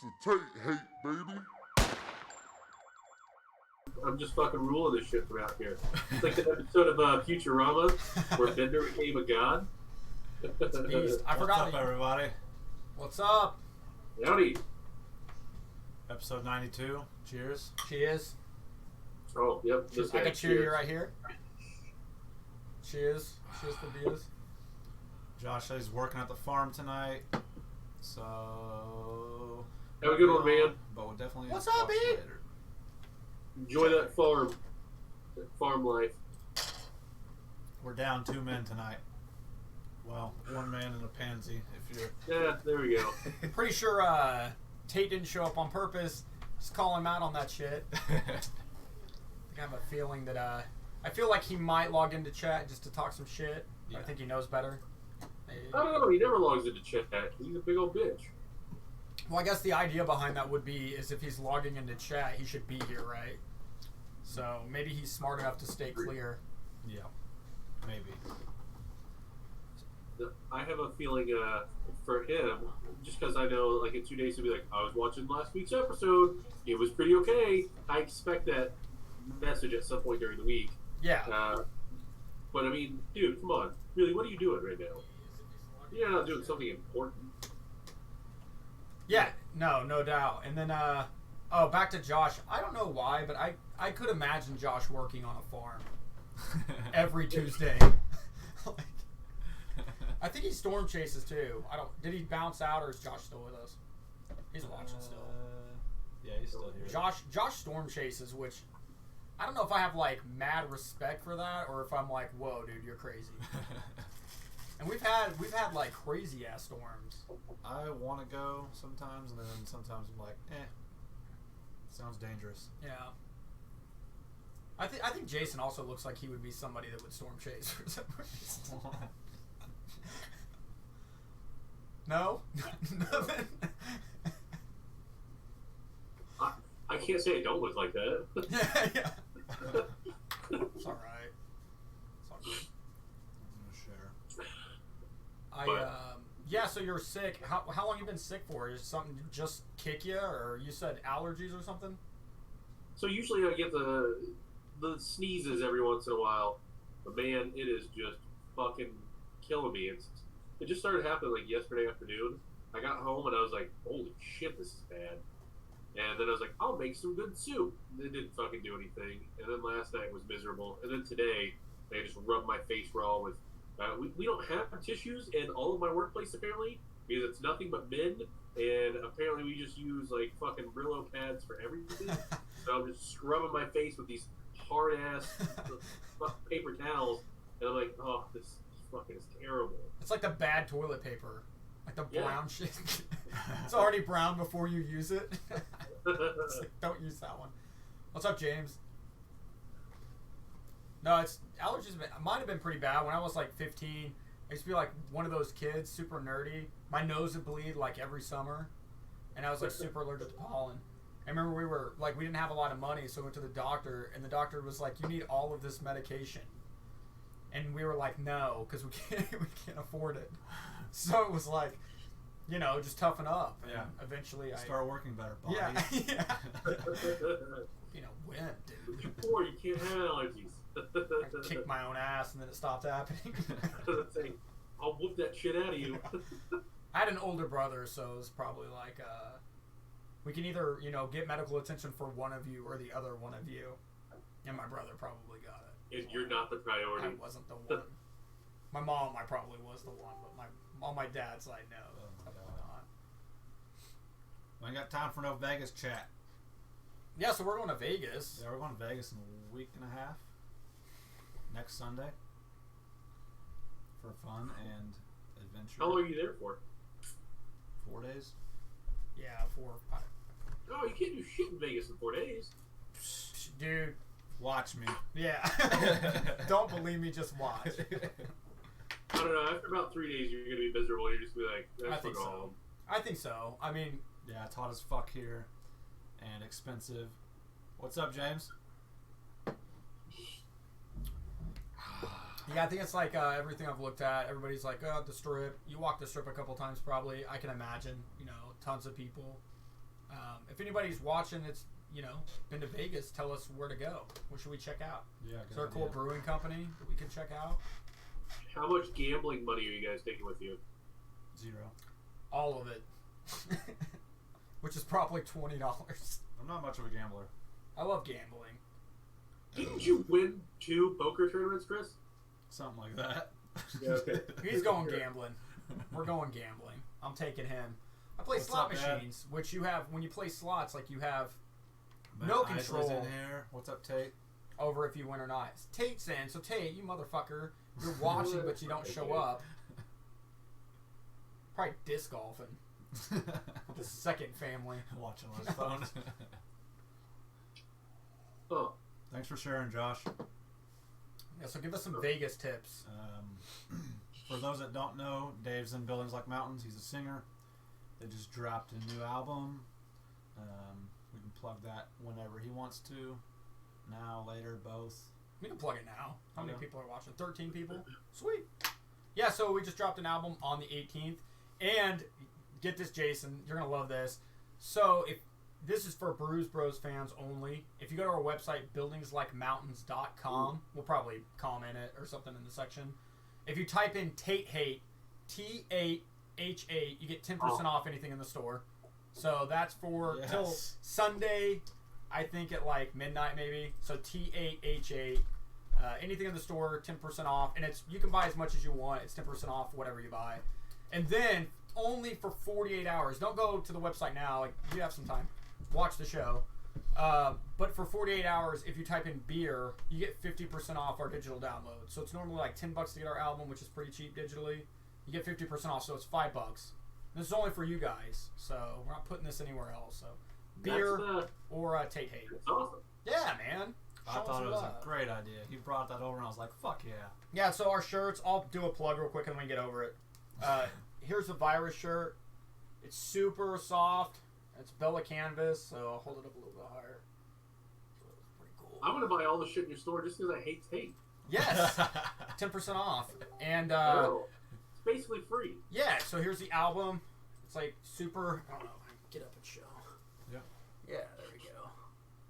Acetate hate, baby. I'm just fucking ruling this shit from out here. It's like the episode of Futurama where Bender became a god. It's a beast. I forgot. What's up, everybody? What's up? Howdy. Episode 92. Cheers. Cheers. Oh, yep. I can cheer you right here. Cheers. Cheers for beers. Josh is working at the farm tonight, so have a good one, man. But we'll definitely What's up, B? later. Enjoy that farm life. We're down 2 men tonight. Well, 1 man and a pansy. If you're Yeah, there we go. Pretty sure Tate didn't show up on purpose. Just call him out on that shit. I have a feeling that I feel like he might log into chat just to talk some shit. Yeah. I think he knows better. Maybe. I don't know. He never logs into chat. He's a big old bitch. Well, I guess the idea behind that would be is if he's logging into chat, he should be here, right? So maybe he's smart enough to stay clear. yeah, maybe. I have a feeling for him, just because I know, like, in 2 days he'll be like, I was watching last week's episode. It was pretty okay. I expect that message at some point during the week. Yeah. But I mean, dude, come on. Really, what are you doing right now? You're not doing something important. Yeah, no doubt. And then, back to Josh. I don't know why, but I could imagine Josh working on a farm every Tuesday. Like, I think he storm chases too. Did he bounce out or is Josh still with us? He's watching still. Yeah, he's still here. Josh storm chases, which I don't know if I have like mad respect for that or if I'm like, whoa, dude, you're crazy. And we've had like crazy ass storms. I want to go sometimes, and then sometimes I'm like, sounds dangerous. Yeah. I think Jason also looks like he would be somebody that would storm chase for some reason. No? Nothing? I can't say I don't look like that. Yeah. It's alright. It's all good. I'm gonna share. Yeah, so you're sick. How long you been sick for? Is something just kick you, or you said allergies or something? So usually I get the sneezes every once in a while, but man, it is just fucking killing me. It just started happening like yesterday afternoon. I got home and I was like, holy shit, this is bad. And then I was like, I'll make some good soup. It didn't fucking do anything. And then last night was miserable. And then today, I just rubbed my face raw with. We don't have tissues in all of my workplace apparently because it's nothing but men, and apparently we just use like fucking Brillo pads for everything. So I'm just scrubbing my face with these hard ass paper towels, and I'm like, oh, this fucking is terrible. It's like the bad toilet paper, like the brown shit. It's already brown before you use it. It's like, don't use that one. What's up, James? No, it's allergies. Mine have been pretty bad. When I was like 15, I used to be like one of those kids, super nerdy. My nose would bleed like every summer, and I was like super allergic to pollen. I remember we didn't have a lot of money, so we went to the doctor, and the doctor was like, "You need all of this medication," and we were like, "No," because we can't afford it. So it was like, just toughen up. And eventually, Start working better, body. Yeah. When, dude? You're poor. You can't have allergies. I kicked my own ass and then it stopped happening. I'll whoop that shit out of you. I had an older brother, so it was probably like, we can either, get medical attention for one of you or the other one of you. And my brother probably got it. And you're not the priority. I wasn't the one. My mom, I probably was the one, but on my dad's side, no. Definitely not. I ain't got time for no Vegas chat. Yeah, so we're going to Vegas. Yeah, we're going to Vegas in a week and a half. Next Sunday. For fun and adventure. How long are you there for? 4 days. Yeah, 4 or 5. No, you can't do shit in Vegas in 4 days. Dude. Watch me. Yeah. Don't believe me, just watch. I don't know. After about 3 days, you're going to be miserable. You're just going to be like, I think so. I think so. I mean... Yeah, it's hot as fuck here. And expensive. What's up, James? Yeah, I think it's like everything I've looked at. Everybody's like, the strip. You walk the strip a couple times probably. I can imagine, tons of people. If anybody's watching that's, been to Vegas, tell us where to go. What should we check out? Yeah, Is there a cool brewing company that we can check out? How much gambling money are you guys taking with you? 0. All of it. Which is probably $20. I'm not much of a gambler. I love gambling. Didn't you win 2 poker tournaments, Chris? Something like that. Yeah, okay. He's going gambling. We're going gambling. I'm taking him. I play What's slot up, Dad? machines, which you have, when you play slots, like you have Matt no Isley's control in here. What's up, Tate? over if you win or not. Tate's in, so Tate, you motherfucker, you're watching but you don't show up. Probably disc golfing with the second family. Watching on his phone. Oh, Thanks for sharing, Josh. Yeah, so give us some Vegas tips. For those that don't know, Dave's in Buildings Like Mountains. He's a singer. They just dropped a new album. We can plug that whenever he wants to. Now, later, both. We can plug it now. How many Okay. people are watching? 13 people? Sweet. Yeah, so we just dropped an album on the 18th. And get this, Jason, you're going to love this. So if this is for Brews Bros fans only. If you go to our website, buildingsLikeMountains.com, we'll probably comment it or something in the section. If you type in Tate Hate, T8H8, you get 10% off anything in the store. So that's for till Sunday, I think at like midnight maybe. So T8H8, anything in the store, 10% off. And you can buy as much as you want. It's 10% off whatever you buy. And then only for 48 hours. Don't go to the website now. Like, you have some time. Watch the show. But for 48 hours, if you type in beer, you get 50% off our digital download. So it's normally like $10 to get our album, which is pretty cheap digitally. You get 50% off, so it's $5. This is only for you guys, so we're not putting this anywhere else. So beer or Tate Hate. That's awesome. Yeah, man. I thought it was a great idea. He brought that over, and I was like, fuck yeah. Yeah, so our shirts, I'll do a plug real quick and we can get over it. Here's the virus shirt. It's super soft. It's Bella Canvas, so I'll hold it up a little bit higher. So it's pretty cool. I'm going to buy all the shit in your store just because I hate Tate. Yes! 10% off. And, No, it's basically free. yeah, so here's the album. It's like super, I don't know, if I can get up and show. Yeah. Yeah, there we go.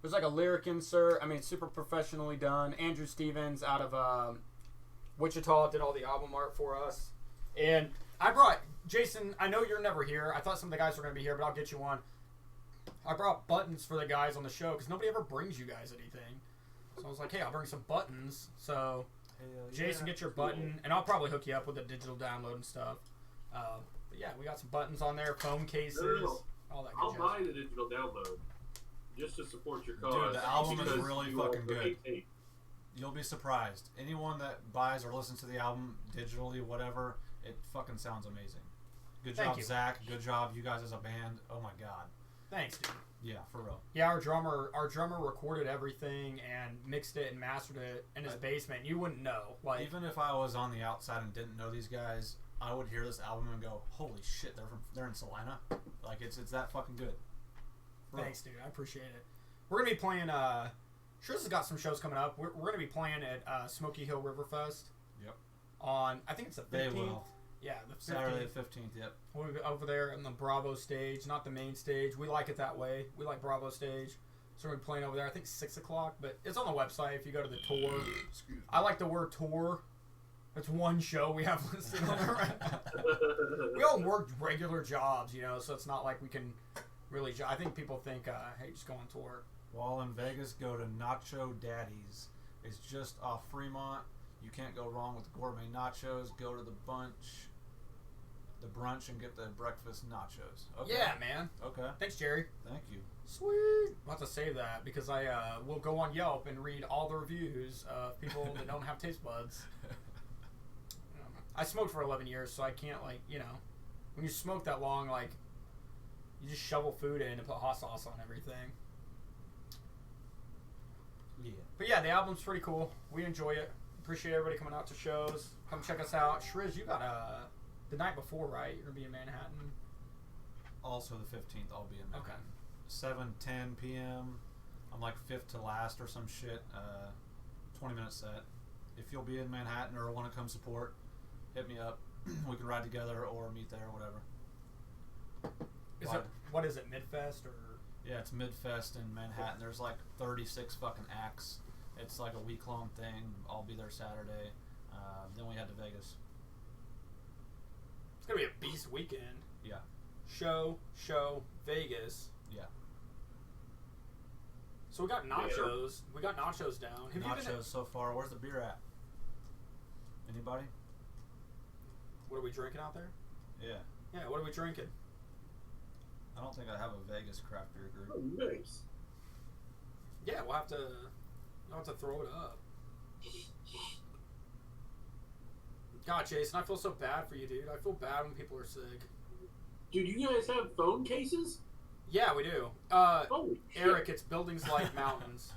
There's like a lyric insert. I mean, it's super professionally done. Andrew Stevens out of Wichita did all the album art for us. And I brought, Jason, I know you're never here. I thought some of the guys were going to be here, but I'll get you one. I brought buttons for the guys on the show because nobody ever brings you guys anything. So I was like, hey, I'll bring some buttons. So, Jason, get your button, and I'll probably hook you up with a digital download and stuff. But yeah, we got some buttons on there, phone cases, all that good I'll jazz. buy the digital download just to support your cause. Dude, the album is because really you fucking also good. hate Tate. You'll be surprised. Anyone that buys or listens to the album digitally, whatever, it fucking sounds amazing. Good Thank job, you. Zach. Good job, you guys as a band. Oh my god. Thanks, dude. Yeah, for real. Yeah, our drummer recorded everything and mixed it and mastered it in his basement. You wouldn't know. Like, Even if I was on the outside and didn't know these guys, I would hear this album and go, "Holy shit, they're in Salina." Like it's that fucking good. For real. thanks, dude. I appreciate it. We're gonna be playing. Shriz has got some shows coming up. We're gonna be playing at Smoky Hill Riverfest. Yep. On I think it's the 15th. They will. Yeah, the 15th. Saturday the 15th. Yep. We'll be over there on the Bravo stage, not the main stage. We like it that way. We like Bravo stage. So we're playing over there. I think 6 o'clock, but it's on the website if you go to the tour. I like the word tour. It's one show we have listed on there. We all work regular jobs, so it's not like we can really. I think people think, hey, just go on tour. While in Vegas, go to Nacho Daddy's. It's just off Fremont. You can't go wrong with gourmet nachos. Go to the brunch and get the breakfast nachos. Okay. Yeah, man. Okay. Thanks, Jerry. Thank you. Sweet. I'll have to save that because I will go on Yelp and read all the reviews of people that don't have taste buds. I smoked for 11 years, so I can't, when you smoke that long, you just shovel food in and put hot sauce on everything. Yeah. But yeah, the album's pretty cool. We enjoy it. Appreciate everybody coming out to shows. Come check us out. Shriz, you got the night before, right? You're going to be in Manhattan. Also the 15th, I'll be in Manhattan. Okay. 7:10 p.m. I'm like fifth to last or some shit. 20-minute set. If you'll be in Manhattan or want to come support, hit me up. We can ride together or meet there or whatever. What is it, Midfest or? Yeah, it's Midfest in Manhattan. There's like 36 fucking acts. It's like a week-long thing. I'll be there Saturday. Then we head to Vegas. It's gonna be a beast weekend. Yeah. Show, Vegas. Yeah. So we got nachos. We got nachos down. Have you been Nachos so far. Where's the beer at? Anybody? What are we drinking out there? Yeah. Yeah, what are we drinking? I don't think I have a Vegas craft beer group. Oh, nice. Yeah, we'll have to throw it up. God, Jason, I feel so bad for you, dude. I feel bad when people are sick. Dude, you guys have phone cases? Yeah, we do. Holy shit. Eric, it's buildings like mountains.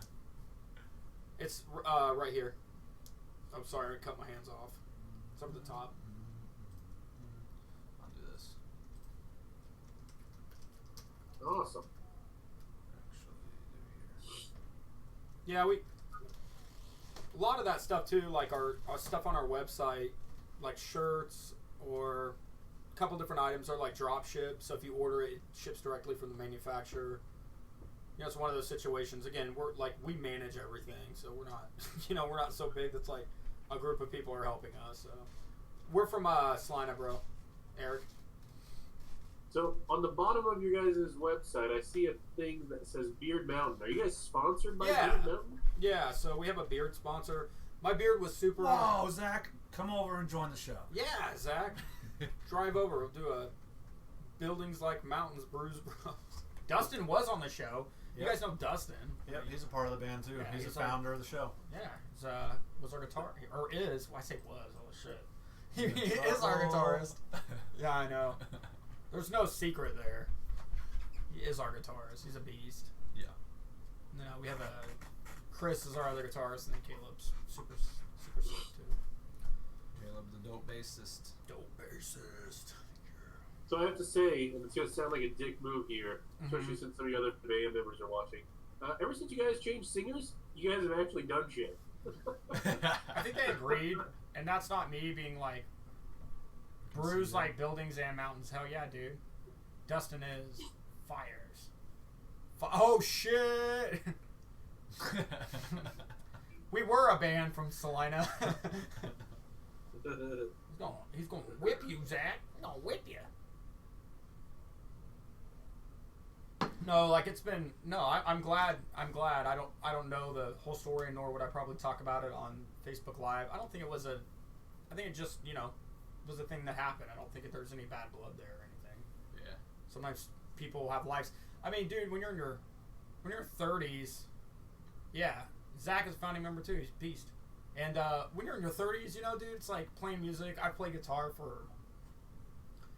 It's right here. I'm sorry, I cut my hands off. It's up at the top. I'll do this. Awesome. Yeah, a lot of that stuff too, like our stuff on our website, like shirts or a couple different items are like drop ship. So if you order it, it ships directly from the manufacturer. You know, it's one of those situations. Again, we manage everything, so we're not, we're not so big that's like a group of people are helping us. So we're from Salina, bro. Eric. So on the bottom of your guys' website, I see a thing that says Beard Mountain. Are you guys sponsored by Beard Mountain? Yeah, so we have a beard sponsor. My beard was super. Whoa, Zach, come over and join the show. Yeah, Zach. Drive over. We'll do a Buildings Like Mountains Brews Bros. Dustin was on the show. You guys know Dustin. Yep, he's a part of the band too. Yeah, he's the founder of the show. Yeah, was our guitar or is? Well, I say was. Oh shit. He is our guitarist. Yeah, I know. There's no secret there. He is our guitarist. He's a beast. Yeah. No, we have Chris is our other guitarist, and then Caleb's super sick too. Caleb, the dope bassist. Dope bassist. So I have to say, and it's going to sound like a dick move here, especially since some of the other band members are watching. Ever since you guys changed singers, you guys have actually done shit. I think they agreed, and that's not me being like, Brews like buildings and mountains. Hell yeah, dude. Dustin is fires. Oh shit! We were a band from Salina. He's gonna whip you, Zach. He's gonna whip you. No, like it's been. No, I'm glad. I don't know the whole story, nor would I probably talk about it on Facebook Live. I don't think it was a. I think it just was a thing that happened. I don't think there's any bad blood there or anything. Yeah. Sometimes people have lives. I mean, dude, when you're in your 30s, yeah, Zach is a founding member too. He's a beast. And when you're in your 30s, dude, it's like playing music. I play guitar for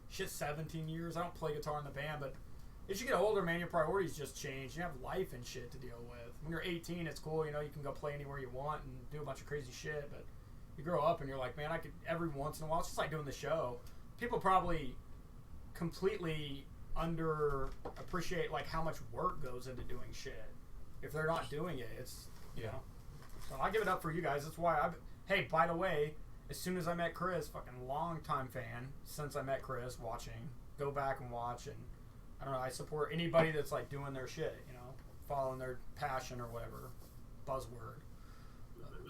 17 years. I don't play guitar in the band, but as you get older, man, your priorities just change. You have life and shit to deal with. When you're 18, it's cool. You can go play anywhere you want and do a bunch of crazy shit, but you grow up and you're like, man, I could every once in a while. It's just like doing the show. People probably completely underappreciate like how much work goes into doing shit. If they're not doing it, it's So I give it up for you guys. That's why Hey, by the way, as soon as I met Chris, fucking long time fan since I met Chris, watching. Go back and watch, and I don't know. I support anybody that's like doing their shit. Following their passion or whatever buzzword.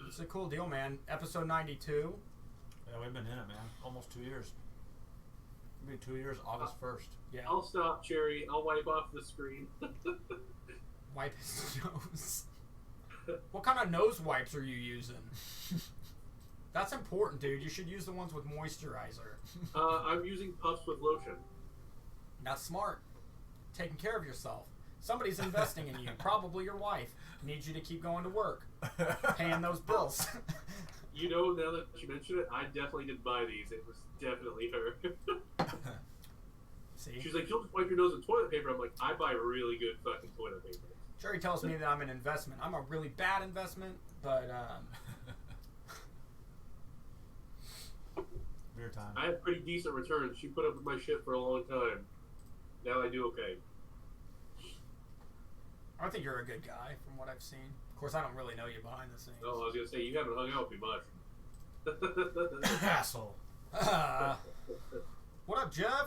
It's a cool deal, man. Episode 92. Yeah, we've been in it, man. Almost 2 years. It'll be 2 years, August 1st. Yeah. I'll stop, Cherry. I'll wipe off the screen. Wipe his nose. What kind of nose wipes are you using? That's important, dude. You should use the ones with moisturizer. I'm using puffs with lotion. That's smart. Taking care of yourself. Somebody's investing in you. Probably your wife. Needs you to keep going to work. Paying those bills. Now that you mention it, I definitely didn't buy these. It was definitely her. See? She's like, you'll just wipe your nose with toilet paper. I'm like, I buy really good fucking toilet paper. Sherry tells me that I'm an investment. I'm a really bad investment, but Beer time. I have pretty decent returns. She put up with my shit for a long time. Now I do okay. I think you're a good guy from what I've seen. Of course, I don't really know you behind the scenes. Oh, I was going to say, you haven't hung out with me much. Asshole. What up, Jeff?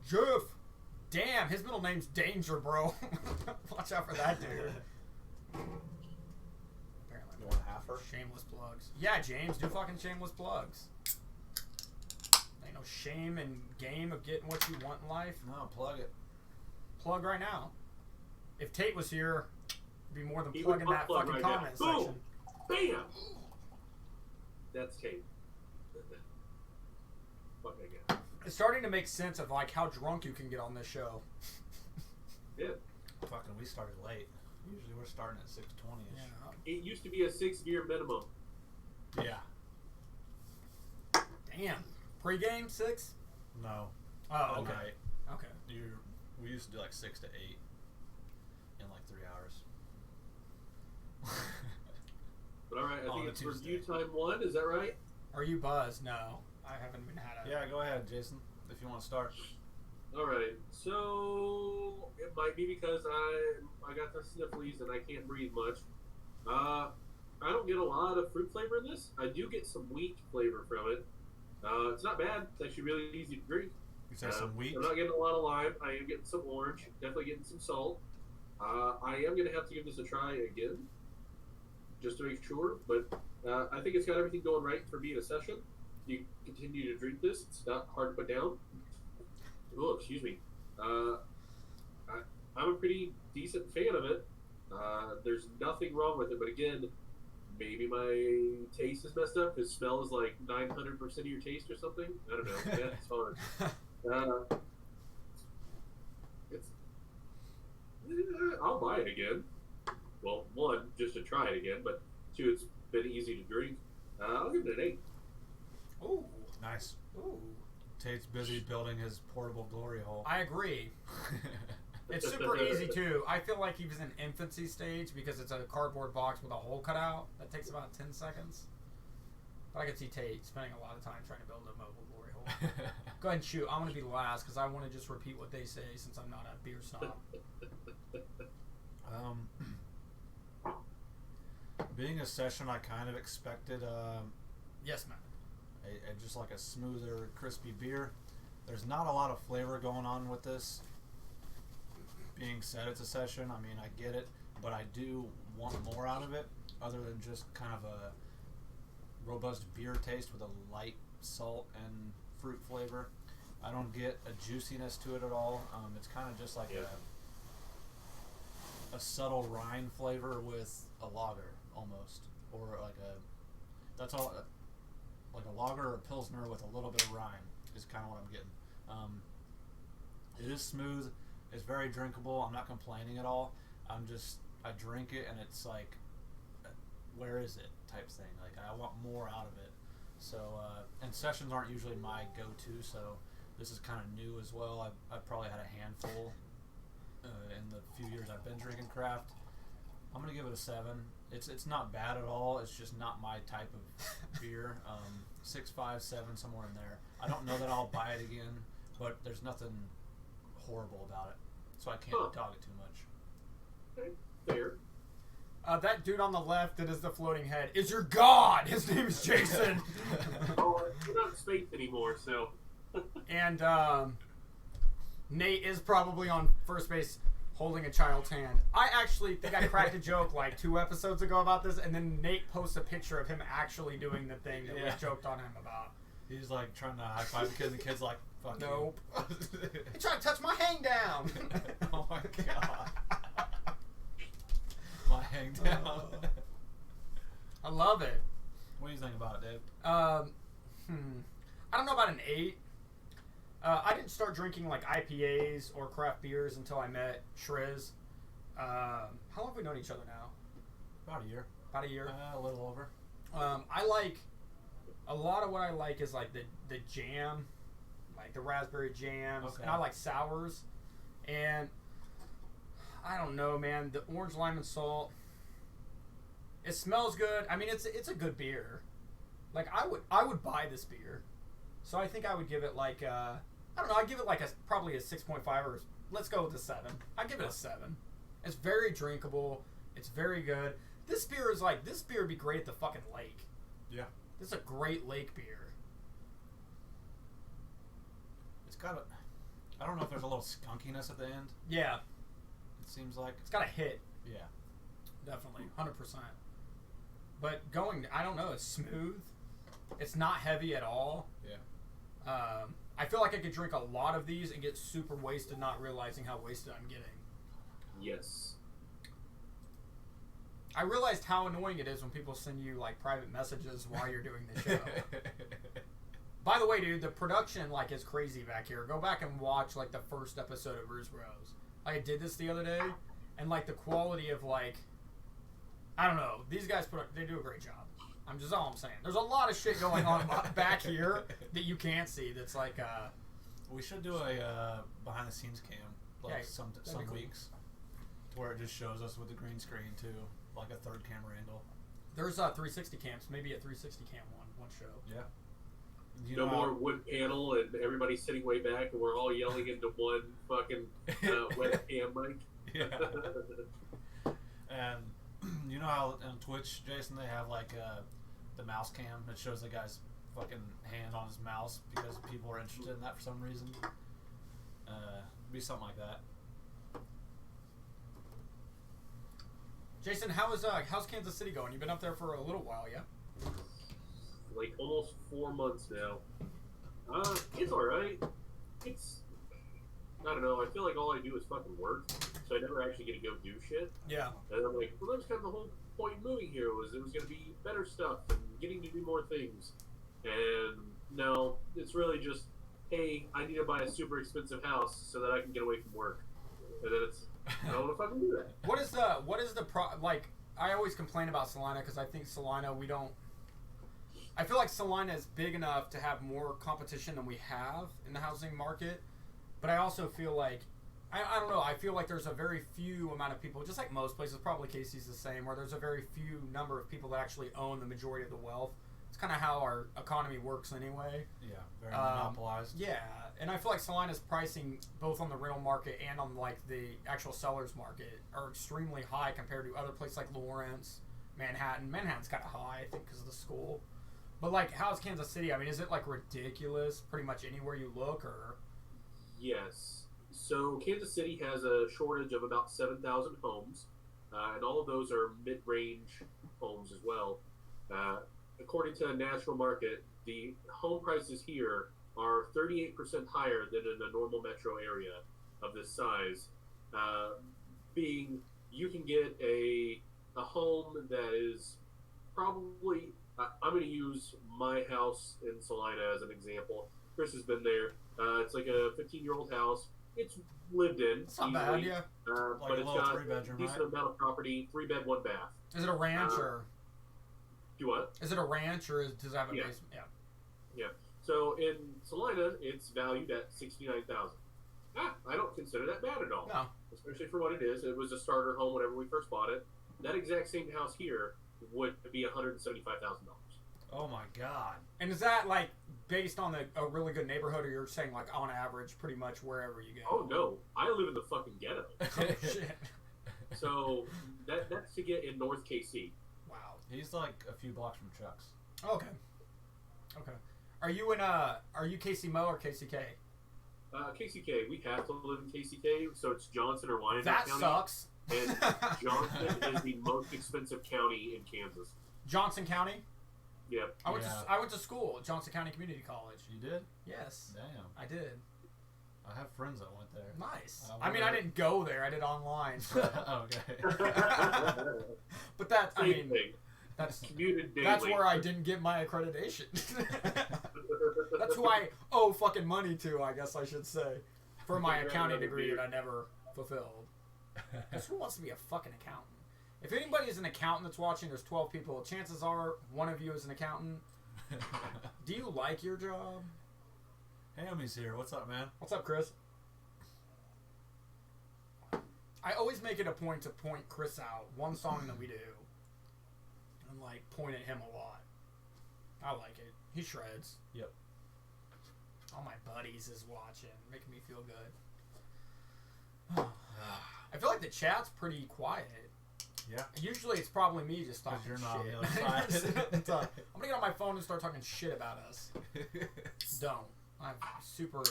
Jeff. Damn, his middle name's Danger, bro. Watch out for that dude. Apparently, You want half her? shameless plugs. Yeah, James, do fucking shameless plugs. Ain't no shame in game of getting what you want in life. No, plug it. Plug right now. If Tate was here, it'd be more than He plugging would that plug fucking right now. comment Boom! section. Bam! That's Tate. Fuck that guy. It's starting to make sense of like how drunk you can get on this show. Yeah. Fucking, we started late. Usually we're starting at 6:20ish. It used to be a 6-beer minimum. Yeah. Damn. Pre-game 6? No. Oh, At okay. night. Okay. We used to do like 6 to 8 in like 3 hours. But alright, I On think a it's Tuesday. review time 1, is that right? Are you buzzed? No. I haven't even had a... Yeah, go ahead, Jason, if you want to start. Alright, so it might be because I got the snifflies and I can't breathe much. I don't get a lot of fruit flavor in this. I do get some wheat flavor from it. It's not bad. It's actually really easy to drink. You said some wheat? I'm not getting a lot of lime. I am getting some orange. Definitely getting some salt. I am going to have to give this a try again, just to make sure. But I think it's got everything going right for being a session. You continue to drink this. It's not hard to put down. Oh, excuse me. I'm a pretty decent fan of it. There's nothing wrong with it. But again, maybe my taste is messed up. His smell is like 900% of your taste or something. I don't know. Yeah, it's hard. I'll buy it again. Well, 1, just to try it again, but 2, it's been easy to drink. I'll give it an 8. Ooh. Nice. Ooh. Tate's busy building his portable glory hole. I agree. It's super easy too. I feel like he was in infancy stage because it's a cardboard box with a hole cut out. That takes about 10 seconds. But I could see Tate spending a lot of time trying to build a mobile glory hole. Go ahead and shoot. I'm going to be last because I want to just repeat what they say since I'm not a beer snob. Being a session, I kind of expected Yes, man. just like a smoother, crispy beer. There's not a lot of flavor going on with this. Being said it's a session, I mean, I get it, but I do want more out of it, other than just kind of a robust beer taste with a light salt and fruit flavor. I don't get a juiciness to it at all. It's kind of just like a subtle rind flavor with a lager, almost, or like that's all. Like a lager or a pilsner with a little bit of rind is kind of what I'm getting. It is smooth. It's very drinkable. I'm not complaining at all. I drink it and it's like, where is it type thing. Like I want more out of it. So, and sessions aren't usually my go-to, so this is kind of new as well. I've probably had a handful in the few years I've been drinking craft. I'm gonna give it a 7. It's not bad at all. It's just not my type of beer. 6, 5, 7, somewhere in there. I don't know that I'll buy it again, but there's nothing horrible about it, so I can't dog it too much. Okay, fair. That dude on the left that is the floating head is your god. His name is Jason. Oh, we're not spaced anymore, so. And Nate is probably on first base holding a child's hand. I actually think I cracked a joke like 2 episodes ago about this, and then Nate posts a picture of him actually doing the thing that we joked on him about. He's like trying to high five the kid, and the kid's like, fuck Nope. you. He tried to touch my hang down. Oh my god. My hang down. I love it. What do you think about it, Dave? I don't know about an 8. I didn't start drinking like IPAs or craft beers until I met Shriz. How long have we known each other now? About a year. About a year. A little over. I like a lot of what I like is like the jam, like the raspberry jams, and I like sours. And I don't know, man. The orange, lime, and salt. It smells good. I mean, it's a good beer. Like I would buy this beer. So I think I would give it like I don't know. I'd give it like probably a 6.5 or let's go with a 7. I'd give it a 7. It's very drinkable. It's very good. This beer would be great at the fucking lake. Yeah. This is a great lake beer. It's got I don't know if there's a little skunkiness at the end. Yeah. It seems like. It's got a hit. Yeah. Definitely. 100%. But I don't know, it's smooth. It's not heavy at all. Yeah. I feel like I could drink a lot of these and get super wasted, not realizing how wasted I'm getting. Yes. I realized how annoying it is when people send you like private messages while you're doing the show. By the way, dude, the production like is crazy back here. Go back and watch like the first episode of Brews Bros. I did this the other day, and like the quality of like, I don't know, these guys they do a great job. That's all I'm saying. There's a lot of shit going on back here that you can't see. That's like we should do a behind the scenes cam like Yeah, some cool. weeks where it just shows us with the green screen too, like a third camera angle. There's 360 cams, maybe a 360 cam one show. Yeah. No more wood panel and everybody sitting way back and we're all yelling into one fucking webcam mic. Yeah. And you know how on Twitch, Jason, they have like the mouse cam that shows the guy's fucking hand on his mouse because people are interested in that for some reason. Be something like that. Jason, how's Kansas City going? You've been up there for a little while, yeah? Like almost 4 months now. It's alright. I don't know, I feel like all I do is fucking work, so I never actually get to go do shit. Yeah. And I'm like, well, that was kind of the whole point of moving here, was it was going to be better stuff and getting to do more things. And no, it's really just, hey, I need to buy a super expensive house so that I can get away from work. And then it's, I don't know if I can do that. What is the like, I always complain about Salina because I think Salina, I feel like Salina is big enough to have more competition than we have in the housing market. But I also feel like, I don't know, I feel like there's a very few amount of people, just like most places, probably Casey's the same, where there's a very few number of people that actually own the majority of the wealth. It's kind of how our economy works anyway. Yeah, very monopolized. Yeah, and I feel like Salina's pricing, both on the rental market and on like the actual seller's market, are extremely high compared to other places like Lawrence, Manhattan. Manhattan's kind of high, I think, because of the school. But like, how's Kansas City? I mean, is it like ridiculous pretty much anywhere you look, or? Yes. So Kansas City has a shortage of about 7,000 homes, and all of those are mid-range homes as well. According to the national market, the home prices here are 38% higher than in a normal metro area of this size. Being you can get a home that is probably, I'm going to use my house in Salina as an example. Chris has been there. It's like a 15-year-old house. It's lived in. It's not bad, yeah. Like but a it's little got a three-bedroom, decent right? amount of property, 3-bed, 1-bath. Is it a ranch or? Do what? Is it a ranch or does it have a Yeah. basement? Yeah. Yeah. So in Salina, it's valued at $69,000. I don't consider that bad at all. No. Especially for what it is. It was a starter home whenever we first bought it. That exact same house here would be $175,000. Oh my god. And is that like based on a really good neighborhood, or you're saying like on average, pretty much wherever you go? Oh no, I live in the fucking ghetto. Oh shit. So that's to get in North KC. Wow. He's like a few blocks from Chuck's. Okay. Okay. Are you KC Mo or KCK? KCK. We have to live in KCK, so it's Johnson or Wyandotte That County. sucks. And Johnson is the most expensive county in Kansas. Johnson County. Yep. I went to school at Johnson County Community College. You did? Yes. Damn. I did. I have friends that went there. Nice. I mean, I didn't go there. I did online. So. Okay. But that, I Same mean, thing. that's Commuted daily. that's where I didn't get my accreditation. That's who I owe fucking money to, I guess I should say, for my accounting degree that I never fulfilled. Because who wants to be a fucking accountant? If anybody is an accountant that's watching, there's 12 people. Chances are one of you is an accountant. Do you like your job? Hammy's here. What's up, man? What's up, Chris? I always make it a point to point Chris out, one song that we do, and like point at him a lot. I like it. He shreds. Yep. All my buddies is watching, making me feel good. I feel like the chat's pretty quiet. Yeah. Usually it's probably me just talking You're shit. not on the other side. I'm gonna get on my phone and start talking shit about us. Don't. I'm super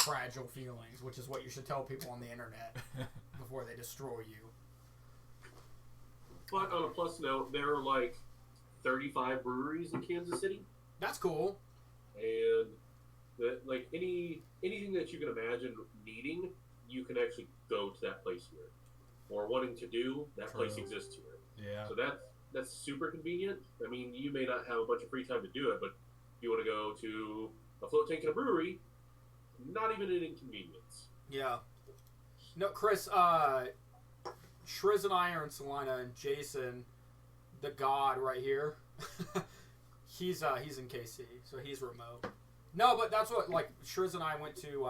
fragile feelings, which is what you should tell people on the internet before they destroy you. But on a plus note, there are like 35 breweries in Kansas City. That's cool. And that, like, anything that you can imagine needing, you can actually go to that place here. Or wanting to do, that place exists here. Yeah. So that's super convenient. I mean, you may not have a bunch of free time to do it, but if you want to go to a float tank in a brewery, not even an inconvenience. Yeah. No, Chris, Shriz and I are in Salina, and Jason, the god right here, he's in KC, so he's remote. No, but that's what, like, Shriz and I went to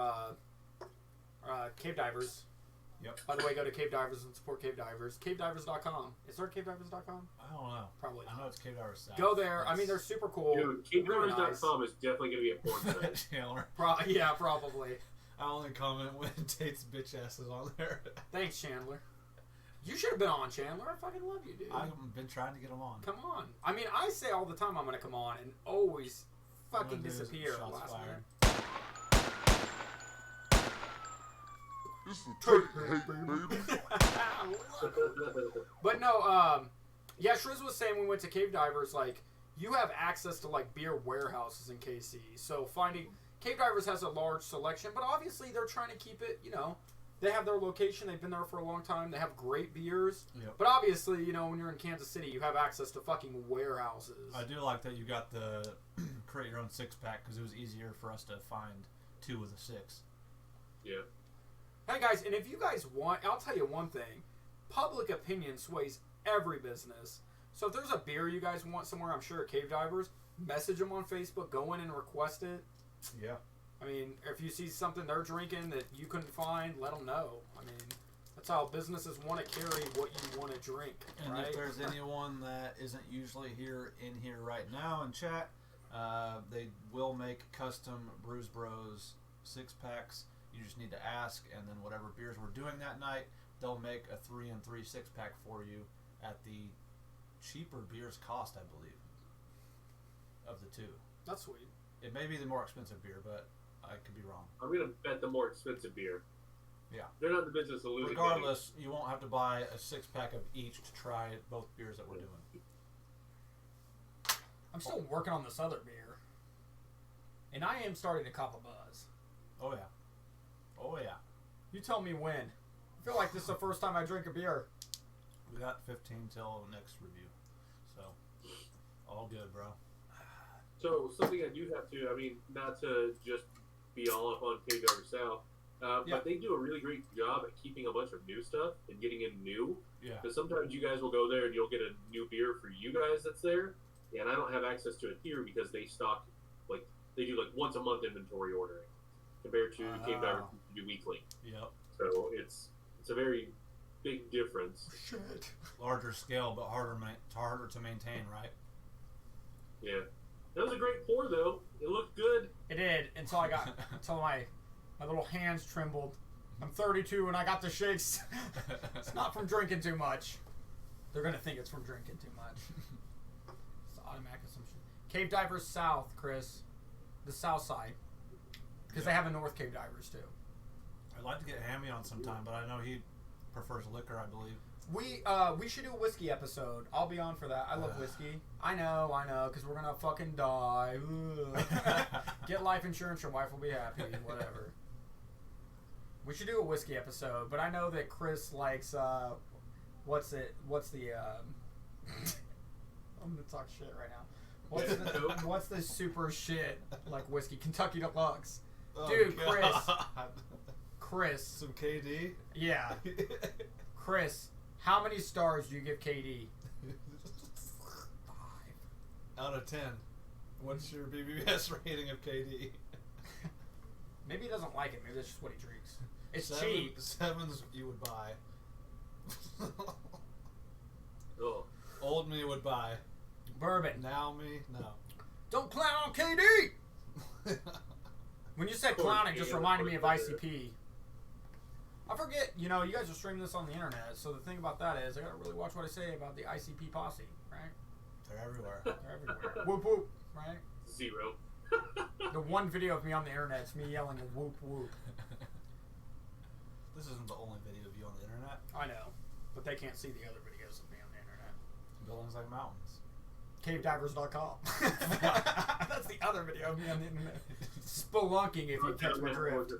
Cave Divers. Yep. By the way, go to Cave Divers and support Cave Divers. CaveDivers.com. Is there CaveDivers.com? I don't know. Probably not. I know it's Cave Divers South. Go there. I mean, they're super cool. Dude, Really CaveDivers.com nice. is definitely going to be a porn site. Chandler. Yeah, probably. I only comment when Tate's bitch ass is on there. Thanks, Chandler. You should have been on, Chandler. I fucking love you, dude. I've been trying to get him on. Come on. I mean, I say all the time I'm going to come on and always fucking Wanna do disappear shots last fired. minute. But no, yeah, Shriz was saying when we went to Cave Divers, like, you have access to, like, beer warehouses in KC. So finding... Cave Divers has a large selection, but obviously they're trying to keep it, you know... They have their location. They've been there for a long time. They have great beers. Yep. But obviously, you know, when you're in Kansas City, you have access to fucking warehouses. I do like that you got the create your own 6-pack because it was easier for us to find 2 with a 6. Yeah. Hey, guys, and if you guys want, I'll tell you one thing. Public opinion sways every business. So if there's a beer you guys want somewhere, I'm sure at Cave Divers, message them on Facebook. Go in and request it. Yeah. I mean, if you see something they're drinking that you couldn't find, let them know. I mean, that's how businesses want to carry what you want to drink, And right? if there's anyone that isn't usually here right now in chat, they will make custom Brews Bros 6-packs. You just need to ask, and then whatever beers we're doing that night, they'll make a 3 and 3 6-pack for you at the cheaper beers cost, I believe, of the 2. That's sweet. It may be the more expensive beer, but I could be wrong. I'm going to bet the more expensive beer. Yeah. They're not in the business of losing Regardless, you won't have to buy a 6-pack of each to try both beers that we're doing. I'm still working on this other beer. And I am starting to cop a buzz. Oh, yeah. Oh, yeah. You tell me when. I feel like this is the first time I drink a beer. We got 15 till next review. So, all good, bro. So, something I do have to, I mean, not to just be all up on Cave Diver South, Yeah. but they do a really great job at keeping a bunch of new stuff and getting in new. Yeah. Because sometimes you guys will go there and you'll get a new beer for you guys that's there, and I don't have access to it here because they stock, like, they do like once a month inventory ordering compared to Cave Diver who do weekly. Yep. So it's a very big difference. Shit. Larger scale, but harder to maintain, right? Yeah. That was a great pour, though. It looked good. It did until my little hands trembled. I'm 32 and I got the shakes. It's not from drinking too much. They're gonna think it's from drinking too much. It's automatic assumption. Cave Divers South, Chris, the South Side, because they have a North Cave Divers too. I'd like to get Hammy on sometime, but I know he prefers liquor, I believe. We should do a whiskey episode. I'll be on for that. I love whiskey. I know, because we're gonna fucking die. Get life insurance, your wife will be happy. Whatever. We should do a whiskey episode, but I know that Chris likes what's the I'm gonna talk shit right now. What's the super shit like whiskey? Kentucky Deluxe. Oh, Dude, God. Chris. Some KD? Yeah. Chris, how many stars do you give KD? 5. Out of 10. What's your BBS rating of KD? Maybe he doesn't like it. Maybe that's just what he drinks. It's 7, cheap. 7s you would buy. Oh. Old me would buy. Bourbon. Now me, no. Don't clown on KD! When you said clown, it just reminded me of ICP. I forget, you guys are streaming this on the internet, so the thing about that is I gotta really watch what I say about the ICP posse, right? They're everywhere. They're everywhere. Whoop whoop, right? 0. The one video of me on the internet is me yelling whoop whoop. This isn't the only video of you on the internet. I know, but they can't see the other videos of me on the internet. Buildings like mountains. Cavedivers.com. That's the other video of me on the internet. Spelunking, if you catch my drift.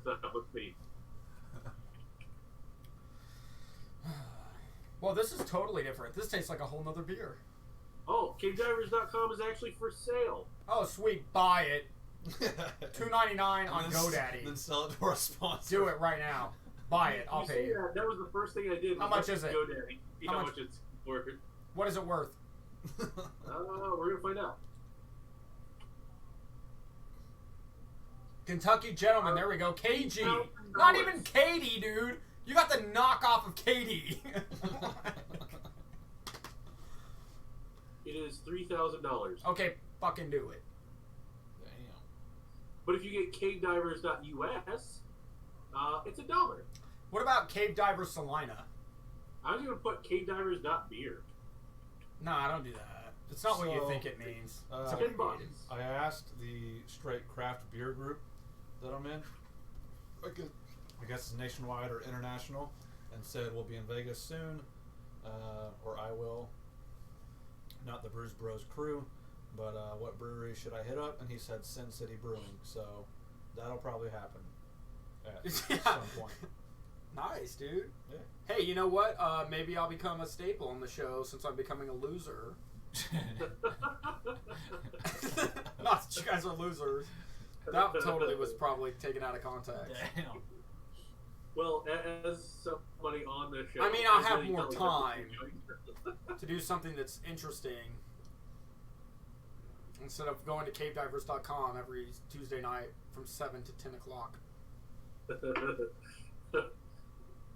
Well, this is totally different. This tastes like a whole nother beer. Oh, cavedivers.com is actually for sale. Oh, sweet. Buy it. $2.99 on GoDaddy. Then sell it to our sponsor. Do it right now. Buy it. I'll pay you. That was the first thing I did. How much is it? GoDaddy. See how much it's worth. What is it worth? We're going to find out. Kentucky Gentleman. There we go. KG. Not even Katie, dude. You got the knockoff of Katie. It is $3,000. Okay, fucking do it. Damn. But if you get cavedivers.us, it's $1. What about Cave Diver Salina? I was going to put cavedivers.beer. No, I don't do that. It's not what you think it means. It's $10. I asked the straight craft beer group that I'm in. I guess it's nationwide or international, and said we'll be in Vegas soon, or I will. Not the Brews Bros crew, but what brewery should I hit up? And he said Sin City Brewing, so that'll probably happen at some point. Nice, dude. Yeah. Hey, you know what? Maybe I'll become a staple on the show since I'm becoming a loser. Not that you guys are losers. That totally was probably taken out of context. Damn. Well, as somebody on the show... I mean, I'll have more time to do something that's interesting instead of going to cavedivers.com every Tuesday night from 7 to 10 o'clock.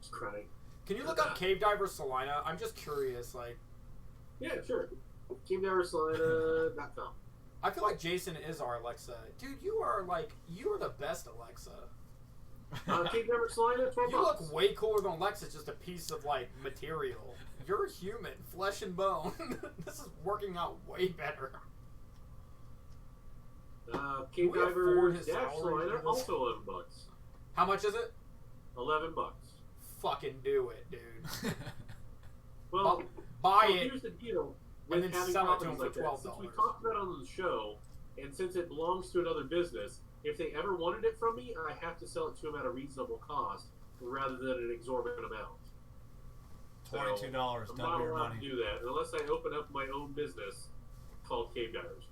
Just crying. Can you look up Cave Diver Salina? I'm just curious, like... Yeah, sure. cavedivers.com. I feel like Jason is our Alexa. Dude, you are the best Alexa. Cavediver Salina, $12. You look way cooler than Alexa, just a piece of, like, material. You're human, flesh and bone. This is working out way better. Cavedivers Salina, also $11. How much is it? $11. Fucking do it, dude. Well, buy so it. Here's the deal. And With then having sell it to them companies for like that, $12. since we talked about it on the show, and since it belongs to another business, if they ever wanted it from me, I have to sell it to them at a reasonable cost rather than an exorbitant amount. $22. I'm Double not your allowed money. to do that unless I open up my own business called Cave Divers.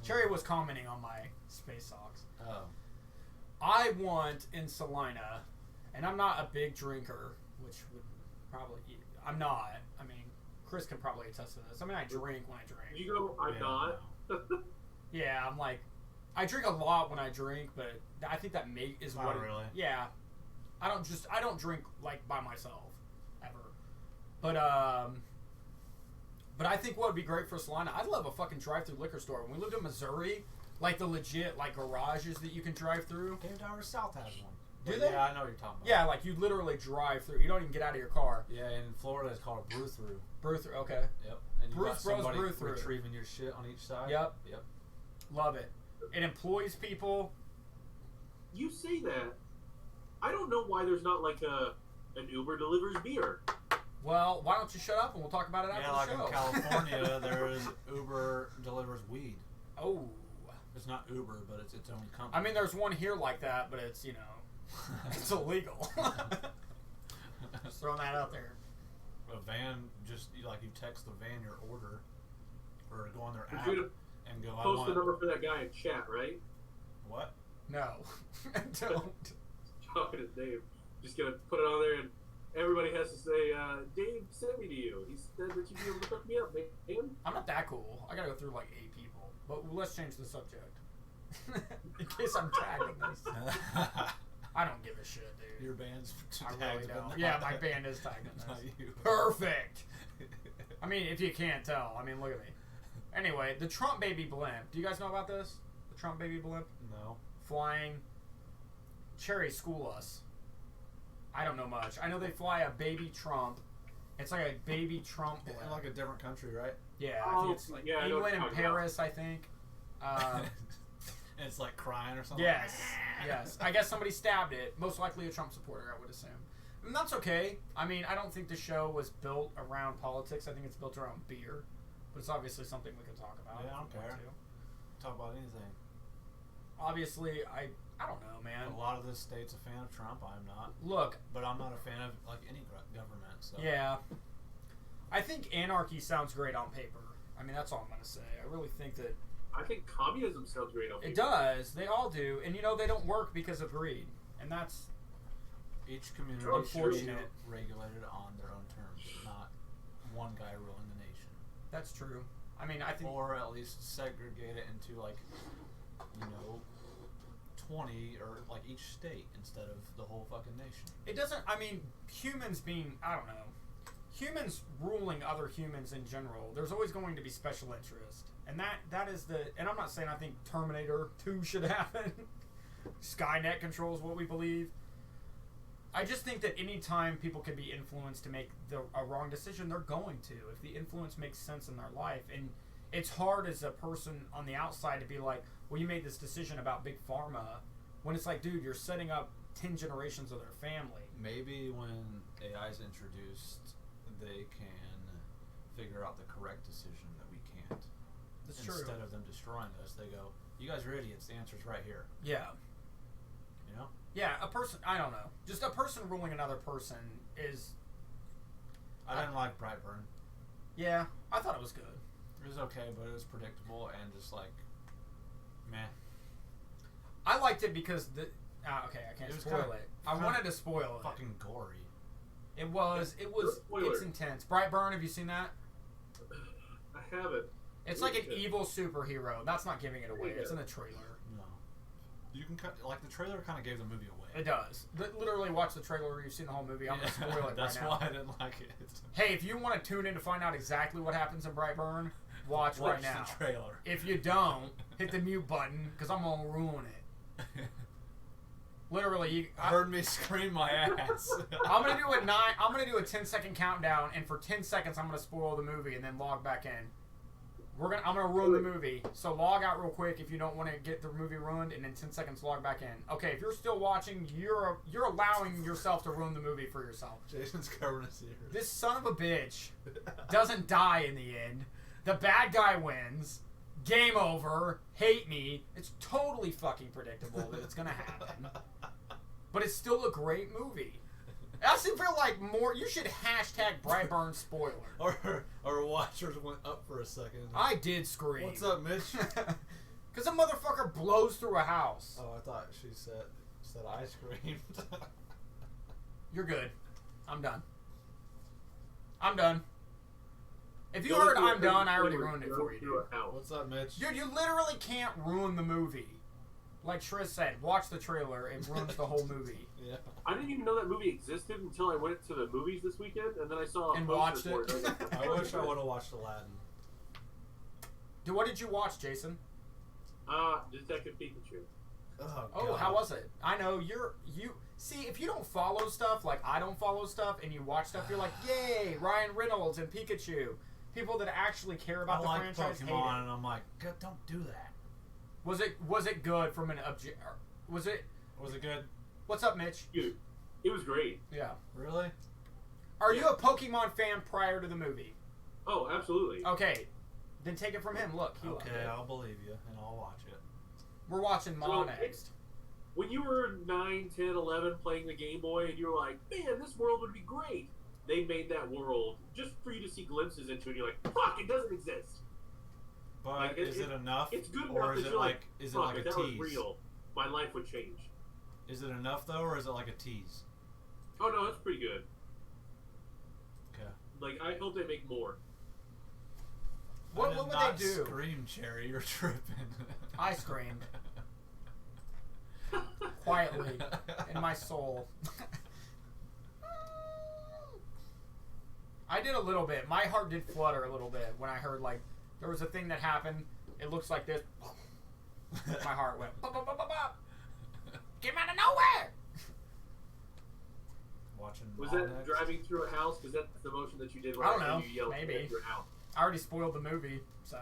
Cherry was commenting on my Space Socks. Oh. I want in Salina, and I'm not a big drinker, which would probably... I'm not. I mean, Chris can probably attest to this. I mean, I drink when I drink. You go, I'm not. Yeah, I'm like... I drink a lot when I drink, but I think that is Not what... really. Yeah. I don't drink, like, by myself. Ever. But I think what would be great for Salina, I'd love a fucking drive-through liquor store. When we lived in Missouri, like the legit, like, garages that you can drive through. Cave Divers South has one. Do they? Yeah, I know what you're talking about. Yeah, like, you literally drive through. You don't even get out of your car. Yeah, in Florida it's called a brew-through. Brew-through, okay. Yep. And you got somebody Brew-through. retrieving your shit on each side. Yep. Yep. Love it. It employs people. You say that. I don't know why there's not like an Uber delivers beer. Well, why don't you shut up and we'll talk about it after Yeah, the like show. in California, there is Uber delivers weed. Oh. It's not Uber, but it's its own company. I mean, there's one here like that, but it's, you know, it's illegal. Just throwing that out there. A van, just you text the van your order, or go on their app You and go. I post want the number for that guy in chat, right? what? No. Don't. Talking to Dave. Just gonna put it on there, and everybody has to say, Dave sent me to you. He said that you'd be able to hook me up, man. I'm not that cool. I gotta go through like 8 people. But let's change the subject. In case I'm tagged in this. I don't give a shit, dude. Your band's I tagged really in don't. that. Yeah, my band is tagged in Not this. you. Perfect. I mean, if you can't tell. I mean, look at me. Anyway, the Trump baby blimp. Do you guys know about this? The Trump baby blimp? No. Flying. Cherry, school us. I don't know much. I know they fly a baby Trump. It's like a baby Trump blimp. In like a different country, right? Yeah, I think it's like yeah, I know what England you're and talking about. Paris, I think. And it's like crying or something. Yes, yes. I guess somebody stabbed it. Most likely a Trump supporter, I would assume. And that's okay. I mean, I don't think the show was built around politics. I think it's built around beer. But it's obviously something we can talk about. Yeah, I don't care. Talk about anything. Obviously, I don't know, man. A lot of this state's a fan of Trump. I'm not. Look. But I'm not a fan of, like, any government, so. Yeah. I think anarchy sounds great on paper. I mean, that's all I'm going to say. I really think that... I think communism sounds great on paper. It does. They all do. And, they don't work because of greed. And that's... Each community unfortunate. should be regulated on their own terms, not one guy ruling the nation. That's true. I mean, I think... Or at least segregate it into, like, 20 or, like, each state instead of the whole fucking nation. It doesn't... I mean, humans being... I don't know. Humans ruling other humans in general, there's always going to be special interest. And that is the... And I'm not saying I think Terminator 2 should happen. Skynet controls what we believe. I just think that any time people can be influenced to make a wrong decision, they're going to. If the influence makes sense in their life. And it's hard as a person on the outside to be like, well, you made this decision about Big Pharma. When it's like, dude, you're setting up 10 generations of their family. Maybe when AI is introduced, they can figure out the correct decision that we can't. That's Instead true. of them destroying us, they go, you guys are idiots. The answer's right here. Yeah. You know? Yeah, a person, I don't know. Just a person ruling another person is... I didn't like Brightburn. Yeah, I thought it was good. It was okay, but it was predictable and just like, meh. I liked it because the... okay, I can't spoil it. I wanted to spoil it. Fucking gory. It was, it's intense. Brightburn, have you seen that? I haven't. It's like an evil superhero. That's not giving it away. It's in the trailer. No. You can cut, like, the trailer kind of gave the movie away. It does. Literally watch the trailer. You've seen the whole movie. I'm going to spoil it That's right now. why I didn't like it. Hey, if you want to tune in to find out exactly what happens in Brightburn, watch right now. the trailer. If you don't, hit the mute button because I'm going to ruin it. Literally, you heard me scream my ass. I'm gonna do I'm gonna do a 10-second countdown, and for 10 seconds, I'm gonna spoil the movie and then log back in. I'm gonna ruin the movie, so log out real quick if you don't want to get the movie ruined, and then 10 seconds log back in. Okay, if you're still watching, you're allowing yourself to ruin the movie for yourself. Jason's covering his ears. This son of a bitch doesn't die in the end. The bad guy wins. Game over. Hate me. It's totally fucking predictable that it's gonna happen. But it's still a great movie. I still feel like more. You should hashtag Brightburn spoiler. Our watchers went up for a second. I did scream. What's up, Mitch? Because a motherfucker blows through a house. Oh, I thought she said I screamed. You're good. I'm done. I'm done. If you heard I'm done, I already ruined it for you, dude. What's up, Mitch? Dude, you literally can't ruin the movie. Like Shriz said, watch the trailer. It ruins the whole movie. Yeah. I didn't even know that movie existed until I went to the movies this weekend, and then I saw and watched it. I wish I would have watched Aladdin. Dude, what did you watch, Jason? Detective Pikachu. Oh, how was it? I know you. See, if you don't follow stuff like I don't follow stuff, and you watch stuff, you're like, yay, Ryan Reynolds and Pikachu. People that actually care about the franchise hate it. Pokemon, and I'm like, don't do that. Was it good from an object? Was it good? What's up, Mitch? Dude, it was great. Yeah. Really? Are you a Pokemon fan prior to the movie? Oh, absolutely. Okay, then take it from him. Look, he loved it. I'll believe you, and I'll watch it. We're watching Ma next. When you were 9, 10, 11 playing the Game Boy, and you were like, man, this world would be great. They made that world just for you to see glimpses into, and you're like, fuck, it doesn't exist. But like, is it enough? It's good enough or is that it you're like is it like if a that tease? Was real, my life would change. Is it enough though, or is it like a tease? Oh no, it's pretty good. Okay. Like I hope they make more. What would they do? Scream, Cherry, you're tripping. I screamed quietly in my soul. I did a little bit. My heart did flutter a little bit when I heard like there was a thing that happened. It looks like this. My heart went. Bop, bop, bop, bop, bop. Came out of nowhere. Watching. Was that driving through a house? Because that's the motion that you did. When I don't know. You yelled Maybe. Through a house. I already spoiled the movie, so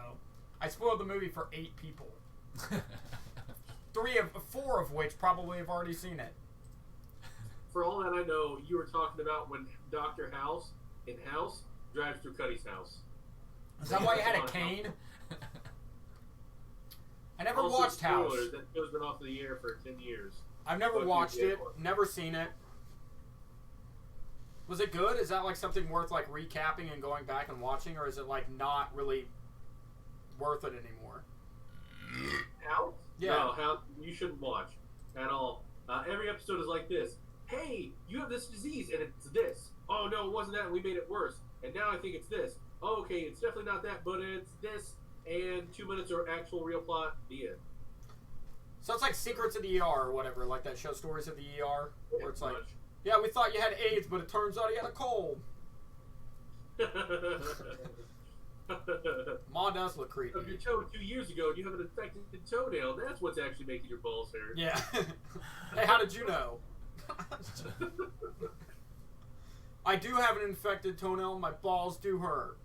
I spoiled the movie for 8 people. 4 of which probably have already seen it. For all that I know, you were talking about when Dr. House in House drives through Cuddy's house. Is that why you had a cane? I never Also, watched House. spoilers, that show's been off the air for 10 years. I've never watched it. Never seen it. Was it good? Is that like something worth like recapping and going back and watching, or is it like not really worth it anymore? House? Yeah. No, House you shouldn't watch at all. Every episode is like this. Hey, you have this disease and it's this. Oh no, it wasn't that. And we made it worse. And now I think it's this. Oh, okay, it's definitely not that, but it's this. And 2 minutes of actual real plot. The end. So it's like Secrets of the ER or whatever, like that show Stories of the ER, where it's like, Much. yeah, we thought you had AIDS, but it turns out you had a cold. Ma does look creepy. Your toe 2 years ago, and you have an infected toenail. That's what's actually making your balls hurt. Yeah. Hey, how did you know? I do have an infected toenail. My balls do hurt.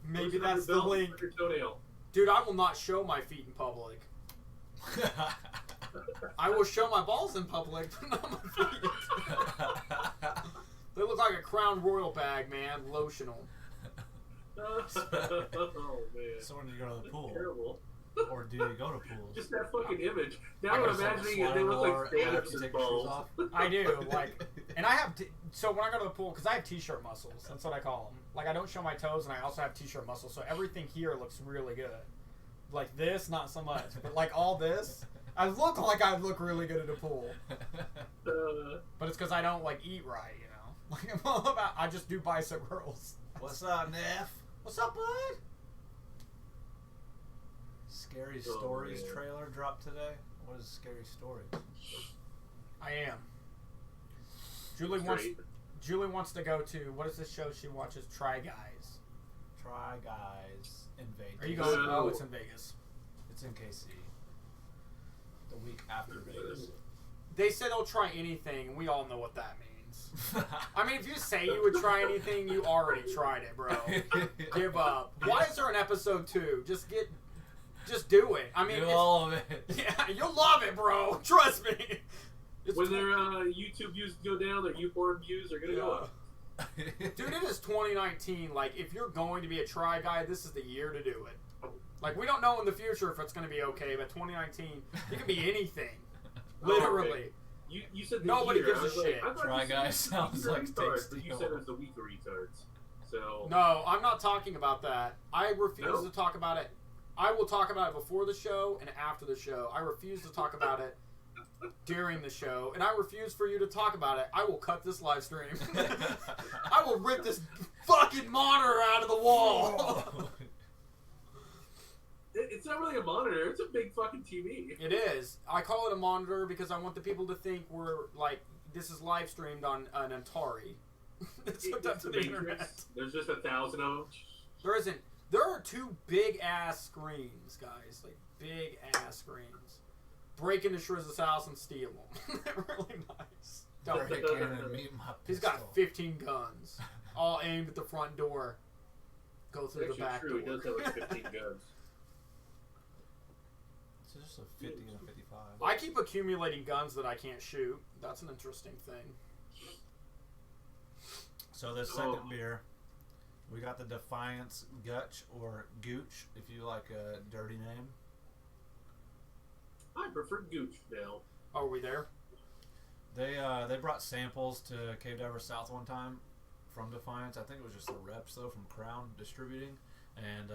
Maybe that's the link. Your toenail. Dude, I will not show my feet in public. I will show my balls in public, but not my feet. They look like a Crown Royal bag, man. Lotional. Oh, man. So when do you go to the pool? Terrible. Or do you go to pools? Just that fucking image. Now I I'm guess like imagining it, they slide look roller like after stand-ups you and take your shoes balls. off. I do, like, and I have, so when I go to the pool, because I have t-shirt muscles, that's what I call them. Like, I don't show my toes, and I also have t-shirt muscles, so everything here looks really good. Like this, not so much, but like all this, I look like I look really good at a pool. But it's because I don't, like, eat right, you know? Like, I'm all about, I just do bicep curls. What's up, Neff? What's up, bud? Scary Oh, Stories man. trailer dropped today. What is Scary Stories? I am. Julie wants to go to, what is this show she watches? Try Guys. Try Guys in Vegas. Are you going? No. Oh, it's in Vegas. It's in KC. The week after Vegas. They said they'll try anything, and we all know what that means. I mean, if you say you would try anything, you already tried it, bro. Give up. Why is there an episode 2? Just do it. I mean, do all of it. Yeah, you'll love it, bro. Trust me. When their YouTube views go down, their YouPorn views are gonna go up. Dude, it is 2019. Like, if you're going to be a try guy, this is the year to do it. Like, we don't know in the future if it's going to be okay, but 2019, it could be anything. Literally. Okay. You said the Nobody year. gives I a was like, shit. I thought Try you Guys said sounds the like week of retards, takes but you the said it was the week of retards. So No, I'm not talking about that. I refuse No? to talk about it. I will talk about it before the show and after the show. I refuse to talk about it during the show, and I refuse for you to talk about it. I will cut this live stream. I will rip this fucking monitor out of the wall. it's not really a monitor. It's a big fucking TV. It is. I call it a monitor because I want the people to think we're like, this is live streamed on an Atari. It's hooked up It's to the the Matrix. internet. There's just 1,000 of them. There isn't. There are 2 big ass screens, guys. Like big ass screens. Break into Shriz's house and steal them. They're really nice. Don't Break in and meet my He's pistol. got 15 guns, all aimed at the front door. Go through It's the actually back true. He door. does have like 15 guns. It's just a 50 and a 55. I keep accumulating guns that I can't shoot. That's an interesting thing. So this second beer, we got the Defiance Gutch or Gooch, if you like a dirty name. I prefer Gooch now. Oh, are we there? They brought samples to Cave Diver South one time from Defiance. I think it was just the reps though from Crown Distributing, and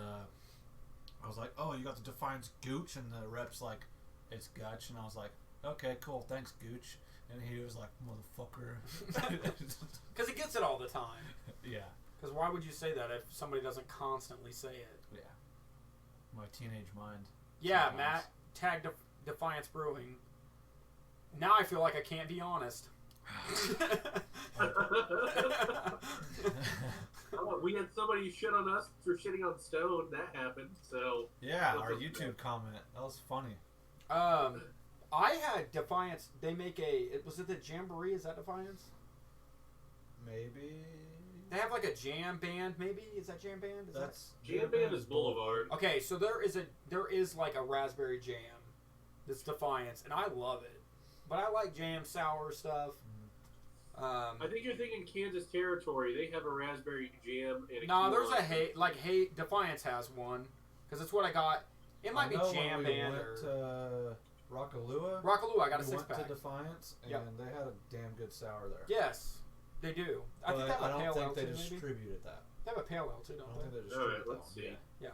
I was like, "Oh, you got the Defiance Gooch," and the reps like, "It's Gutch," and I was like, "Okay, cool, thanks, Gooch." And he was like, "Motherfucker," Because he gets it all the time. yeah, Because why would you say that if somebody doesn't constantly say it? yeah. My teenage mind. Yeah, Sometimes. Matt, tag Defiance Brewing. Now I feel like I can't be honest. Oh, we had somebody shit on us for shitting on Stone. That happened. So Yeah, What's our up, YouTube man? comment. That was funny. I had Defiance. They make was it the Jamboree? Is that Defiance? Maybe. They have like a jam band, maybe? Is that jam band? Jam band is Boulevard. Okay, so there is like a raspberry jam. That's Defiance, and I love it. But I like jam sour stuff. I think you're thinking Kansas territory. They have a raspberry jam and a No, there's a Defiance has one because it's what I got. It might be jam band or Rockalua. Rockalua. I got a We 6-pack. went to Defiance, and they had a damn good sour there. Yes, they do. I think they have a pale ale don't think they too, maybe. distributed that. They have a pale ale too, I don't don't think they? they distributed Alright, let's that. see. Yeah.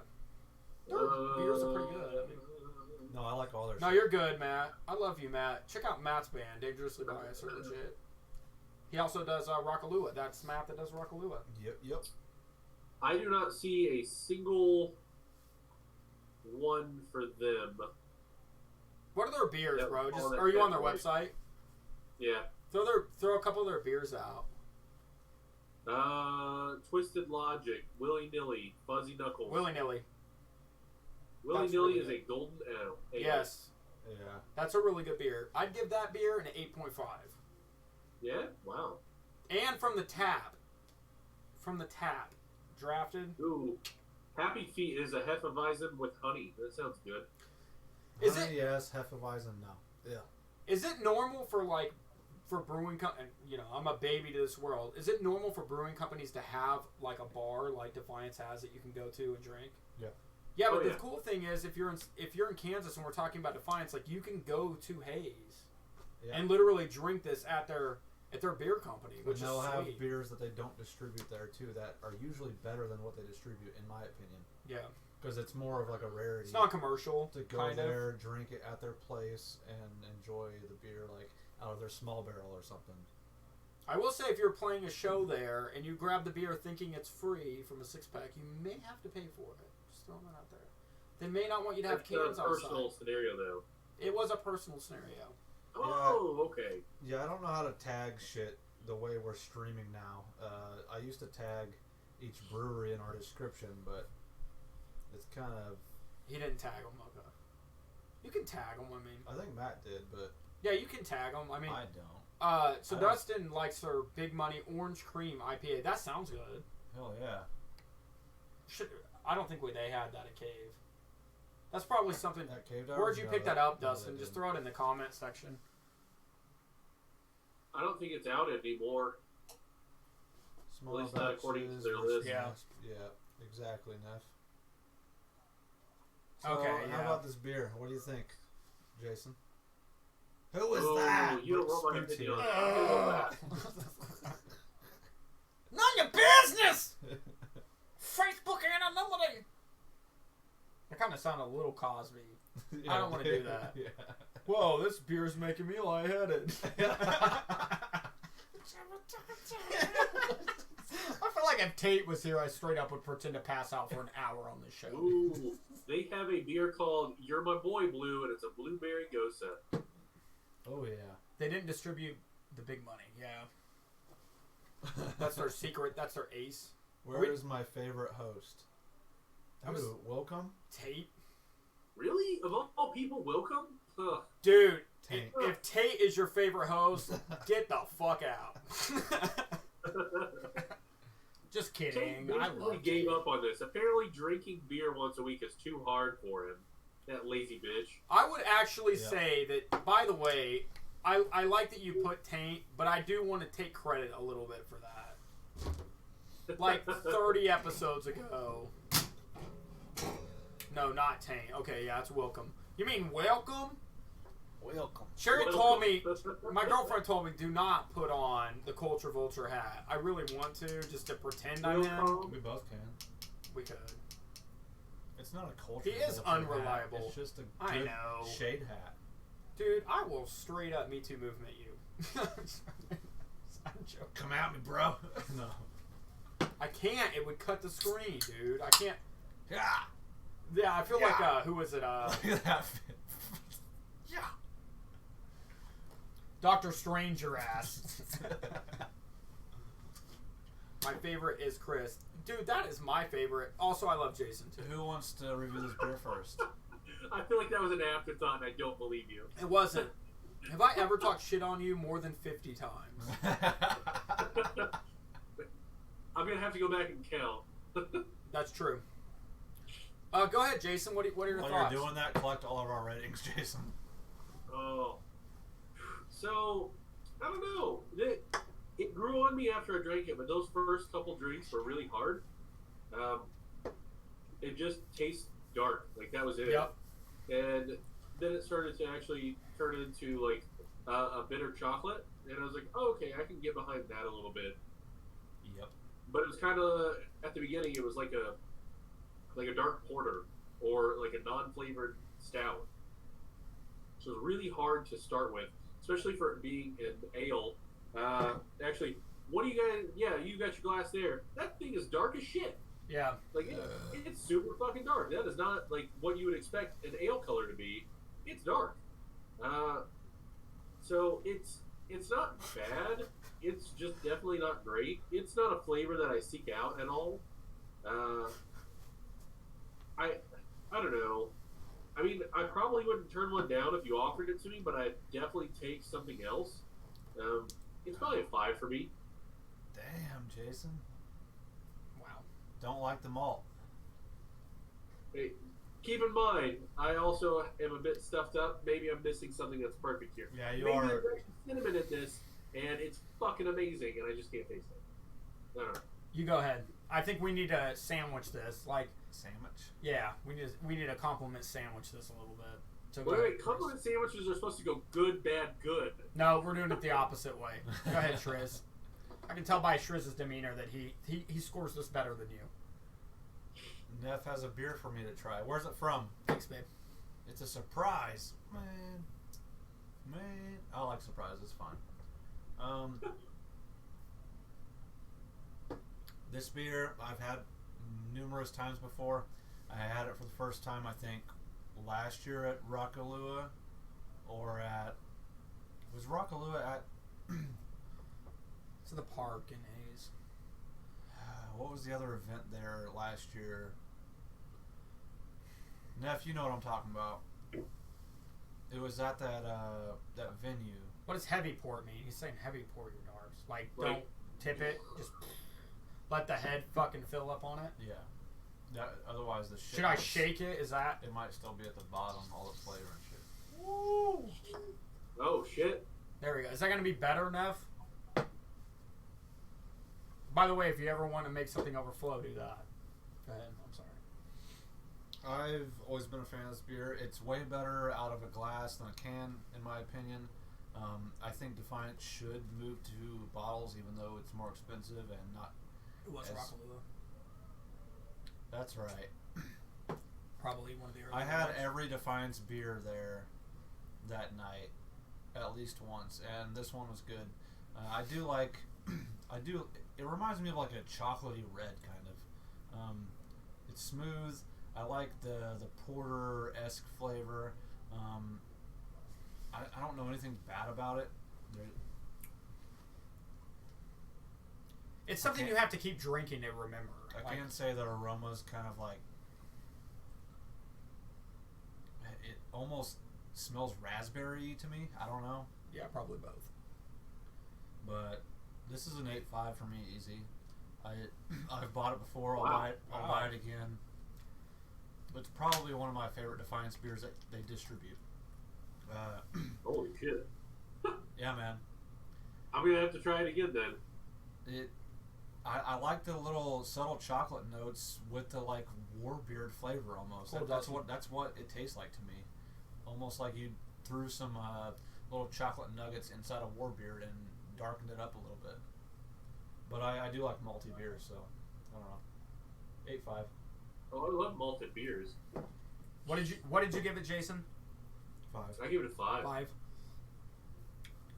Their beers are pretty good. I mean, No, I like all their no, shit. you're good, Matt. I love you, Matt. Check out Matt's band, Dangerously Biased, or legit. He also does Rockalua. That's Matt that does Rockalua. Yep. I do not see a single one for them. What are their beers, Yeah, bro? all Just that are you on their category. website? Yeah. Throw a couple of their beers out. Twisted Logic, Willy Nilly, Fuzzy Knuckles. Willy nilly. Willy That's Nilly really is good. a golden ale. Yes, Yeah. that's a really good beer. I'd give that beer an 8.5. Yeah? Wow. And from the tap. Drafted. Ooh. Happy Feet is a Hefeweizen with honey. That sounds good. Is Honey, it yes, Hefeweizen, no. Yeah. is it normal for brewing and I'm a baby to this world. Is it normal for brewing companies to have like a bar like Defiance has that you can go to and drink? Yeah. Yeah, but Oh, the yeah. cool thing is if you're in Kansas and we're talking about Defiance, like you can go to Hayes Yeah. and literally drink this at their beer company, And which is they'll have sweet. beers that they don't distribute there too that are usually better than what they distribute, in my opinion. Yeah, Because it's more of like a rarity. it's non-commercial. To go kind there, drink it at their place, and enjoy the beer like out of their small barrel or something. I will say, if you're playing a show there and you grab the beer thinking it's free from a 6-pack, you may have to pay for it. Just throwing that out there. They may not want you to have That's cans a personal outside. scenario, though. It was a personal scenario. Oh, okay. Yeah, I don't know how to tag shit the way we're streaming now. I used to tag each brewery in our description, but it's kind of... He didn't tag them, okay. You can tag them, I mean. I think Matt did, but Yeah, you can tag them. I mean, I don't. So I don't- Dustin likes their Big Money Orange Cream IPA. That sounds good. Hell yeah. I don't think they had that at Cave. That's probably something. That caved Where'd you No, pick that up, no, Dustin? they Just didn't. throw it in the comment section. I don't think it's out anymore. Small At least not according to batches, their roast list. Yeah. mast. Yeah, exactly, Neff. So, Okay, how yeah. about this beer? What do you think, Jason? Who is Oh, that? you don't What want my speaks opinion here? on that. None of your business! Facebook anonymity! That kind of sounded a little Cosby. I don't wanna do that. Yeah. Whoa, this beer's making me lightheaded. I feel like if Tate was here, I straight up would pretend to pass out for an hour on this show. Ooh, they have a beer called You're My Boy Blue, and it's a blueberry gosa. Oh yeah. They didn't distribute the big money, yeah. That's their secret, that's their ace. Where is my favorite host? Who? Welcome? Tate? Really? Of all people, welcome? Ugh. Dude, Tank. if Tate is your favorite host, get the fuck out. Just kidding. Tate I basically love gave Tate. up on this. Apparently, drinking beer once a week is too hard for him. That lazy bitch. I would actually Yeah. say that, by the way, I like that you put Taint, but I do want to take credit a little bit for that. Like 30 episodes ago. No, not Taint. Okay, yeah, it's Welcome. You mean Welcome? Welcome. Sherry told me, my girlfriend told me, do not put on the Culture Vulture hat. I really want to, just to pretend I'm him. We both can. We could. It's not a culture. He is vulture hat. unreliable. It's just a I good know. shade hat. Dude, I will straight up Me Too movement you. I'm joking. Come at me, bro. No. I can't. It would cut the screen, dude. I can't. Yeah. Yeah, I feel like, who was it? Look at that fit. Yeah. Dr. Strange your ass. My favorite is Chris. Dude, that is my favorite. Also, I love Jason, too. Who wants to review this beer first? I feel like that was an afterthought, and I don't believe you. It wasn't. Have I ever talked shit on you more than 50 times? I'm gonna have to go back and count. That's true. Go ahead, Jason. What are your While thoughts? you're doing that, collect all of our ratings, Jason. Oh, so I don't know. It grew on me after I drank it, but those first couple drinks were really hard. It just tastes dark, like that was it. Yep. And then it started to actually turn into like a bitter chocolate, and I was like, oh, okay, I can get behind that a little bit. Yep. But it was kind of at the beginning, it was like a dark porter or like a non-flavored stout. So it was really hard to start with, especially for it being an ale. Actually, what do you guys? Yeah, you got your glass there. That thing is dark as shit. Yeah. Like it's super fucking dark. That is not like what you would expect an ale color to be. It's dark. So it's not bad. It's just definitely not great. It's not a flavor that I seek out at all. I don't know. I mean, I probably wouldn't turn one down if you offered it to me, but I'd definitely take something else. It's probably a 5 for me. Damn, Jason. Wow. Don't like the malt. Hey, keep in mind, I also am a bit stuffed up. Maybe I'm missing something that's perfect here. Yeah, you Maybe are. there's actually cinnamon in this, and it's fucking amazing, and I just can't taste it. I don't know. You go ahead. I think we need to sandwich this. Like, Sandwich. yeah, we need a compliment sandwich this a little bit. So go Wait, ahead, wait, Chris. compliment sandwiches are supposed to go good, bad, good. No, we're doing it the opposite way. Go ahead, Shriz. I can tell by Shriz's demeanor that he scores this better than you. Neff has a beer for me to try. Where's it from? Thanks, babe. It's a surprise. Man. I like surprises. It's fine. This beer I've had numerous times before. I had it for the first time, I think, last year at Rockalua, or was Rockalua at To the park in Hayes. what was the other event there last year? Neff, you know what I'm talking about. It was at that venue. What does heavy pour mean? He's saying heavy pour your darbs. Like, Right. don't tip it. Just let the head fucking fill up on it. Yeah. Otherwise, the shit. Should I shake it? Is that? It might still be at the bottom, all the flavor and shit. Woo! Oh, shit. There we go. Is that going to be better, Neff? By the way, if you ever want to make something overflow, do that. Go ahead. I'm sorry. I've always been a fan of this beer. It's way better out of a glass than a can, in my opinion. I think Defiance should move to bottles, even though it's more expensive and not. It was Yes. Rockalua. That's right. Probably one of the early I had ones. every Defiance beer there that night, at least once, and this one was good. I do like. It reminds me of like a chocolatey red kind of. It's smooth. I like the porter-esque flavor. I don't know anything bad about it. It's something Okay. you have to keep drinking to remember. I Like, can say the aroma's kind of like it almost smells raspberry to me. I don't know, yeah, probably both. but this is an 8.5 for me, easy. I've bought it before. I'll Wow. buy it. I'll buy it again. It's probably one of my favorite Defiance beers that they distribute. Holy shit. Yeah, man. I'm going to have to try it again then. I like the little subtle chocolate notes with the like Warbeard flavor almost. Cool, That's what it tastes like to me. Almost like you threw some little chocolate nuggets inside a Warbeard and darkened it up a little bit. But I do like malty beers, so I don't know. 8.5. Oh, I love malted beers. What did you give it, Jason? 5. I give it a 5. 5.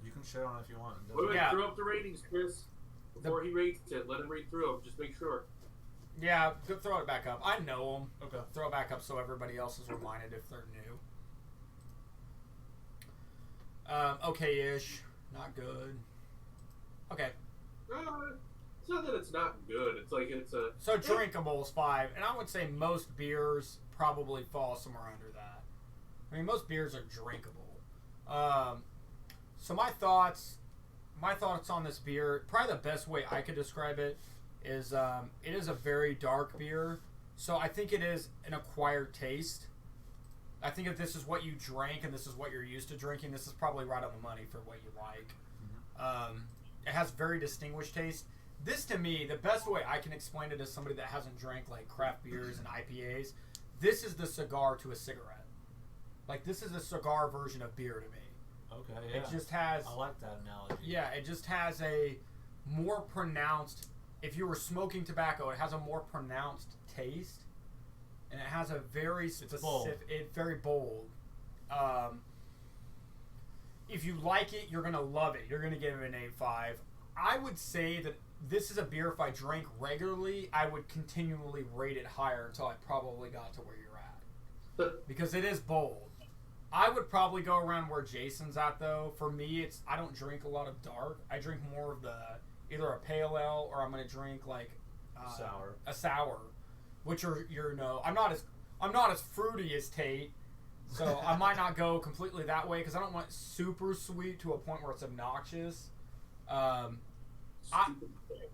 You can shit on it if you want. Wait, Yeah. throw up the ratings, Chris. Before he rates it, let him read through them. Just make sure. Yeah, go throw it back up. I know them. Okay. Throw it back up so everybody else is reminded if they're new. Okay-ish. Not good. Okay. It's not that it's not good. It's like it's a... So drinkable is 5, and I would say most beers probably fall somewhere under that. I mean, most beers are drinkable. So my thoughts on this beer, probably the best way I could describe it is it is a very dark beer. So I think it is an acquired taste. I think if this is what you drank and this is what you're used to drinking, this is probably right on the money for what you like. It has very distinguished taste. This, to me, the best way I can explain it as somebody that hasn't drank like craft beers and IPAs, this is the cigar to a cigarette. Like, this is a cigar version of beer to me. Okay, yeah. It just has... I like that analogy. Yeah, it just has a more pronounced... If you were smoking tobacco, it has a more pronounced taste. And it has a very specific... bold. It's very bold. If you like it, you're going to love it. You're going to give it an 8.5. I would say that this is a beer, if I drank regularly, I would continually rate it higher until I probably got to where you're at. Because it is bold. I would probably go around where Jason's at, though. For me, it's I don't drink a lot of dark. I drink more of the either a pale ale or I'm going to drink like a sour, which are I'm not as fruity as Tate, so I might not go completely that way because I don't want super sweet to a point where it's obnoxious. I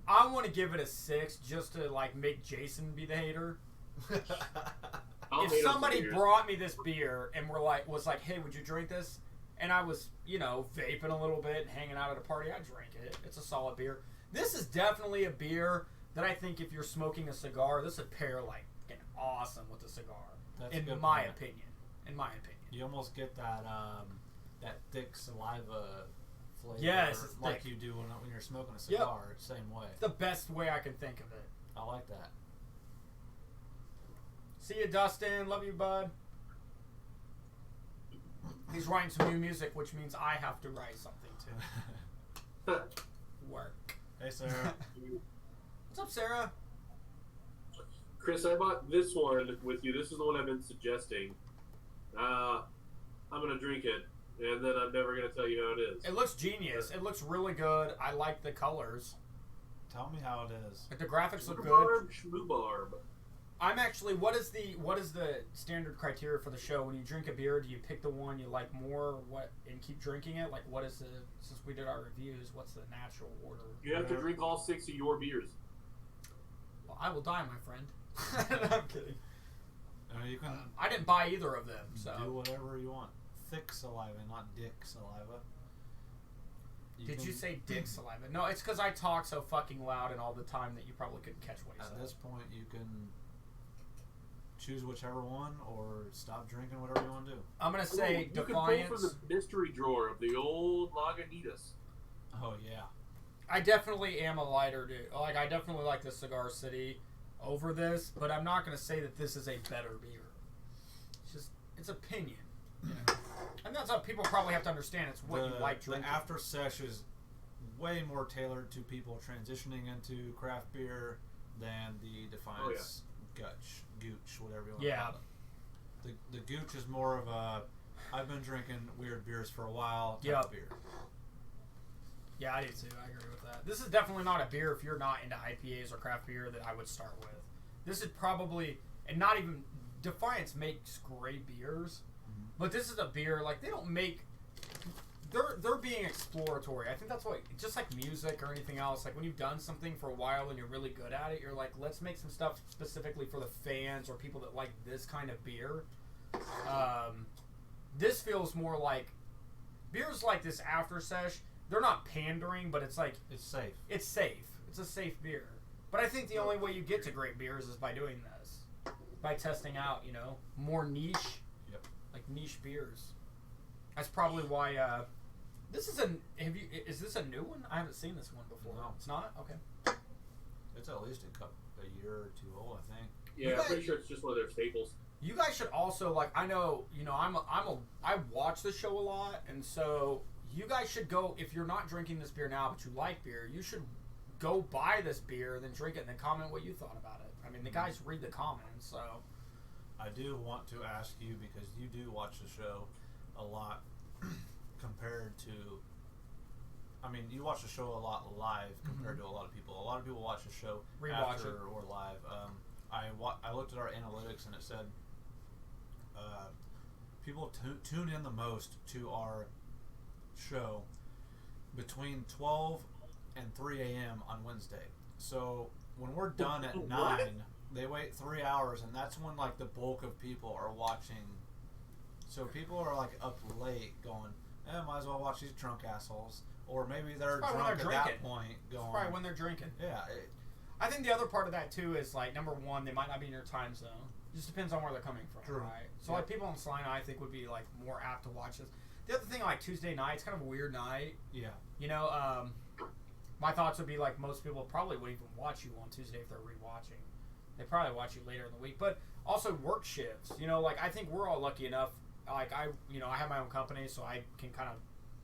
want to give it a 6 just to like make Jason be the hater. If somebody brought me this beer and was like, hey, would you drink this? And I was, vaping a little bit and hanging out at a party, I'd drink it. It's a solid beer. This is definitely a beer that I think if you're smoking a cigar, this would pair like awesome with a cigar. That's in my opinion. In my opinion. You almost get that thick saliva flavor, yes, it's like thick. you do when you're smoking a cigar. Yep. Same way. It's the best way I can think of it. I like that. See you, Dustin. Love you, bud. He's writing some new music, which means I have to write something too. Work. Hey, Sarah. What's up, Sarah? Chris, I bought this one with you. This is the one I've been suggesting. I'm gonna drink it, and then I'm never gonna tell you how it is. It looks genius. It looks really good. I like the colors. Tell me how it is. Like the graphics look good. Schmoobarb. I'm actually. What is the standard criteria for the show? When you drink a beer, do you pick the one you like more? And keep drinking it? Like, what is since we did our reviews, what's the natural order? You have to drink all 6 of your beers. Well, I will die, my friend. I'm kidding. You can. I didn't buy either of them, so Do whatever you want. Thick saliva, not dick saliva. Did you say dick saliva? No, it's because I talk so fucking loud and all the time that you probably couldn't catch what he said. At this point, you can choose whichever one or stop drinking, whatever you want to do. I'm going to say you Defiance. can pull from the mystery drawer of the old Lagunitas. Oh, yeah. I definitely am a lighter dude. Like, I definitely like the Cigar City over this, but I'm not going to say that this is a better beer. It's opinion. And that's what people probably have to understand. It's what you like drinking. The after sesh is way more tailored to people transitioning into craft beer than the Defiance Gooch, whatever you want to call it. The Gooch is more of a I've been drinking weird beers for a while type of beer. Yeah, I do too. I agree with that. This is definitely not a beer if you're not into IPAs or craft beer that I would start with. This is probably, and not even, Defiance makes great beers, but this is a beer, like, they don't make, they're being exploratory. I think that's what, just like music or anything else, like when you've done something for a while and you're really good at it, you're like, let's make some stuff specifically for the fans or people that like this kind of beer. This feels more like, beers like this after sesh, they're not pandering, but it's like... It's safe. It's safe. It's a safe beer. But I think the only way you get to great beers is by doing this. By testing out, more niche. Yep. Like niche beers. That's probably why, this is is this a new one? I haven't seen this one before. No. It's not? Okay. It's at least a year or two old, I think. Yeah, I'm pretty sure it's just one of their staples. You guys should also, like, I know, I watch the show a lot, and so... You guys should go, if you're not drinking this beer now, but you like beer, you should go buy this beer, then drink it, and then comment what you thought about it. I mean, the guys read the comments, so. I do want to ask you, because you do watch the show a lot compared to, I mean, you watch the show a lot live compared to a lot of people. A lot of people watch the show after or live. I looked at our analytics, and it said people tune in the most to our show between 12 and 3 a.m. on Wednesday. So when we're done at 9, they wait 3 hours, and that's when like the bulk of people are watching. So people are like up late going, might as well watch these drunk assholes. Or maybe they're drunk at that point going. It's probably when they're drinking. Yeah. I think the other part of that too is like, number one, they might not be in your time zone. It just depends on where they're coming from, True. right? So like people in Salina, I think would be like more apt to watch this. The other thing, like Tuesday night, it's kind of a weird night. Yeah. You know, my thoughts would be like most people probably wouldn't even watch you on Tuesday if they're rewatching. They probably watch you later in the week, but also work shifts. You know, like I think we're all lucky enough. Like I have my own company, so I can kind of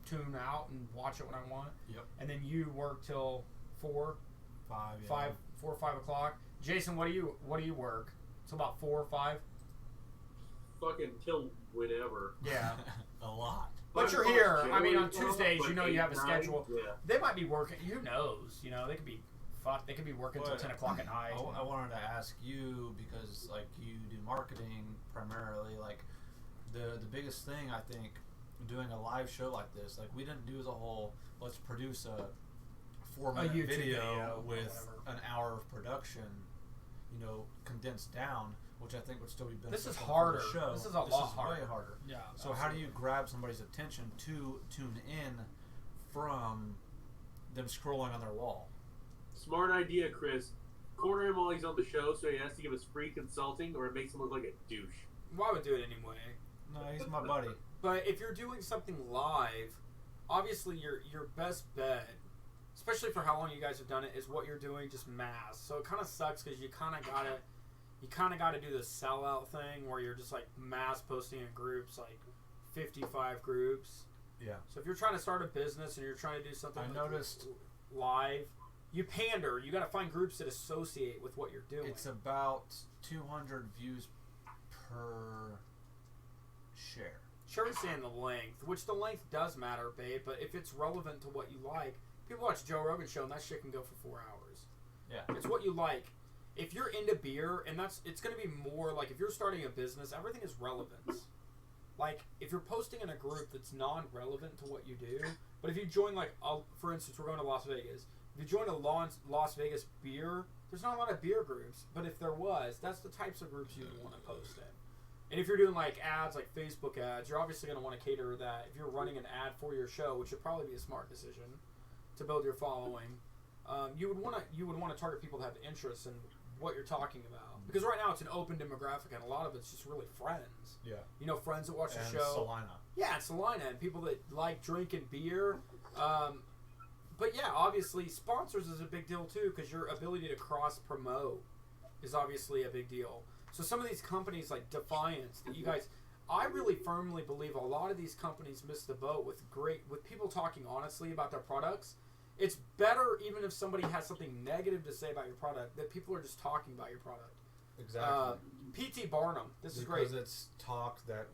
tune out and watch it when I want. Yep. And then you work till 4 or 5 o'clock. Jason, what do you work? It's about 4 or 5. Fucking till whenever. Yeah. A lot. But you're here. I mean, on Tuesdays, you know you have a schedule. Yeah. They might be working. Who knows? You know, they could be They could be working till 10 o'clock at night. I wanted to ask you, because like you do marketing primarily, like the biggest thing I think doing a live show like this, like we didn't do the whole let's produce a 4-minute video with an hour of production, condensed down, which I think would still be beneficial. This is harder. For the show. This is a lot harder. Way harder. Yeah. So how do you grab somebody's attention to tune in from them scrolling on their wall? Smart idea, Chris. Corner him while he's on the show so he has to give us free consulting, or it makes him look like a douche. Well, I would do it anyway. No, he's my buddy. But if you're doing something live, obviously your best bet, especially for how long you guys have done it, is what you're doing just mass. So it kind of sucks because you kind of gotta do the sellout thing where you're just like mass posting in groups, like 55 groups. Yeah. So if you're trying to start a business and you're trying to do something noticed live, you pander. You got to find groups that associate with what you're doing. It's about 200 views per share. Sure, he's saying the length, which the length does matter, babe, but if it's relevant to what you like, people watch Joe Rogan's show and that shit can go for 4 hours. Yeah. It's what you like. If you're into beer, and it's going to be more like if you're starting a business, everything is relevance. Like, if you're posting in a group that's non-relevant to what you do, but if you join, like, for instance, we're going to Las Vegas. If you join a Las Vegas beer, there's not a lot of beer groups, but if there was, that's the types of groups you would want to post in. And if you're doing like ads, like Facebook ads, you're obviously going to want to cater to that. If you're running an ad for your show, which would probably be a smart decision to build your following, you would want to target people that have interest in what you're talking about. Because right now it's an open demographic, and a lot of it's just really friends. Yeah. Friends that watch the and show. Salina. Yeah, it's Salina, and people that like drinking beer. But yeah, obviously sponsors is a big deal too, because your ability to cross promote is obviously a big deal. So some of these companies like Defiance that you guys, I really firmly believe a lot of these companies miss the boat with people talking honestly about their products. It's better even if somebody has something negative to say about your product, that people are just talking about your product. Exactly. P.T. Barnum, this is great. Because it's talk that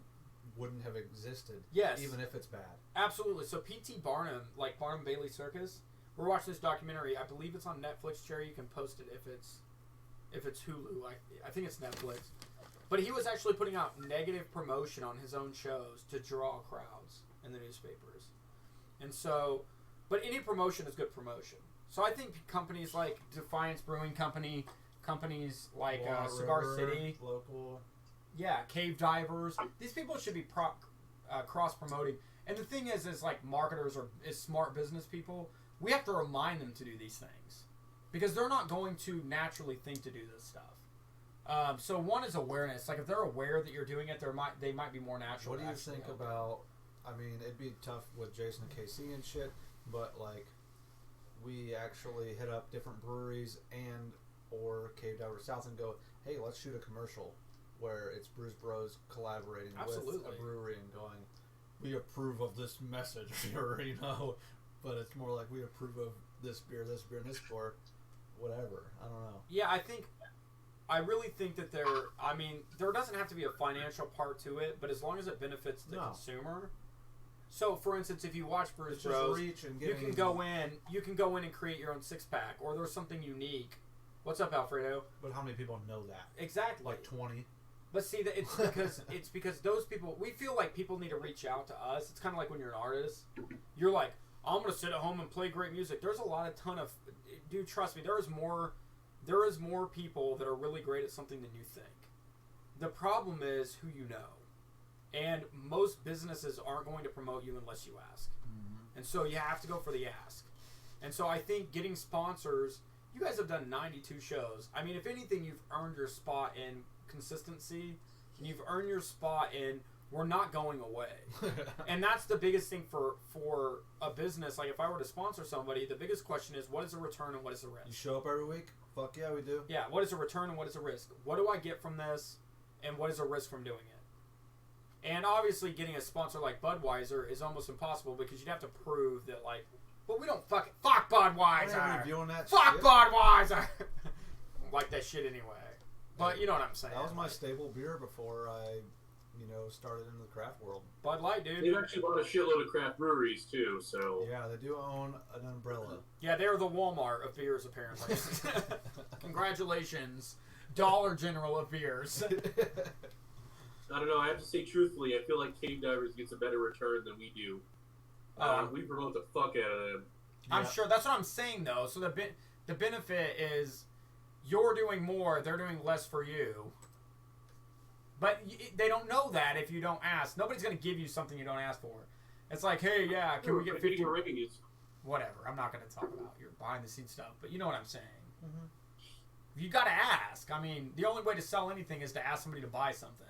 wouldn't have existed. Yes. Even if it's bad. Absolutely. So P.T. Barnum, like Barnum Bailey Circus, we're watching this documentary. I believe it's on Netflix, Jerry. You can post it if it's Hulu. I think it's Netflix. But he was actually putting out negative promotion on his own shows to draw crowds in the newspapers. And so, but any promotion is good promotion. So I think companies like Defiance Brewing Company, companies like Cigar City, local, yeah, Cave Divers, these people should be cross-promoting. And the thing is like marketers or is smart business people, we have to remind them to do these things. Because they're not going to naturally think to do this stuff. So one is awareness. Like if they're aware that you're doing it, they might be more natural. What do you think about? I mean, it'd be tough with Jason and KC and shit, but like we actually hit up different breweries and or Cave Diver South and go, hey, let's shoot a commercial where it's Brews Bros collaborating with a brewery and going, we approve of this message, but it's more like we approve of this beer, and this beer. Whatever. I don't know. Yeah, I really think that there doesn't have to be a financial part to it, but as long as it benefits the consumer. So, for instance, if you watch Brews Bros, you can go in and create your own 6-pack, or there's something unique. What's up, Alfredo? But how many people know that? Exactly. Like 20. But see, that it's because those people, we feel like people need to reach out to us. It's kind of like when you're an artist. You're like, I'm going to sit at home and play great music. There's a ton of... Dude, trust me, there's more there is more people that are really great at something than you think. The problem is who you know. And most businesses aren't going to promote you unless you ask. Mm-hmm. And so you have to go for the ask. And so I think getting sponsors, you guys have done 92 shows. I mean, if anything, you've earned your spot in consistency. And you've earned your spot in we're not going away. And that's the biggest thing for a business. Like if I were to sponsor somebody, the biggest question is what is the return and what is the risk? You show up every week? Fuck yeah, we do. Yeah, what is the return and what is the risk? What do I get from this and what is the risk from doing it? And obviously getting a sponsor like Budweiser is almost impossible because you'd have to prove that like, well, we don't fuck Budweiser. I'm reviewing that fuck shit. Budweiser. Like that shit anyway. But you know what I'm saying. That was my staple beer before I, started into the craft world. Bud Light, dude. They've actually bought a shitload of craft breweries too, so. Yeah, they do own an umbrella. Yeah, they're the Walmart of beers, apparently. Congratulations, Dollar General of beers. I don't know. I have to say truthfully, I feel like Cave Divers gets a better return than we do. We promote the fuck out of them. I'm sure. That's what I'm saying, though. So the benefit is you're doing more, they're doing less for you. But they don't know that if you don't ask. Nobody's going to give you something you don't ask for. It's like, hey, yeah, can we get 50 raise? Whatever. I'm not going to talk about your behind-the-scenes stuff, but you know what I'm saying. Mm-hmm. You got to ask. I mean, the only way to sell anything is to ask somebody to buy something.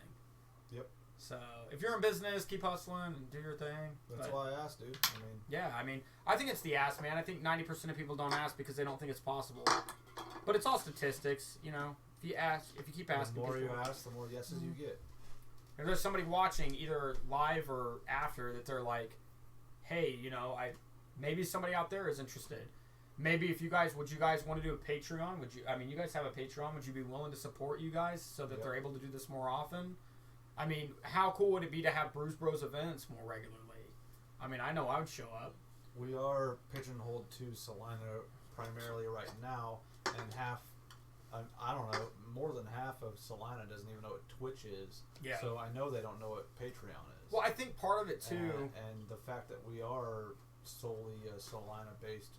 Yep. So, if you're in business, keep hustling and do your thing. That's why I asked, dude. Yeah, I think it's the ask, man. I think 90% of people don't ask because they don't think it's possible. But it's all statistics, If you ask, if you keep asking, the more you ask, the more yeses you get. If there's somebody watching, either live or after, that they're like, "Hey, maybe somebody out there is interested. Maybe would you guys want to do a Patreon? Would you? I mean, you guys have a Patreon. Would you be willing to support you guys so that they're able to do this more often? I mean, how cool would it be to have Brews Bros events more regularly? I mean, I know I would show up. We are pigeonholed to Salina primarily right now, and I don't know, more than half of Salina doesn't even know what Twitch is. Yeah. So I know they don't know what Patreon is. Well, I think part of it too, and the fact that we are solely a Salina-based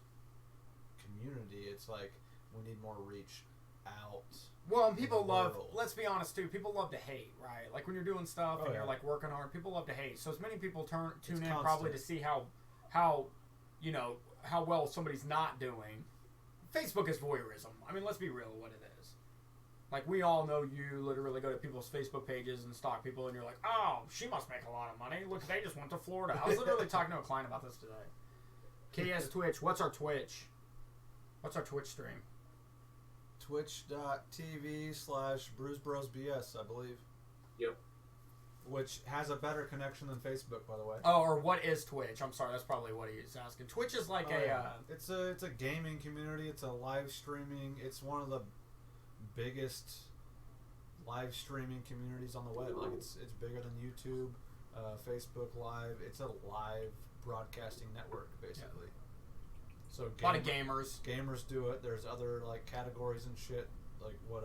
community, it's like we need more reach out. Well, and people love, let's be honest too, people love to hate, right? Like when you're doing stuff and you're like working hard, people love to hate. So as many people tune in probably to see how well somebody's not doing. Facebook is voyeurism. I mean, let's be real what it is. Like, we all know you literally go to people's Facebook pages and stalk people, and you're like, oh, she must make a lot of money. Look, they just went to Florida. I was literally talking to a client about this today. KS Twitch. What's our Twitch? What's our Twitch stream? Twitch.tv/BrewsBrosBS, I believe. Yep. Which has a better connection than Facebook, by the way. Oh, or what is Twitch? I'm sorry, that's probably what he's asking. Twitch is like It's a gaming community. It's a live streaming. It's one of the biggest live streaming communities on the web. Like it's bigger than YouTube, Facebook Live. It's a live broadcasting network, basically. Yeah. So a lot of gamers. Gamers do it. There's other categories and shit. Like what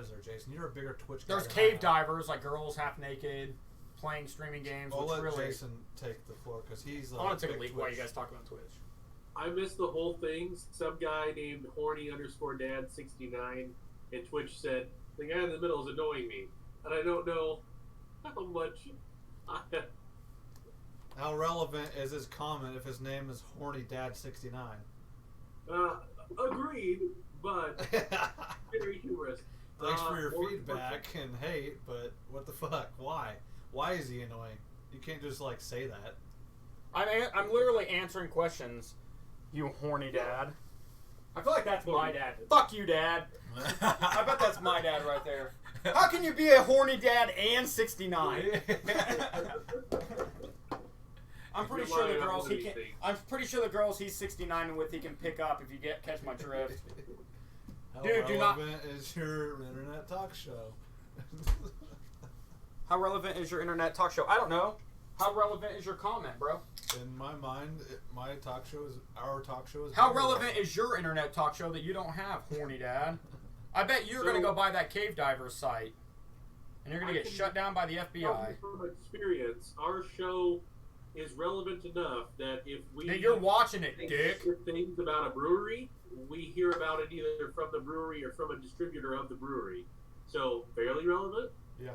is there, Jason? You're a bigger Twitch guy. There's cave divers, like girls half naked, playing streaming games. I'll let really Jason take the floor because he's. I want to take a lead while you guys talk about Twitch. I missed the whole thing. Some guy named horny_dad69 and Twitch said the guy in the middle is annoying me, and I don't know how much. How relevant is his comment if his name is hornydad69? Agreed. But very humorous. Thanks for your feedback and hate, but what the fuck? Why? Why is he annoying? You can't just say that. I'm literally answering questions. You horny dad. I feel like that's my dad. Fuck you, dad. I bet that's my dad right there. How can you be a horny dad and 69? I'm pretty sure the girls he can. I'm pretty sure the girls he's 69 with he can pick up if you catch my drift. Dude, do not. How relevant is your internet talk show? How relevant is your internet talk show? I don't know. How relevant is your comment, bro? In my mind, our talk show is. How relevant is your internet talk show that you don't have, horny dad? I bet you're gonna go buy that cave diver site, and you're gonna get shut down by the FBI. From experience, our show is relevant enough that if we That you're watching it, think dick. things about a brewery, we hear about it either from the brewery or from a distributor of the brewery. So fairly relevant. Yeah.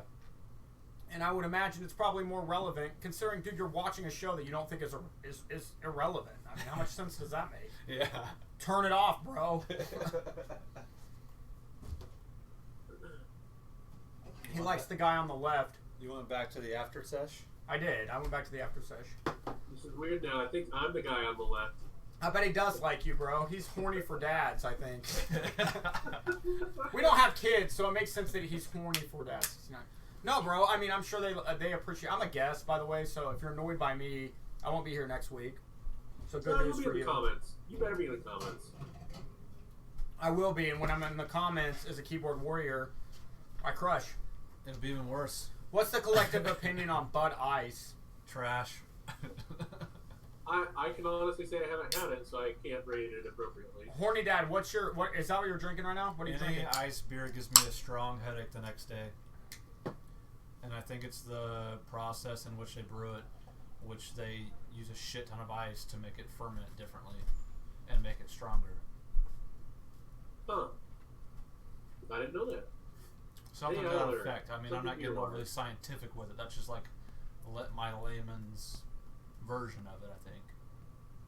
And I would imagine it's probably more relevant, considering, dude, you're watching a show that you don't think is irrelevant. I mean, how much sense does that make? Yeah. Turn it off, bro. He likes the guy on the left. You went back to the after sesh? I did. I went back to the after sesh. This is weird now. I think I'm the guy on the left. I bet he does like you, bro. He's horny for dads, I think. We don't have kids, so it makes sense that he's horny for dads. No, bro. I mean, I'm sure they appreciate. I'm a guest, by the way, so if you're annoyed by me, I won't be here next week. So good news You'll for be in you. the comments. You better be in the comments. I will be, and when I'm in the comments as a keyboard warrior, I crush. It'll be even worse. What's the collective opinion on Bud Ice? Trash. I can honestly say I haven't had it, so I can't rate it appropriately. Horny Dad, what is that what you're drinking right now? What are you Any drinking? ice beer gives me a strong headache the next day. And I think it's the process in which they brew it, which they use a shit ton of ice to make it ferment differently and make it stronger. Huh. I didn't know that. Something Hey, to that Tyler, effect. I mean, I'm something not to getting your overly water. scientific with it. That's just like my layman's version of it, I think.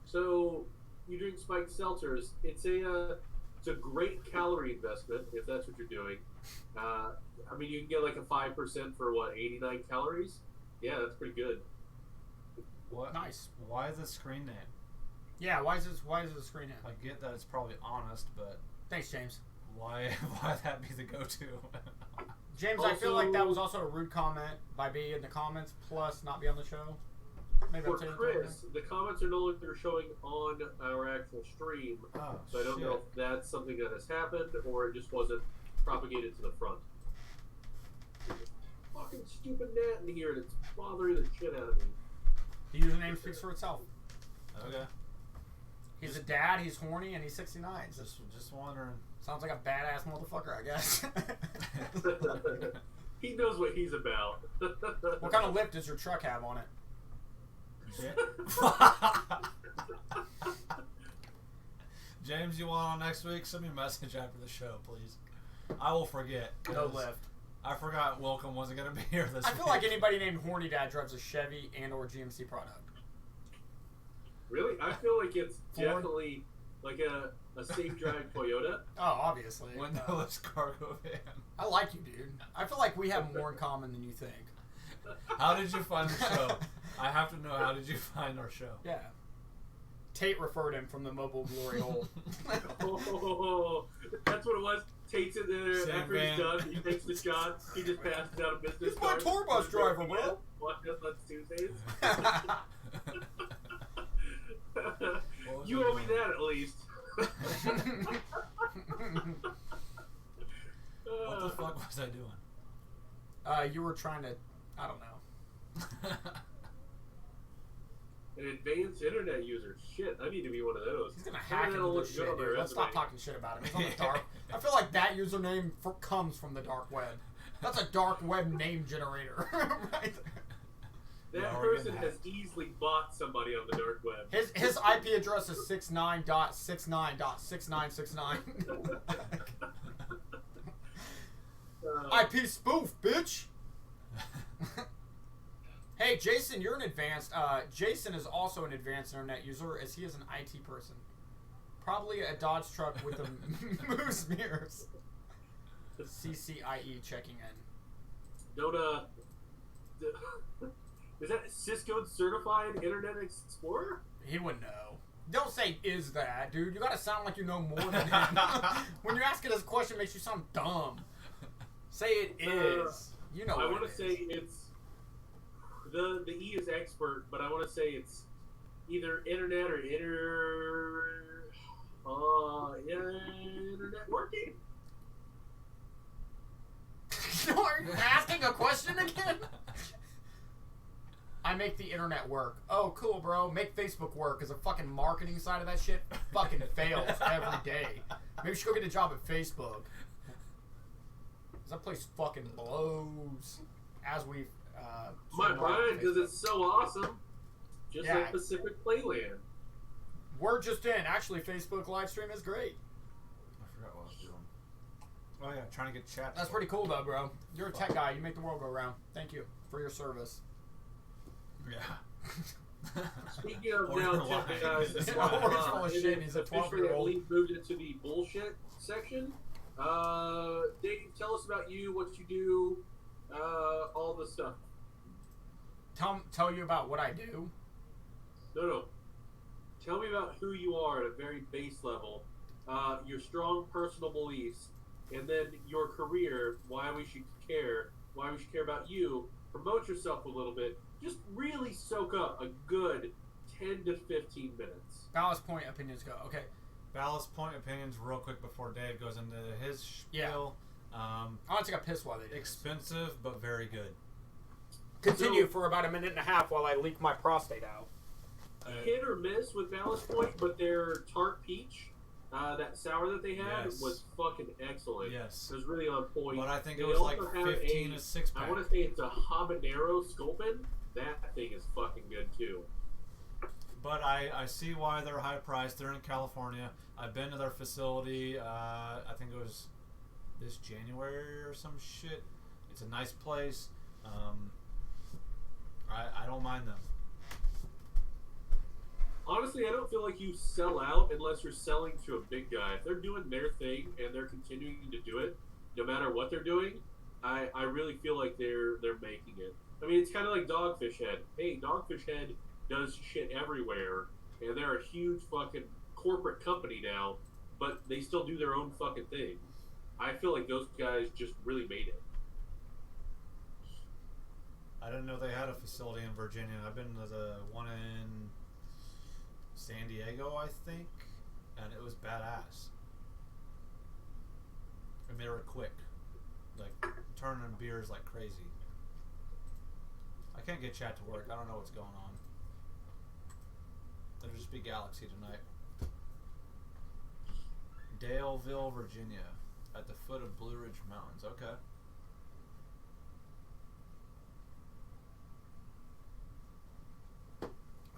So you drink spiked seltzers. It's a great calorie investment if that's what you're doing. I mean, you can get like a 5% for what, 89 calories? Yeah, that's pretty good. What? Nice. Why the screen name? Yeah, why is it a screen name? I get that it's probably honest, but Thanks, James. why that be the go-to? James, I feel like that was also a rude comment by being in the comments, plus not be on the show. Maybe For I'll say that Chris, the comments are no longer showing on our actual stream, Oh, so I don't know if that's something that has happened or it just wasn't propagated to the front. There's a fucking stupid gnat in here that's bothering the shit out of me. The username speaks for itself. Okay. He's a dad, he's horny, and he's 69. Just wondering. Sounds like a badass motherfucker, I guess. He knows what he's about. What kind of lip does your truck have on it? James, you want on next week? Send me a message after the show, please. I will forget. No 'cause lift. I forgot Welcome wasn't going to be here this week. I feel like anybody named Horny Dad drives a Chevy and or GMC product. Really? I feel like it's Ford? definitely like a safe drive Toyota. Oh, obviously. Windowless cargo van. I like you, dude. I feel like we have more in common than you think. How did you find the show? I have to know, how did you find our show? Yeah. Tate referred him from the mobile glory hole. Oh, that's what it was. Tate's in there Same after van. he's done. He takes the shot. He just passes out a business He's my card. tour bus driver, bro. Watch us on Tuesdays. was You I owe me doing? that at least. What the fuck was I doing? You were trying to, I don't know. An advanced internet user. Shit, I need to be one of those. He's gonna hack Maybe into that'll this look good shit, on my dude. Let's stop resume. talking shit about him. He's on the dark. I feel like that username comes from the dark web. That's a dark web name generator. Right there. That Yeah, we're person getting has easily bought somebody on the dark web. His IP address is 69.69.6969. IP spoof, bitch. Hey, Jason, you're an advanced. Jason is also an advanced internet user, as he is an IT person. Probably a Dodge truck with the moose mirrors. CCIE checking in. Don't is that Cisco certified Internet Explorer? He wouldn't know. Don't say "is that," dude. You gotta sound like you know more than him. When you're asking us a question, it makes you sound dumb. Say it is. You know. I what want it to say is. it's the E is expert, but I want to say it's either internet or internet working. Are you asking a question again? I make the internet work. Oh, cool, bro. Make Facebook work, because the fucking marketing side of that shit fucking fails every day. Maybe you should go get a job at Facebook. 'Cause that place fucking blows. As we My mind, because it's so awesome. just Yeah. like Pacific Playland. We're just in. Actually, Facebook live stream is great. I forgot what I was doing. Oh yeah, trying to get chat. That's pretty cool, though, bro. You're a tech guy. You make the world go round. Thank you for your service. Yeah. Speaking of Or now, your check wife. guys, He's full of shit, he's a officially 12-year-old. We've moved into the bullshit section. Dave, tell us about you, what you do, all the stuff. Tell you about what I do. No. Tell me about who you are at a very base level, your strong personal beliefs, and then your career, why we should care about you, promote yourself a little bit, just really soak up a good 10 to 15 minutes. Ballast Point opinions go. Okay. Ballast Point opinions real quick before Dave goes into his spiel. I want to take a piss while they do. Expensive, but very good. Continue for about a minute and a half while I leak my prostate out. Hit or miss with Ballast Point, but their tart peach, that sour that they had was fucking excellent. Yes. It was really on point. But I think They it was like also have 15 a 6-pack. I want to say it's a habanero sculpin. That thing is fucking good too. But I see why they're high priced. They're in California. I've been to their facility. I think it was this January or some shit. It's a nice place. I don't mind them. Honestly, I don't feel like you sell out unless you're selling to a big guy. If they're doing their thing and they're continuing to do it, no matter what they're doing, I really feel like they're making it. I mean, it's kind of like Dogfish Head. Hey, Dogfish Head does shit everywhere, and they're a huge fucking corporate company now, but they still do their own fucking thing. I feel like those guys just really made it. I didn't know they had a facility in Virginia. I've been to the one in San Diego, I think, and it was badass. And they were quick, like turning beers like crazy. I can't get chat to work. I don't know what's going on. There'll just be Galaxy tonight. Daleville, Virginia, at the foot of Blue Ridge Mountains. Okay.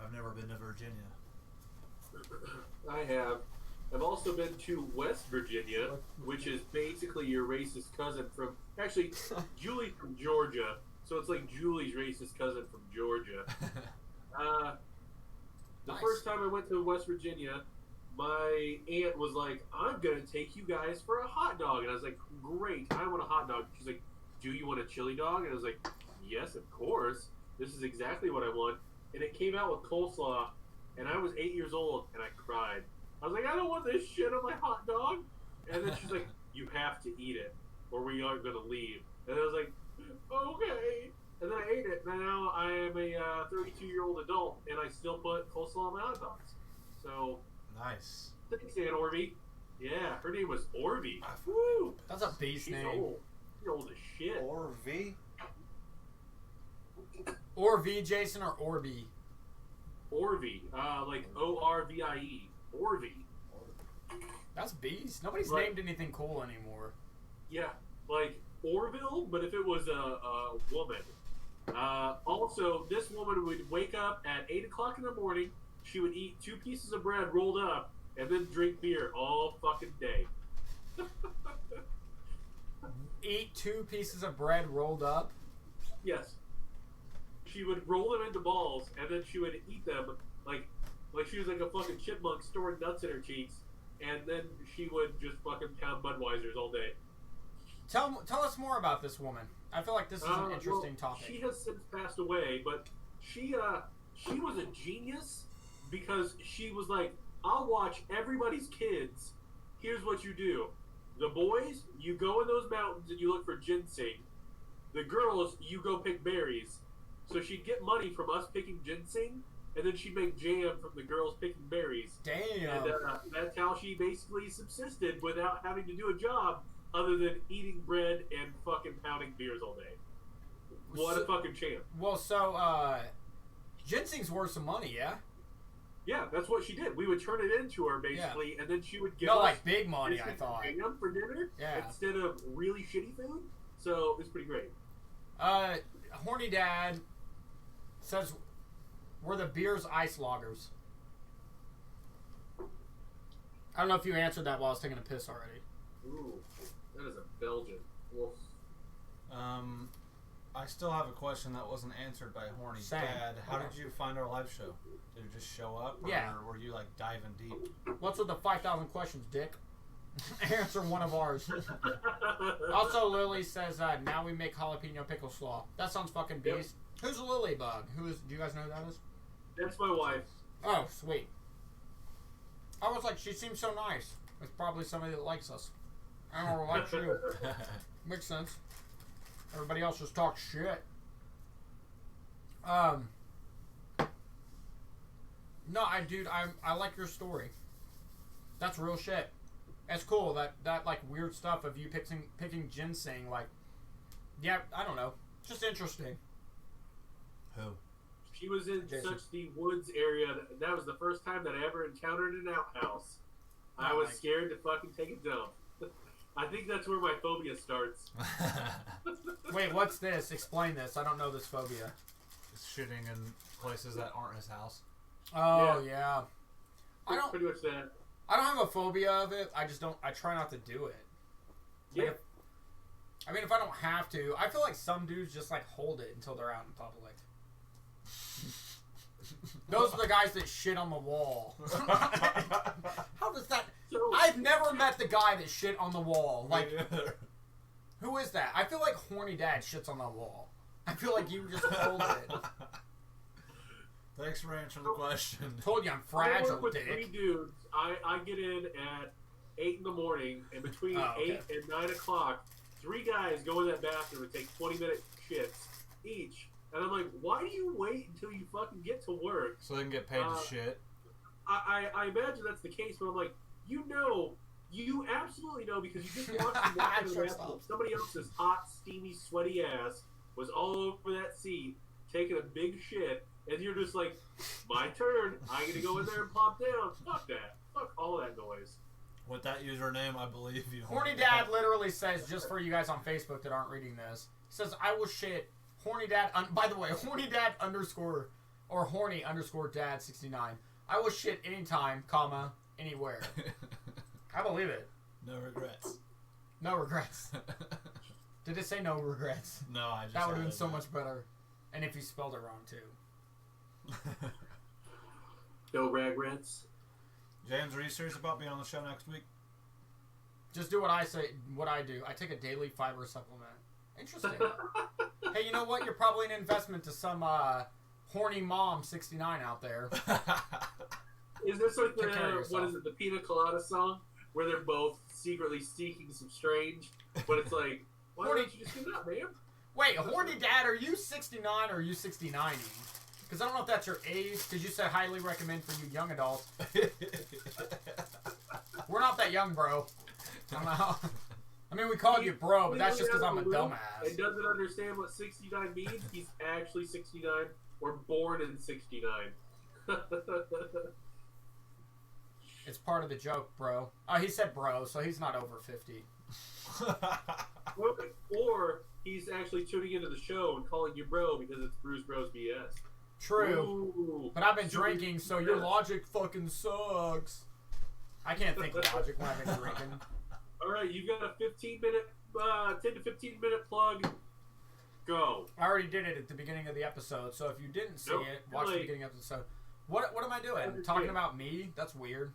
I've never been to Virginia. I have. I've also been to West Virginia, which is basically your racist cousin from... Actually, Julie's from Georgia, so it's like Julie's racist cousin from Georgia. The first time I went to West Virginia, my aunt was like, I'm going to take you guys for a hot dog. And I was like, great, I want a hot dog. She's like, do you want a chili dog? And I was like, yes, of course. This is exactly what I want. And it came out with coleslaw, and I was 8 years old, and I cried. I was like, I don't want this shit on my hot dog. And then she's like, you have to eat it, or we aren't going to leave. And I was like, okay. And then I ate it, and now I am a 32-year-old adult, and I still put coleslaw on my hot dogs. So, nice. thanks, Aunt Orby. Yeah, her name was Orby. Woo! That's a beast She's name. old. She's old as shit. Or V. Orvie, Jason, or Orby? Orvie, like Orvie. Orvie. That's beast. Nobody's Right. named anything cool anymore. Yeah, like Orville, but if it was a woman. Also, this woman would wake up at 8 o'clock in the morning. She would eat 2 pieces of bread rolled up and then drink beer all fucking day. Eat 2 pieces of bread rolled up? Yes. She would roll them into balls and then she would eat them like she was like a fucking chipmunk storing nuts in her cheeks, and then she would just fucking pound Budweisers all day. Tell us more about this woman. I feel like this is an interesting topic. She has since passed away, but she was a genius because she was like, I'll watch everybody's kids. Here's what you do. The boys, you go in those mountains and you look for ginseng. The girls, you go pick berries. So she'd get money from us picking ginseng, and then she'd make jam from the girls picking berries. Damn. And that's how she basically subsisted without having to do a job other than eating bread and fucking pounding beers all day. What a fucking champ. Well, so, ginseng's worth some money, yeah? Yeah, that's what she did. We would turn it into her, basically, and then she would give No, us like big money, I thought. jam for dinner instead of really shitty food. So it's pretty great. Horny Dad says were the beer's ice lagers? I don't know if you answered that while I was taking a piss already. Ooh, that is a Belgian. Wolf. I still have a question that wasn't answered by Horny Same. Dad. How did you find our live show? Did it just show up? Yeah. Or were you like diving deep? What's with the 5,000 questions, Dick? Answer one of ours. Also, Lily says, now we make jalapeno pickle slaw. That sounds fucking beast. Yep. Who's Lily Bug? Do you guys know who that is? That's my wife. Oh, sweet. I was like, she seems so nice. It's probably somebody that likes us. I don't know, like you. Makes sense. Everybody else just talks shit. No, I like your story. That's real shit. It's cool that like weird stuff of you picking ginseng. Like, yeah, I don't know. Just interesting. Who? She was in Jason. such the woods area. That was the first time that I ever encountered an outhouse. I was scared to fucking take a dump. I think that's where my phobia starts. Wait, what's this? Explain this. I don't know this phobia. Just shitting in places that aren't his house. Oh yeah. Pretty much that. I don't have a phobia of it. I just don't. I try not to do it. Yeah. I mean, if I don't have to, I feel like some dudes just like hold it until they're out in public. Those are the guys that shit on the wall. How does that? I've never met the guy that shit on the wall. Like, who is that? I feel like Horny Dad shits on the wall. I feel like you just hold it. Thanks for answering the question. Told you I'm I work fragile, with Dick. 3 dudes. I get in at 8 in the morning, and between 8 and 9 o'clock, 3 guys go in that bathroom and take 20-minute shits each. And I'm like, why do you wait until you fucking get to work? So they can get paid to shit. I imagine that's the case, but I'm like, you absolutely know, because you just watched them walk into the bathroom. Somebody else's hot, steamy, sweaty ass was all over that seat, taking a big shit, and you're just like, my turn. I'm going to go in there and plop down. Fuck that. Fuck all that noise. With that username, I believe you. Horny Dad literally says, just for you guys on Facebook that aren't reading this, he says, I will shit. Horny Dad, by the way, Horny Dad _ or Horny _ Dad 69. I will shit anytime, comma, anywhere. I believe it. No regrets. No regrets. Did it say no regrets? No, I just. That would have been so much better. And if you spelled it wrong, too. No regrets. James, are you serious about being on the show next week? Just do what I say, what I do. I take a daily fiber supplement. Interesting. Hey, you know what? You're probably an investment to some horny mom 69 out there. Is this like the Pina Colada song where they're both secretly seeking some strange, but it's like, why don't you just give it up, man? Wait, Horny Dad, are you 69 or are you 69? Because I don't know if that's your age, because you said highly recommend for you young adults. We're not that young, bro. I'm out. I mean, we called you bro, but that's just because I'm a dumbass. And doesn't understand what 69 means. He's actually 69 or born in 69. It's part of the joke, bro. Oh, he said bro, so he's not over 50. Or he's actually tuning into the show and calling you bro because it's BREWSBROSBS. True. Ooh. But I've been drinking, so your logic fucking sucks. I can't think of logic when I've been drinking. All right, you've got a 10 to 15 minute plug. Go. I already did it at the beginning of the episode, so if you didn't see it, watch the beginning of the episode. What am I doing? Talking about me? That's weird.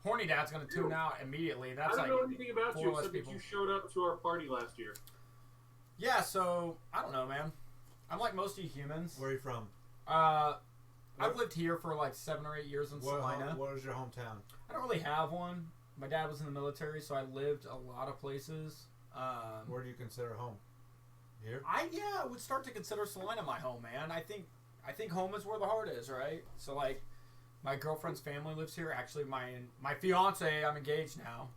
Horny Dad's gonna tune out immediately. That's I don't know anything about you except people. that you showed up to our party last year. Yeah, so I don't know, man. I'm like most of you humans. Where are you from? I've lived here for like 7 or 8 years in Salina. What is your hometown? I don't really have one. My dad was in the military, so I lived a lot of places. Where do you consider home? Here? I would start to consider Salina my home, man. I think home is where the heart is, right? So like, my girlfriend's family lives here. Actually, my fiance, I'm engaged now.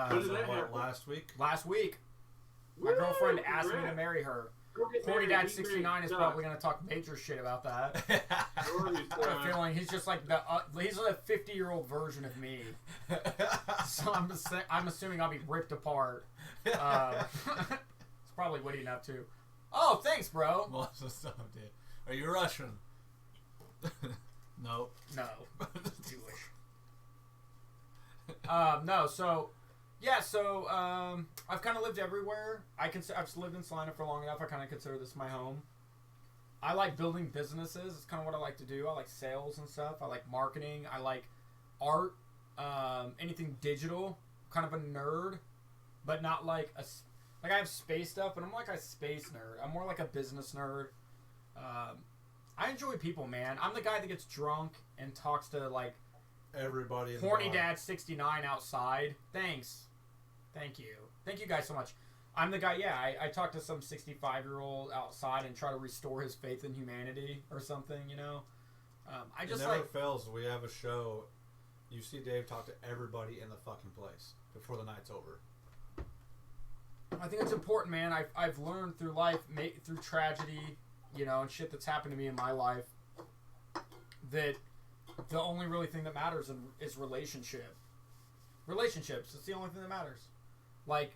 When did that happen? Last week? Last week. My girlfriend asked me to marry her. Horny Dad 69 is probably going to talk major shit about that. I have a feeling he's just like he's a 50-year-old version of me. So I'm assuming I'll be ripped apart. It's probably witty enough too. Oh, thanks, bro. Lots of stuff, dude. Are you Russian? Nope. No. Jewish. No, so... Yeah, so I've kind of lived everywhere. I've lived in Salina for long enough. I kind of consider this my home. I like building businesses. It's kind of what I like to do. I like sales and stuff. I like marketing. I like art. Anything digital. Kind of a nerd, but not like a... Like, I have space stuff, but I'm like a space nerd. I'm more like a business nerd. I enjoy people, man. I'm the guy that gets drunk and talks to, like... Everybody in Horny the bar. Dad 69 outside. Thanks. Thank you. Thank you guys so much. I'm the guy, yeah, I talk to some 65-year-old outside and try to restore his faith in humanity or something, you know? I just it never like... fails. We have a show. You see Dave talk to everybody in the fucking place before the night's over. I think it's important, man. I've learned through life, through tragedy, you know, and shit that's happened to me in my life, that the only really thing that matters is relationship. Relationships. It's the only thing that matters. Like,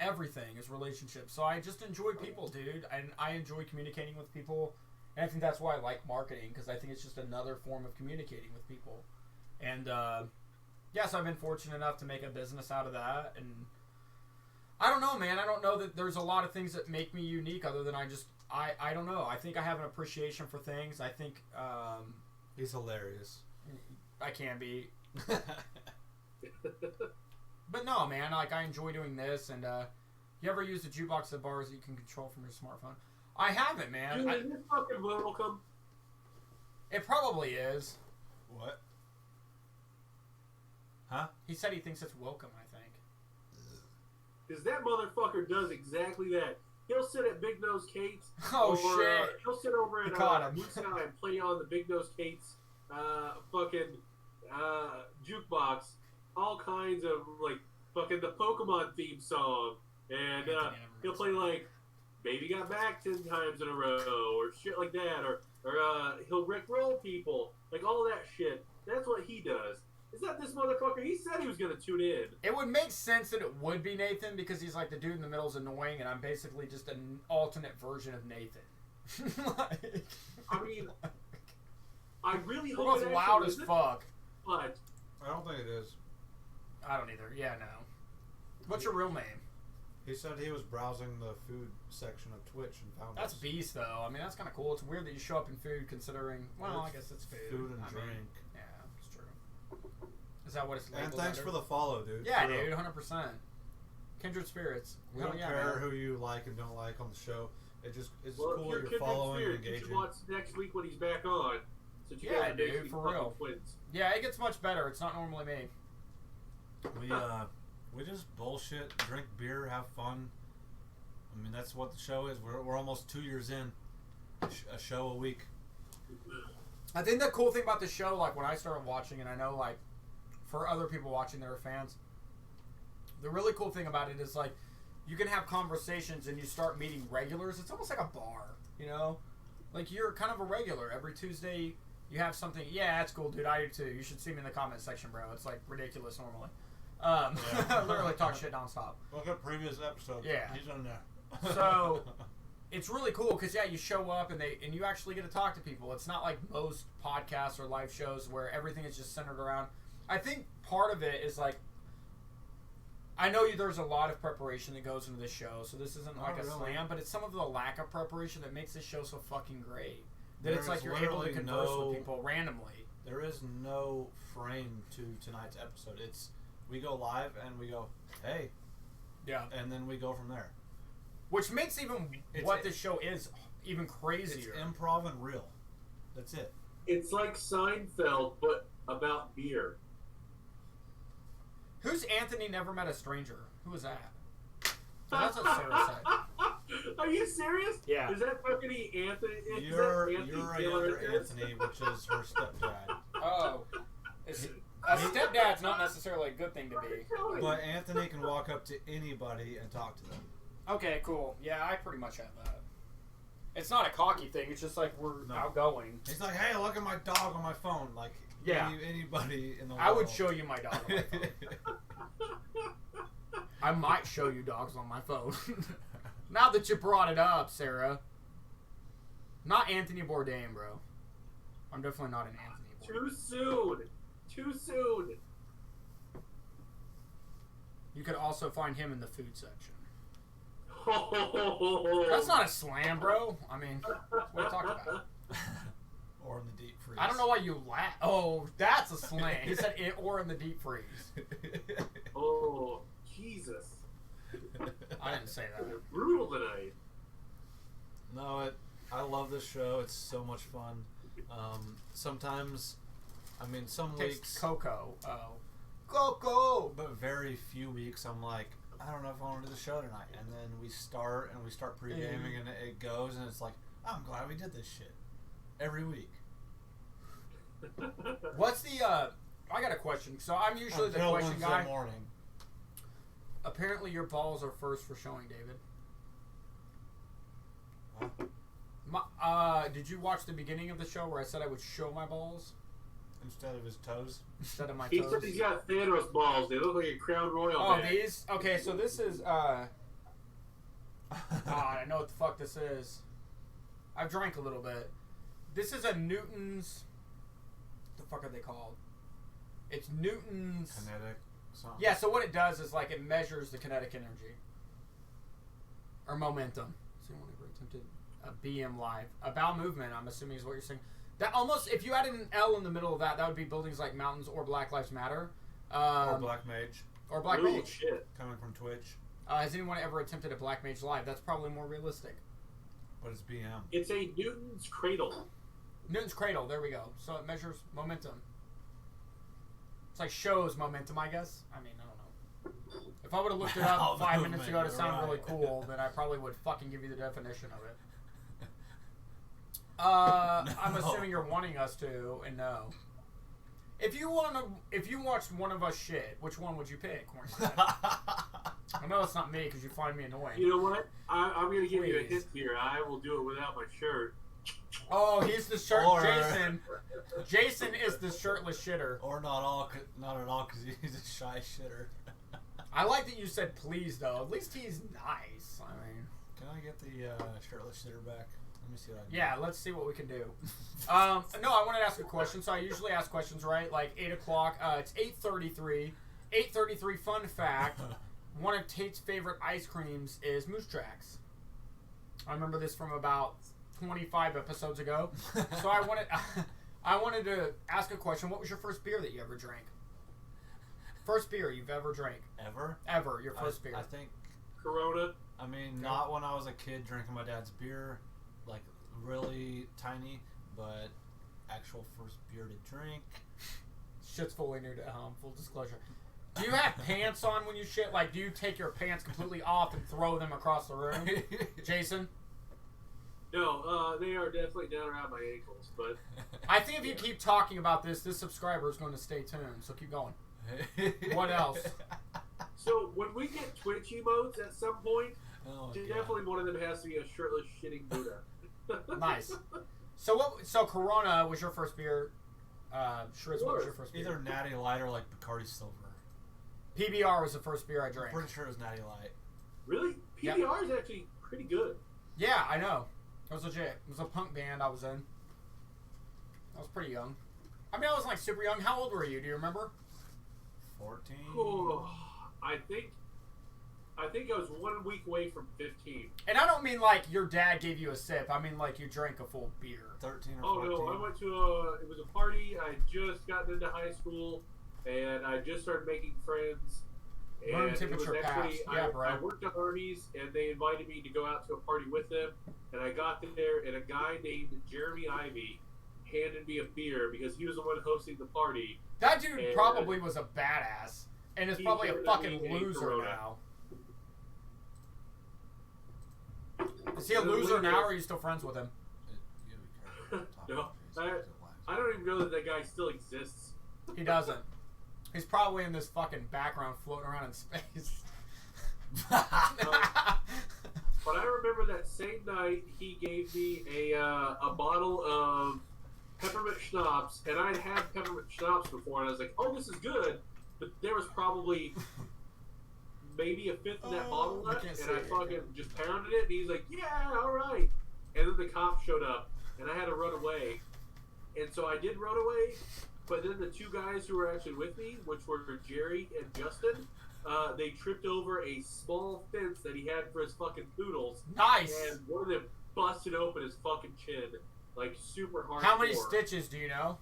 everything is relationships. So I just enjoy people, dude. And I enjoy communicating with people. And I think that's why I like marketing, because I think it's just another form of communicating with people. And, yeah, so I've been fortunate enough to make a business out of that. And I don't know, man. I don't know that there's a lot of things that make me unique other than I don't know. I think I have an appreciation for things. I think, He's hilarious. I can be. But no, man, like, I enjoy doing this, and you ever use a jukebox at bars that you can control from your smartphone? I haven't, man. Dude, is this fucking welcome? It probably is. What? Huh? He said he thinks it's welcome, I think. Because that motherfucker does exactly that. He'll sit at Big Nose Kate's. Oh, or, shit. He'll sit over You at caught him. Blue Sky and play on the Big Nose Kate's fucking jukebox. All kinds of, like, fucking the Pokemon theme song. And he'll play, like, Baby Got Back 10 times in a row, or shit like that. Or he'll rickroll people. Like, all that shit. That's what he does. Is that this motherfucker? He said he was going to tune in. It would make sense that it would be Nathan, because he's like the dude in the middle is annoying, and I'm basically just an alternate version of Nathan. Like, I mean, I really we're hope both it loud actually as isn't, fuck. but I don't think it is. I don't either. Yeah, no. What's your real name? He said he was browsing the food section of Twitch and found That's us. Beast, though. I mean, that's kind of cool. It's weird that you show up in food, considering. Well, I guess it's food. Food and I drink. mean, yeah, it's true. Is that what it's labeled And thanks under? for the follow, dude. Yeah, For real. dude, 100%. Kindred spirits. We Hell don't yeah, care man. who you like and don't like on the show. It's well, cool if you're you're Kindred following and Spirit, you should engaging. watch next week when he's back on. Since you Yeah, guys are dude, basically for fucking real. twins. Yeah, it gets much better. It's not normally me. We just bullshit, drink beer, have fun. I mean, that's what the show is. We're almost 2 years in. A show a week. I think the cool thing about the show, like when I started watching, and I know like for other people watching that are fans, the really cool thing about it is like you can have conversations and you start meeting regulars. It's almost like a bar, you know? Like you're kind of a regular. Every Tuesday you have something. Yeah, that's cool, dude. I do too. You should see me in the comment section, bro. It's like ridiculous normally. Literally talk shit nonstop. Look at previous episodes. Yeah. He's on there. So it's really cool because yeah, you show up and you actually get to talk to people. It's not like most podcasts or live shows where everything is just centered around. I think part of it is like I know there's a lot of preparation that goes into this show, so this isn't like a slam, but it's some of the lack of preparation that makes this show so fucking great. That it's like you're able to converse with people randomly. There is no frame to tonight's episode. It's we go live and we go, hey, Yeah. and then we go from there. Which makes what this show is even crazier. It's improv and real. That's it. It's like Seinfeld, but about beer. Who's Anthony Never Met a Stranger? Who is that? So that's what Sarah said. Are you serious? Yeah. Is that fucking Anthony? You're Anthony a Taylor younger Harris? Anthony, which is her stepdad. Oh. A stepdad's not necessarily a good thing to be. But Anthony can walk up to anybody and talk to them. Okay, cool. Yeah, I pretty much have that. It's not a cocky thing. It's just like we're outgoing. He's like, hey, look at my dog on my phone. Like, Yeah. anybody in the world. I would show you my dog on my phone. I might show you dogs on my phone. Now that you brought it up, Sarah. Not Anthony Bourdain, bro. I'm definitely not an Anthony boy. Too soon. Too soon. You could also find him in the food section. Oh. That's not a slam, bro. I mean, what are you talking about? Or in the deep freeze. I don't know why you laugh. Oh, that's a slam. He said it or in the deep freeze. Oh, Jesus. I didn't say that. You're brutal tonight. No, I love this show. It's so much fun. Sometimes, I mean, some Takes weeks, Coco. Oh. Coco! but very few weeks, I'm like, I don't know if I want to do the show tonight. And then we start pre-gaming, and it goes, and it's like, I'm glad we did this shit every week. What's the, I got a question. So I'm usually the Until question Wednesday guy. morning. Apparently your balls are first for showing, David. Huh? Did you watch the beginning of the show where I said I would show my balls Instead of his toes. instead of my He toes? said he's got Thanos balls. They look like a Crown Royal. Oh, bag. these? Okay, so this is, God, I know what the fuck this is. I've drank a little bit. This is a Newton's, what the fuck are they called? It's Newton's. Kinetic. Something. Yeah, so what it does is, like, it measures the kinetic energy. Or momentum. So you want to attempted a BM live. A bowel movement, I'm assuming is what you're saying. That almost, if you added an L in the middle of that, that would be buildings like mountains or Black Lives Matter. Or Black Mage. Or Black Ooh, Mage. shit. Coming from Twitch. Has anyone ever attempted a Black Mage live? That's probably more realistic. But it's BM. It's a Newton's cradle. Newton's cradle, there we go. So it measures momentum. It's like shows momentum, I guess. I mean, I don't know. If I would have looked it up 5 minutes ago to sound really cool, then I probably would fucking give you the definition of it. I'm assuming you're wanting us to, and no. If you watched one of us shit, which one would you pick? I know it's not me because you find me annoying. You know what? I'm going to give you a Please. hint here. I will do it without my shirt. Oh, he's the shirt. Or- Jason is the shirtless shitter. Or not at all, because he's a shy shitter. I like that you said please, though. At least he's nice. I mean, Can I get the shirtless shitter back? Let me see what I can yeah, let's see what we can do. No, I wanted to ask a question. So I usually ask questions, right? Like 8 o'clock. It's 8:33. 8:33. Fun fact: one of Tate's favorite ice creams is Moose Tracks. I remember this from about 25 episodes ago. So I wanted to ask a question. What was your first beer that you ever drank? First beer you've ever drank? Ever? Your first beer. I think, Corona. I mean, Okay. not when I was a kid drinking my dad's beer, like really tiny, but actual first beer to drink. Shit's fully new to full disclosure. Do you have pants on when you shit? Like, do you take your pants completely off and throw them across the room? Jason? No, they are definitely down around my ankles, but I think if you keep talking about this subscriber is going to stay tuned, so keep going. What else? so when we get Twitch emotes at some point, Oh, God. definitely one of them has to be a shirtless shitting Buddha. Nice. So Corona was your first beer. Shriz, what was your first beer? Either Natty Light or like Bacardi Silver. PBR was the first beer I I'm drank. pretty sure it was Natty Light. Really? Yep. PBR is actually pretty good. Yeah, I know. It was legit. It was a punk band I was in. I was pretty young. I mean, I wasn't like super young. How old were you? Do you remember? 14. Oh, I think I was 1 week away from 15. And I don't mean like your dad gave you a sip. I mean like you drank a full beer. 13 or Oh 14. no, I went to it was a party. I just gotten into high school, and I just started making friends. And Room it was temperature actually, pass. Yeah, bro. I worked at Arby's, and they invited me to go out to a party with them. And I got there, and a guy named Jeremy Ivy handed me a beer because he was the one hosting the party. That dude And probably was a badass. And is he probably a handed fucking me a loser Corona. now. Is he a And loser later- now, or are you still friends with him? You gotta be careful No, talking about these I don't even know that that guy still exists. He doesn't. He's probably in this fucking background floating around in space. But I remember that same night he gave me a bottle of peppermint schnapps, and I'd had peppermint schnapps before, and I was like, "Oh, this is good," but there was probably maybe a fifth of that bottle I left, can't and see I it. fucking just pounded it, and he's like, "Yeah, all right," and then the cop showed up, and I had to run away, And so I did run away, but then the two guys who were actually with me, which were Jerry and Justin, they tripped over a small fence that he had for his fucking poodles. Nice. And one of them busted open his fucking chin, like super hard. How many stitches do you know?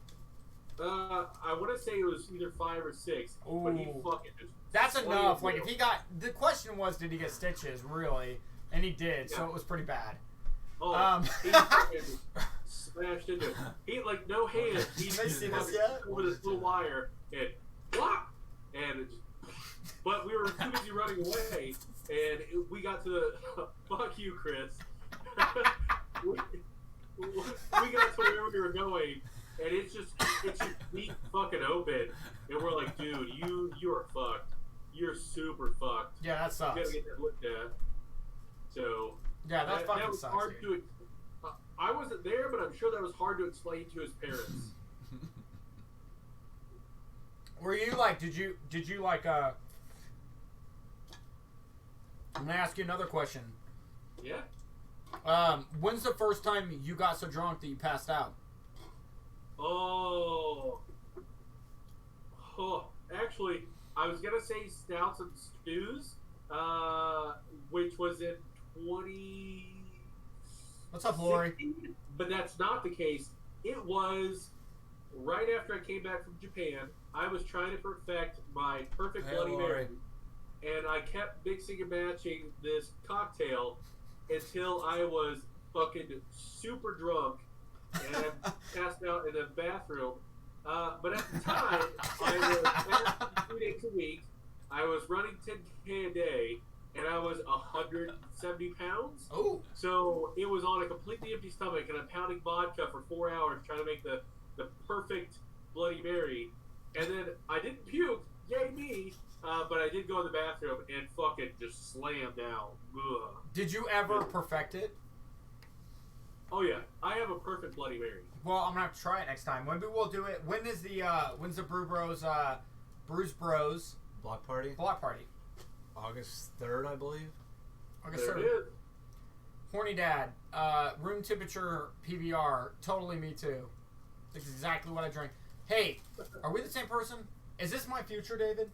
I want to say it was either 5 or 6. Ooh. But he fucking just. That's enough. Like if he got, the question was, did he get stitches really? And he did, so it was pretty bad. Oh, he fucking smashed into it. He like no hands. He see just this yet? over this little wire and whop, and it just. But we were too busy running away, and we got to the fuck you, Chris. we got to where we were going, and it's just deep fucking open, and we're like, dude, you are fucked. You're super fucked. Yeah, that sucks. You gotta get that looked at. So Yeah, that fucking was sucks, hard dude. to. I wasn't there, but I'm sure that was hard to explain to his parents. Were you like, did you like, I'm gonna ask you another question. Yeah. When's the first time you got so drunk that you passed out? Oh, actually, I was gonna say stouts and stews, which was in 20. What's up, Lori? But that's not the case. It was right after I came back from Japan. I was trying to perfect my perfect Hey, Bloody Lori. Mary, and I kept mixing and matching this cocktail until I was fucking super drunk and I passed out in the bathroom. But at the time, I was fasting 2 days a week. I was running 10K a day, and I was 170 pounds. Oh. So it was on a completely empty stomach, and I'm pounding vodka for 4 hours trying to make the perfect Bloody Mary. And then I didn't puke, yay me, but I did go in the bathroom and fucking just slammed out. Ugh. Did you ever perfect it? Oh yeah, I have a perfect Bloody Mary. Well, I'm gonna have to try it next time. Maybe we'll do it. When's the Brew Bros, Brews Bros Block party? block party? August 3rd, I believe. August There 3rd. it is. Horny Dad, room temperature PBR, totally me too. That's exactly what I drank. Hey, are we the same person? Is this my future, David?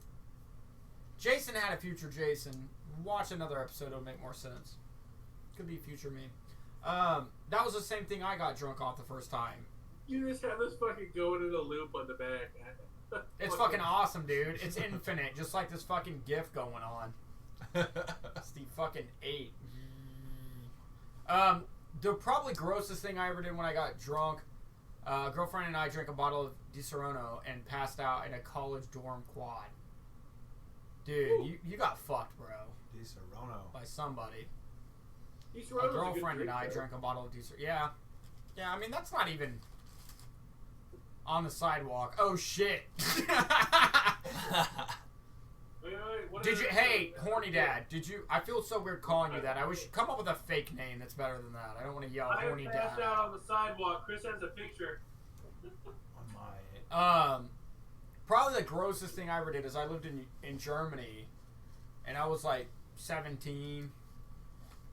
Jason had a future Jason. Watch another episode, it'll make more sense. Could be future me. That was the same thing I got drunk off the first time. You just have this fucking going in a loop on the back. It's fucking awesome, dude. It's infinite, just like this fucking GIF going on. It's the fucking 8. The probably grossest thing I ever did when I got drunk, girlfriend and I drank a bottle of Di Serono and passed out in a college dorm quad. Dude, you got fucked, bro. Di Serono. By somebody. He's A right, girlfriend and I drank a bottle of Di Serono. Yeah. Yeah, I mean, that's not even on the sidewalk. Oh, shit. Did you, hey, Horny Dad, did you, I feel so weird calling you that. I wish, come up with a fake name that's better than that. I don't want to yell Horny I Dad. passed out on the sidewalk. Chris has a picture. On my... Probably the grossest thing I ever did is I lived in Germany, and I was like 17,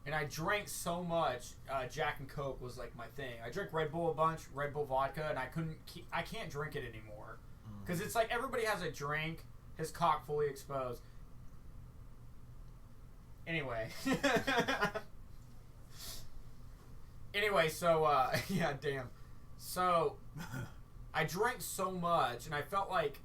and I drank so much. Jack and Coke was like my thing. I drank Red Bull a bunch, Red Bull vodka, and I can't drink it anymore because it's like everybody has a drink, his cock fully exposed. Anyway. So yeah, damn. So I drank so much, and I felt like,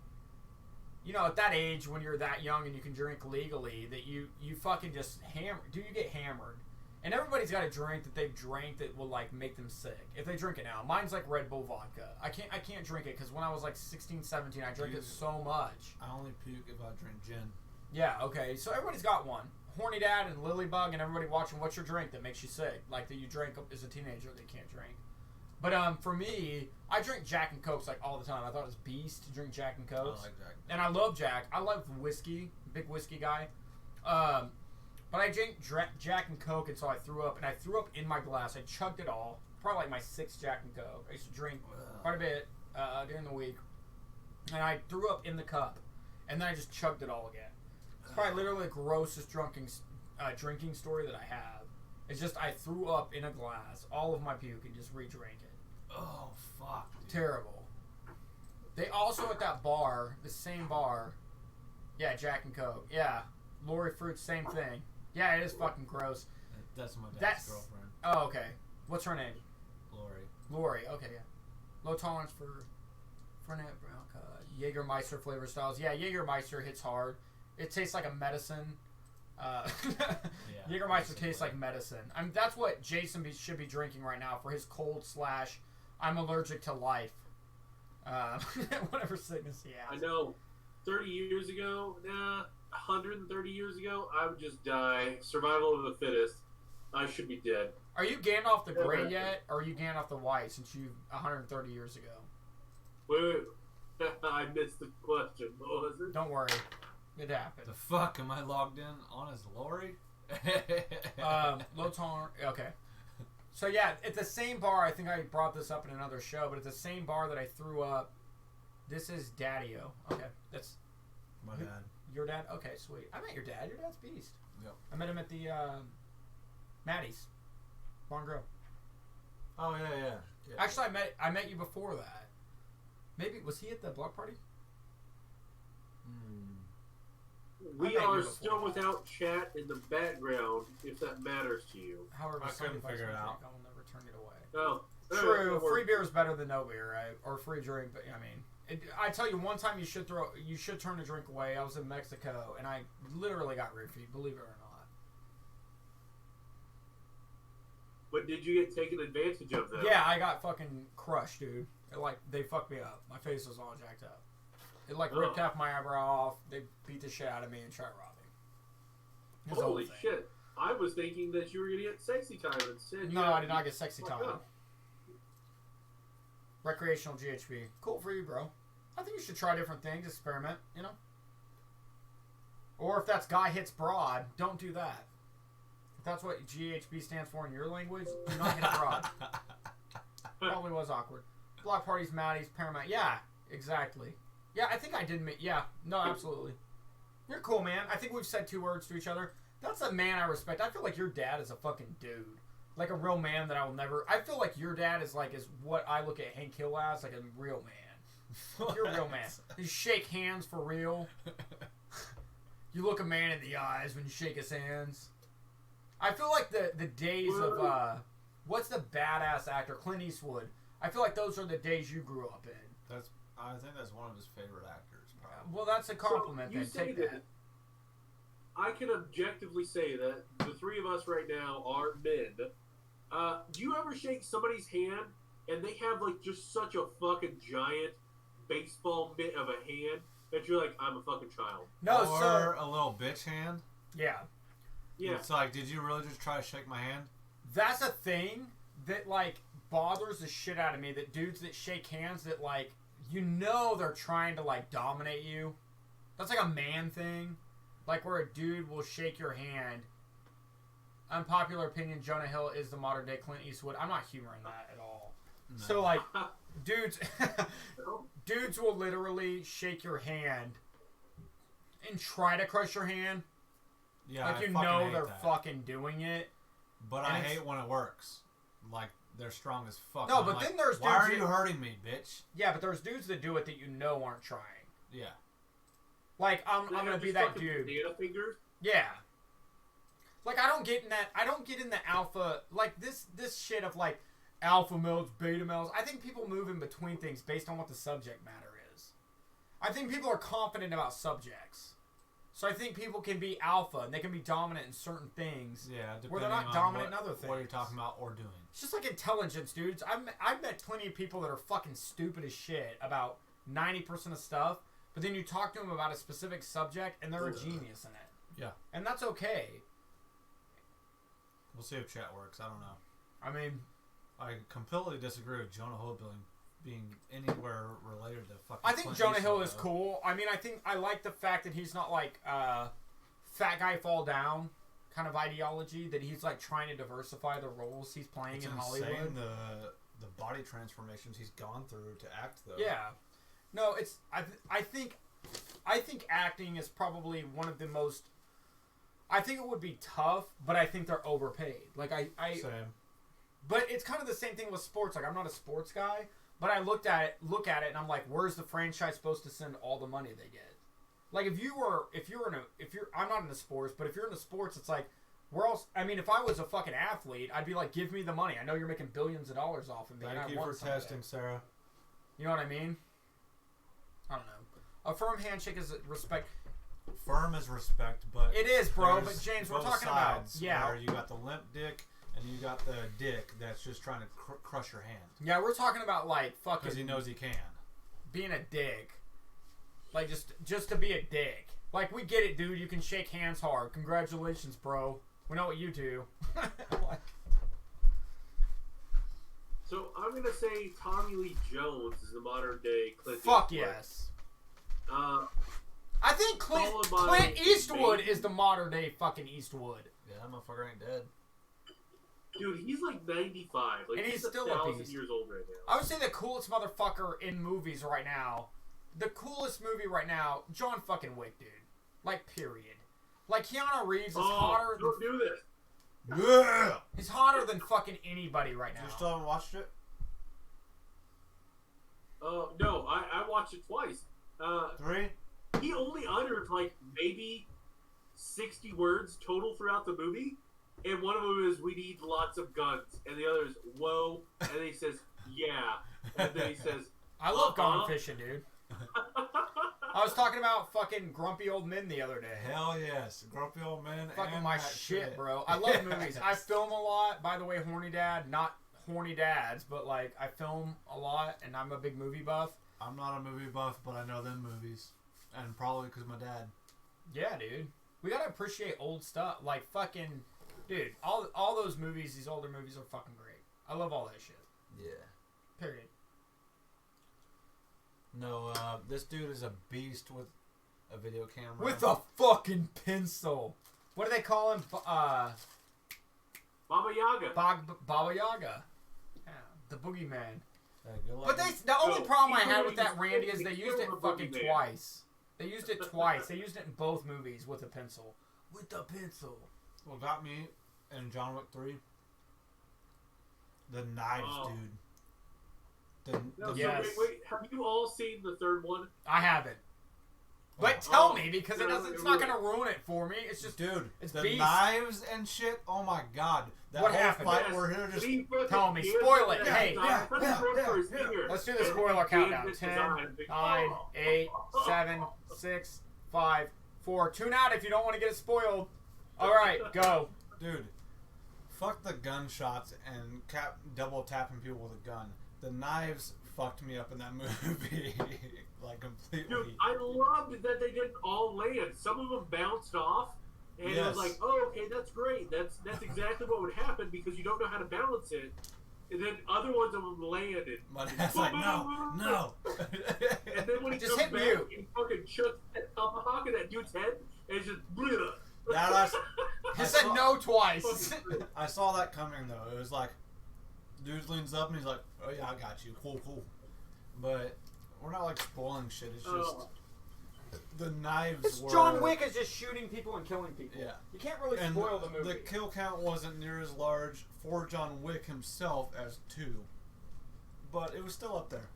you know, at that age when you're that young and you can drink legally, that you fucking just hammer. Do you get hammered? And everybody's got a drink that they've drank that will like make them sick if they drink it now. Mine's like Red Bull vodka. I can't drink it because when I was like 16, 17, I drank it so much. I only puke if I drink gin. Yeah, okay. So everybody's got one. Horny Dad and Lilybug and everybody watching, what's your drink that makes you sick? Like that you drank as a teenager that you can't drink. But for me, I drink Jack and Cokes like all the time. I thought it was beast to drink Jack and I Cokes. like Jack. And I love Jack. I love whiskey. Big whiskey guy. But I drank Jack and Coke, and so I threw up. And I threw up in my glass. I chugged it all. Probably like my 6th Jack and Coke. I used to drink quite a bit during the week. And I threw up in the cup. And then I just chugged it all again. It's probably literally the grossest drinking story that I have. It's just I threw up in a glass, all of my puke, and just re-drank it. Oh, fuck. Dude. Terrible. They also at that bar, the same bar. Yeah, Jack and Coke. Yeah. Lori Fruits, same thing. Yeah, it is fucking gross. That's my dad's That's- girlfriend. Oh, okay. What's her name? Lori. Okay, yeah. Low tolerance for Fernet Brown Cod. Jägermeister flavor styles. Yeah, Jägermeister hits hard. It tastes like a medicine. Jägermeister tastes like medicine. I mean, that's what Jason should be drinking right now for his cold / I'm allergic to life. Whatever sickness he has. I know. 30 years ago, 130 years ago, I would just die. Survival of the fittest. I should be dead. Are you Gandalf the Grey yet, or are you Gandalf the White since you 130 years ago? Wait. I missed the question. What was it? Don't worry. It happened. The fuck am I logged in on as Lori? Low tolerance. Okay. So yeah, at the same bar, I think I brought this up in another show, but at the same bar that I threw up, this is Daddy-O. Okay, that's My dad. your dad. Okay, sweet. I met your dad. Your dad's beast. Yep. I met him at the Maddie's Bar and Grill. Oh yeah. Actually, I met you before that. Maybe was he at the block party? We I met you are before. still without chat in the background, if that matters to you. However, I couldn't somebody figure it buys out. I will never turn it away. Oh, True. Free beer is better than no beer, right? Or free drink. But I mean, I tell you, one time you should turn a drink away. I was in Mexico and I literally got roofied. Believe it or not. But did you get taken advantage of, though? Yeah, I got fucking crushed, dude. They fucked me up. My face was all jacked up. It ripped half my eyebrow off. They beat the shit out of me and tried to rob me. It was the whole Holy thing. shit. I was thinking that you were going to get sexy time instead. No, I did not get sexy Fuck time. up. Recreational GHB. Cool for you, bro. I think you should try different things, experiment, you know? Or if that's guy hits broad, don't do that. If that's what GHB stands for in your language, do not hit broad. Probably was awkward. Block parties, Maddie's, Paramount. Yeah, exactly. Yeah, I think I did meet. Yeah, no, absolutely. You're cool, man. I think we've said 2 words to each other. That's a man I respect. I feel like your dad is a fucking dude. Like a real man that I will never... I feel like your dad is what I look at Hank Hill as, like a real man. You're a real man. You shake hands for real. You look a man in the eyes when you shake his hands. I feel like the days of... what's the badass actor? Clint Eastwood. I feel like those are the days you grew up in. I think that's one of his favorite actors. Probably. Well, that's a compliment. So you Then say take that. that. I can objectively say that the 3 of us right now are men. Do you ever shake somebody's hand and they have just such a fucking giant baseball mitt of a hand that you're like, I'm a fucking child? No, or sir. a little bitch hand. Yeah. Yeah. It's like, did you really just try to shake my hand? That's a thing that bothers the shit out of me. That dudes that shake hands that they're trying to dominate you. That's like a man thing. Where a dude will shake your hand. Unpopular opinion: Jonah Hill is the modern day Clint Eastwood. I'm not humoring that at all. No. So dudes will literally shake your hand and try to crush your hand. Yeah, I fucking know hate they're that. fucking doing it. But and I it's- hate when it works. They're strong as fuck. No, I'm but like, then there's why dudes are that- you hurting me, bitch? Yeah, but there's dudes that do it that aren't trying. Yeah. I'm gonna be that dude. Banana fingers. Yeah. I don't get in that. I don't get in the alpha this shit of alpha males, beta males. I think people move in between things based on what the subject matter is. I think people are confident about subjects. So I think people can be alpha and they can be dominant in certain things. Yeah, Where they're depending not on dominant in other what you're things. talking about or doing. It's just like intelligence, dudes. I've met plenty of people that are fucking stupid as shit about 90% of stuff, but then you talk to them about a specific subject and they're a genius in it. Yeah. And that's okay. We'll see if chat works. I don't know. I mean, I completely disagree with Jonah Hill being anywhere related to fucking. I think Clint Jonah Hill Eastwood, is though. cool. I mean, I like the fact that he's not fat guy fall down kind of ideology, that he's trying to diversify the roles he's playing It's in insane Hollywood. The body transformations he's gone through to act though. Yeah. No, it's I think acting is probably one of the most. I think it would be tough, but I think they're overpaid. Same. But it's kind of the same thing with sports. Like, I'm not a sports guy, but I look at it, and I'm like, where's the franchise supposed to send all the money they get? Like, I'm not into sports, but if you're into sports, it's like, where else? I mean, if I was a fucking athlete, I'd be like, give me the money. I know you're making billions of dollars off of me. Thank you for testing, Sarah. You know what I mean? I don't know. A firm handshake is respect. Firm is respect, but it is, bro. But James, we're both talking about where you got the limp dick and you got the dick that's just trying to crush your hand. Yeah, we're talking about like fucking because he knows he can. Being a dick, like just to be a dick. Like, we get it, dude. You can shake hands hard. Congratulations, bro. We know what you do. Like, so I'm gonna say Tommy Lee Jones is the modern day Clint fuck Eastwood. yes. I think Clint Eastwood is the modern day fucking Eastwood. Yeah, that motherfucker ain't dead. Dude, he's like 95. Like, and he's still 1,000 years old right now. I would say the coolest motherfucker in movies right now. The coolest movie right now, John fucking Wick, dude. Like, period. Like, Keanu Reeves is hotter. Don't do this. Yeah. He's hotter than fucking anybody right now. You still haven't watched it? No, I watched it twice. 3? He only uttered like maybe 60 words total throughout the movie, and one of them is "we need lots of guns," and the other is "whoa," and then he says "yeah," and then he says, "I love going fishing, dude." I was talking about fucking grumpy old men the other day. Hell yes, grumpy old men. Fucking and my that shit, bro. I love movies. I film a lot. By the way, horny dad, not horny dads, but like I film a lot, and I'm a big movie buff. I'm not a movie buff, but I know them movies, and probably because my dad. Yeah, dude. We gotta appreciate old stuff. Like fucking, dude. All those movies, these older movies are fucking great. I love all that shit. Yeah. Period. No, this dude is a beast with a video camera. With a fucking pencil. What do they call him? Baba Yaga. Baba Yaga. Yeah, the boogeyman. But the only problem I had with that, Randy, is they used it fucking twice. They used it twice. They used it in both movies with a pencil. With a pencil. What got me in John Wick 3? The knives, dude. Yes. Wait. Have you all seen the third one? I haven't. But tell me, because it's not going to ruin it for me. It's just, dude, it's the beast. Knives and shit. Oh my god, that what whole happened? fight where here just tell me, spoil it. Hey, yeah. Let's do the spoiler countdown. 10, 9, 8, 7, 6, 5, 4. Tune out if you don't want to get it spoiled. All right, go, dude. Fuck the gunshots and double tapping people with a gun. The knives fucked me up in that movie, like completely. Dude, I loved that they didn't all land. Some of them bounced off, and it was like, oh, okay, that's great. That's exactly what would happen because you don't know how to balance it. And then other ones of them landed. My dad's like, no. And then when he just comes hit back, he fucking chucks that tomahawk in that dude's head, and it's just bleh. He said no twice. I saw that coming though. It was like, dude leans up and he's like, "Oh yeah, I got you, cool." But we're not like spoiling shit. It's just the knives. John Wick is just shooting people and killing people. Yeah, you can't really spoil the movie. The kill count wasn't near as large for John Wick himself as 2, but it was still up there.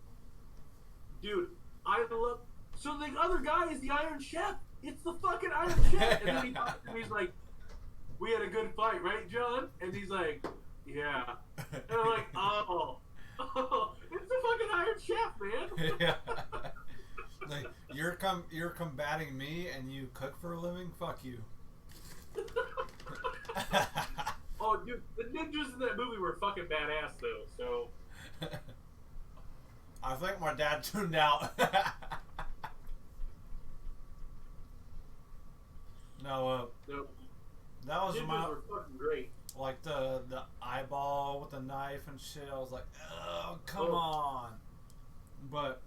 Dude, I love. So the other guy is the Iron Chef. It's the fucking Iron Chef. And then he's like, "We had a good fight, right, John?" And he's like, "Yeah." And I'm like, oh, it's the fucking Iron Chef, man. Yeah. Like, you're combating me and you cook for a living? Fuck you. Oh, dude, the ninjas in that movie were fucking badass, though, so. I think my dad tuned out. No, that was ninjas were fucking great. Like the eyeball with the knife and shit. I was like, oh, come on. But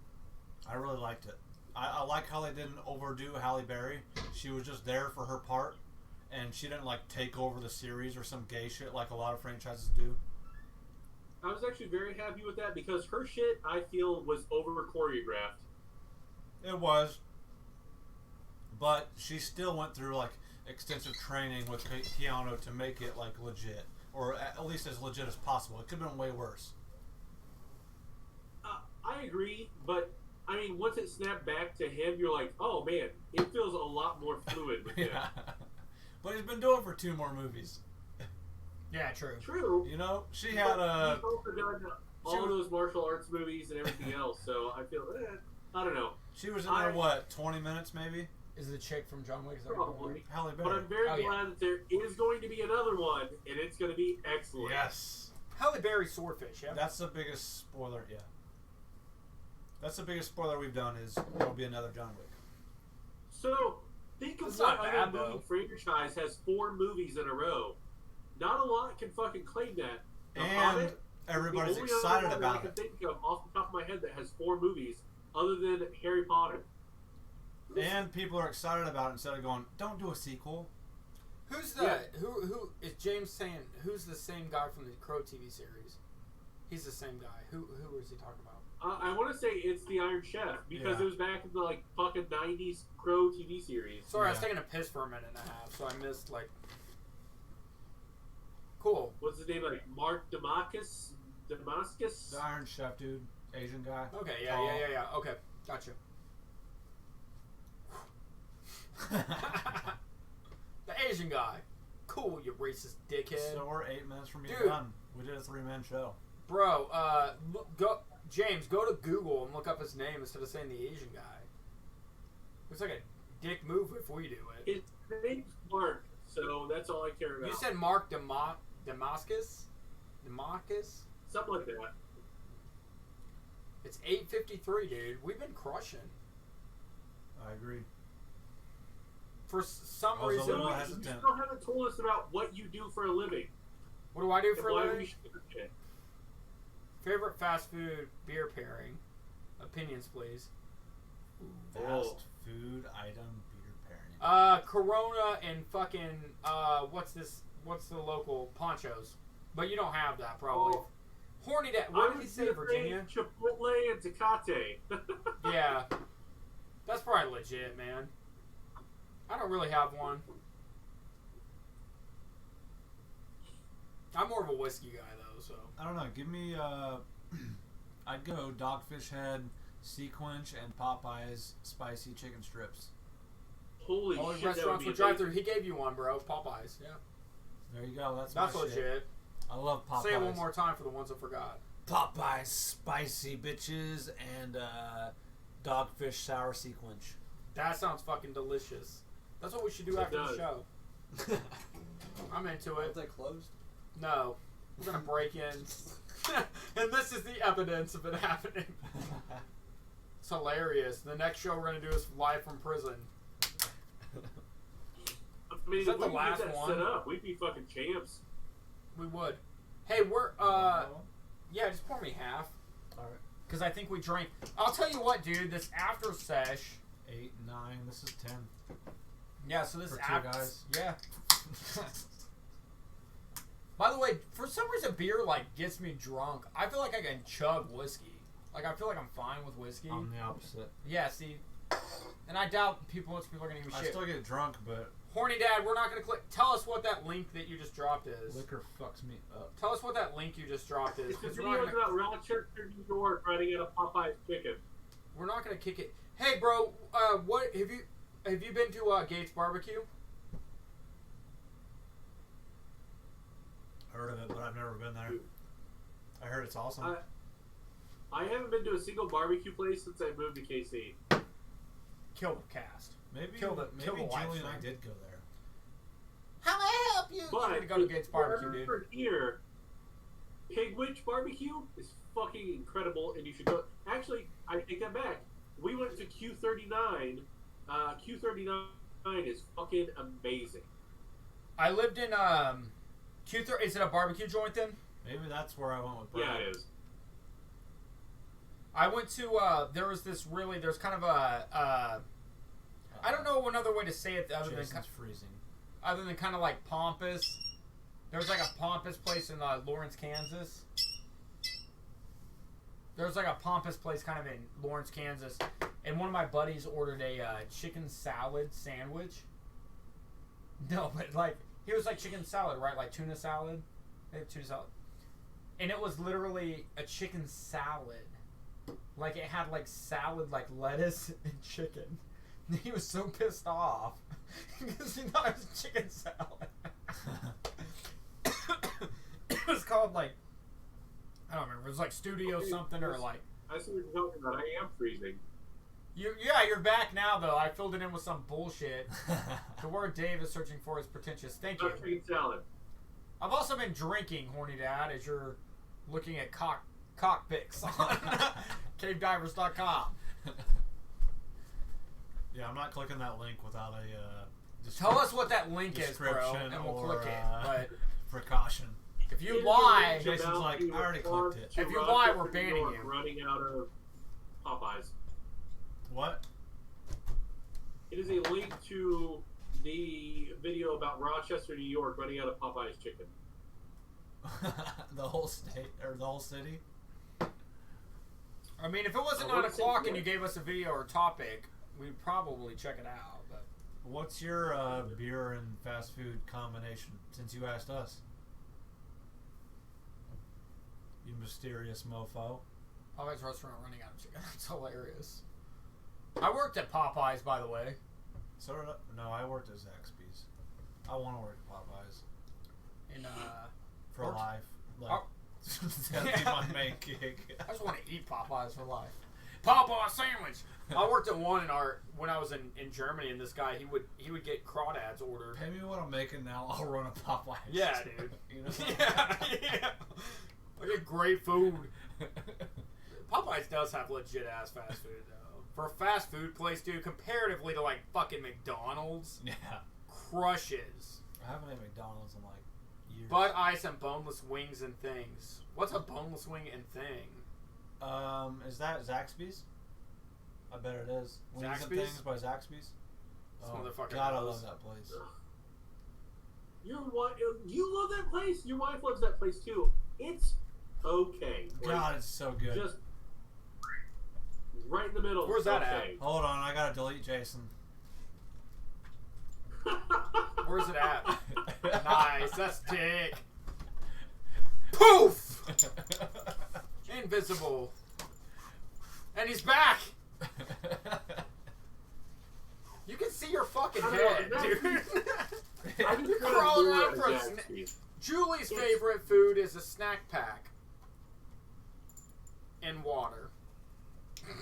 I really liked it. I like how they didn't overdo Halle Berry. She was just there for her part, and she didn't like take over the series or some gay shit like a lot of franchises do. I was actually very happy with that because her shit, I feel, was over choreographed. It was. But she still went through like extensive training with Keanu to make it like legit. or at least as legit as possible. It could have been way worse. I agree, but I mean, once it snapped back to him, you're like, oh man, it feels a lot more fluid with him. Yeah. But he's been doing it for 2 more movies. Yeah, true. True. You know, she had a. He's also done all of those martial arts movies and everything else, so I feel, I don't know. She was in there, what, 20 minutes maybe? Is the chick from John Wick? Is that Probably. Halle But Berry. I'm very glad that there is going to be another one, and it's going to be excellent. Yes. Halle Berry swordfish, yeah. That's the biggest spoiler, yeah. That's the biggest spoiler we've done is there will be another John Wick. So, think of It's what not other bad, movie franchise has 4 movies in a row. Not a lot can fucking claim that. The And Hobbit, everybody's the only excited other one about that I it. can think of off the top of my head that has 4 movies other than Harry Potter. And people are excited about it instead of going, don't do a sequel. Who's the who is James saying? Who's the same guy from the Crow TV series? He's the same guy. Who is he talking about? I want to say it's the Iron Chef because it was back in the like fucking 90s Crow TV series. Sorry, I was taking a piss for a minute and a half, so I missed like. Cool. What's his name? Like Mark Damascus? Damascus? The Iron Chef dude, Asian guy. Okay, yeah. Okay, gotcha. The Asian guy. Cool, you racist dickhead. So we're 8 minutes from being Dude. done. We did a 3-man show. Bro, James, go to Google and look up his name instead of saying the Asian guy. Looks like a dick move if we do it. His name's Mark, so that's all I care about. You said Mark Damascus? Damascus? Something like that. It's 8:53, dude. We've been crushing. I agree. For some I was a reason, little You hesitant. still haven't told us about what you do for a living. what do I do And for a why living? we should shit. Favorite fast food beer pairing? Opinions, please. Fast food item beer pairing. Corona and fucking what's this? What's the local Ponchos? But you don't have that probably. Oh. Horny Dad. What did he say, Virginia? Chipotle and Tecate. Yeah, that's probably legit, man. I don't really have one. I'm more of a whiskey guy though, so. I don't know. Give me. I'd go Dogfish Head, Sequinch, and Popeyes spicy chicken strips. Holy All shit, the that would restaurants be with drive-thru. amazing. He gave you one, bro. Popeyes. Yeah. There you go. That's That's my legit. shit. I love Popeyes. Say it one more time for the ones that forgot. Popeyes spicy bitches and Dogfish sour Sequinch. That sounds fucking delicious. That's what we should do It after the does. show. I'm into Aren't it. they closed? No. We're gonna break in. And this is the evidence of it happening. It's hilarious. The next show we're gonna do is live from prison. I mean, Is that if the we could last get that one? set up, we'd be fucking champs. We would. Hey, we're yeah, just pour me half. Alright. Cause I think we drank. I'll tell you what, dude. This after sesh. 8, 9. This is 10. Yeah. So this For two after. guys. Yeah. By the way, for some reason, beer like gets me drunk. I feel like I can chug whiskey. Like I feel like I'm fine with whiskey. I'm the opposite. Yeah. See. And I doubt most people are gonna give me I shit. still get drunk, but Horny Dad, we're not gonna click. Tell us what that link that you just dropped is. liquor fucks me up. Tell us what that link you just dropped is. It's the 'Cause we're not videos gonna, about Rochester, New York, running out of Popeye's chicken. we're not gonna kick it. Hey, bro, what have you been to Gates Barbecue? Heard of it, but I've never been there. I heard it's awesome. I haven't been to a single barbecue place since I moved to KC. Kill the cast. maybe kill the Julie and live I stream. did go there. How may I help you? But You need to go to Gates Barbecue, dude. over here, Pigwitch Barbecue is fucking incredible, and you should go. Actually, I take that back. We went to Q39. Q39 is fucking amazing. I lived in Q3. Is it a barbecue joint then? Maybe that's where I went with Yeah, Brad. it is. I went to there's kind of a I don't know another way to say it Jason's freezing. other than kind of like pompous. There's like a pompous place in Lawrence, Kansas. There's like a pompous place kind of in Lawrence, Kansas, and one of my buddies ordered a chicken salad sandwich. No, but like he was like chicken salad, right? Like tuna salad. They have tuna salad. And it was literally a chicken salad. Like, it had, like, salad, like, lettuce and chicken. And he was so pissed off. Because he thought it was chicken salad. It was called, like, I don't remember. It was, like, Studio something or, like... I see what you're talking about. I am freezing. You're back now, though. I filled it in with some bullshit. The word Dave is searching for is pretentious. Thank you. Chicken salad. I've also been drinking, Horny Dad, as you're looking at cock pics on cavedivers.com. Yeah, I'm not clicking that link without a Tell us what that link is, bro, and we'll click it. But precaution. if you lie, Jason's like, I already clicked it. If you lie, we're banning you. Running out of Popeyes. What? It is a link to the video about Rochester, New York, running out of Popeye's chicken. The whole state or the whole city? I mean, if it wasn't 9 o'clock and you gave us a video or topic, we'd probably check it out. But what's your beer and fast food combination? Since you asked us, you mysterious mofo. Popeye's restaurant running out of chicken. That's hilarious. I worked at Popeyes, by the way. So no, I worked at Zaxby's. I want to work at Popeyes. In for life. Like, that'd be my main gig. I just want to eat Popeyes for life. Popeye sandwich. I worked at one when I was in Germany, and this guy he would get crawdads ordered. Pay me what I'm making now. I'll run a Popeyes. Yeah, dude. You know? yeah. I get great food. Popeyes does have legit ass fast food though. For a fast food place, dude, comparatively to like fucking McDonald's, yeah, crushes. I haven't had McDonald's in like years. Butt ice and boneless wings and things. What's a boneless wing and thing? Is that Zaxby's? I bet it is. Wings and Zaxby's? Things by Zaxby's. This Oh, motherfucker God, I knows. love that place. You love that place? Your wife loves that place too. It's okay. God, it's so good. Just right in the middle. Where's that okay. Hold on, I gotta delete Jason. Where's it at? Nice, that's dick. Poof! Invisible. And he's back! You can see your fucking head, dude. You're crawling around for a snack. Julie's favorite food is a snack pack. And water.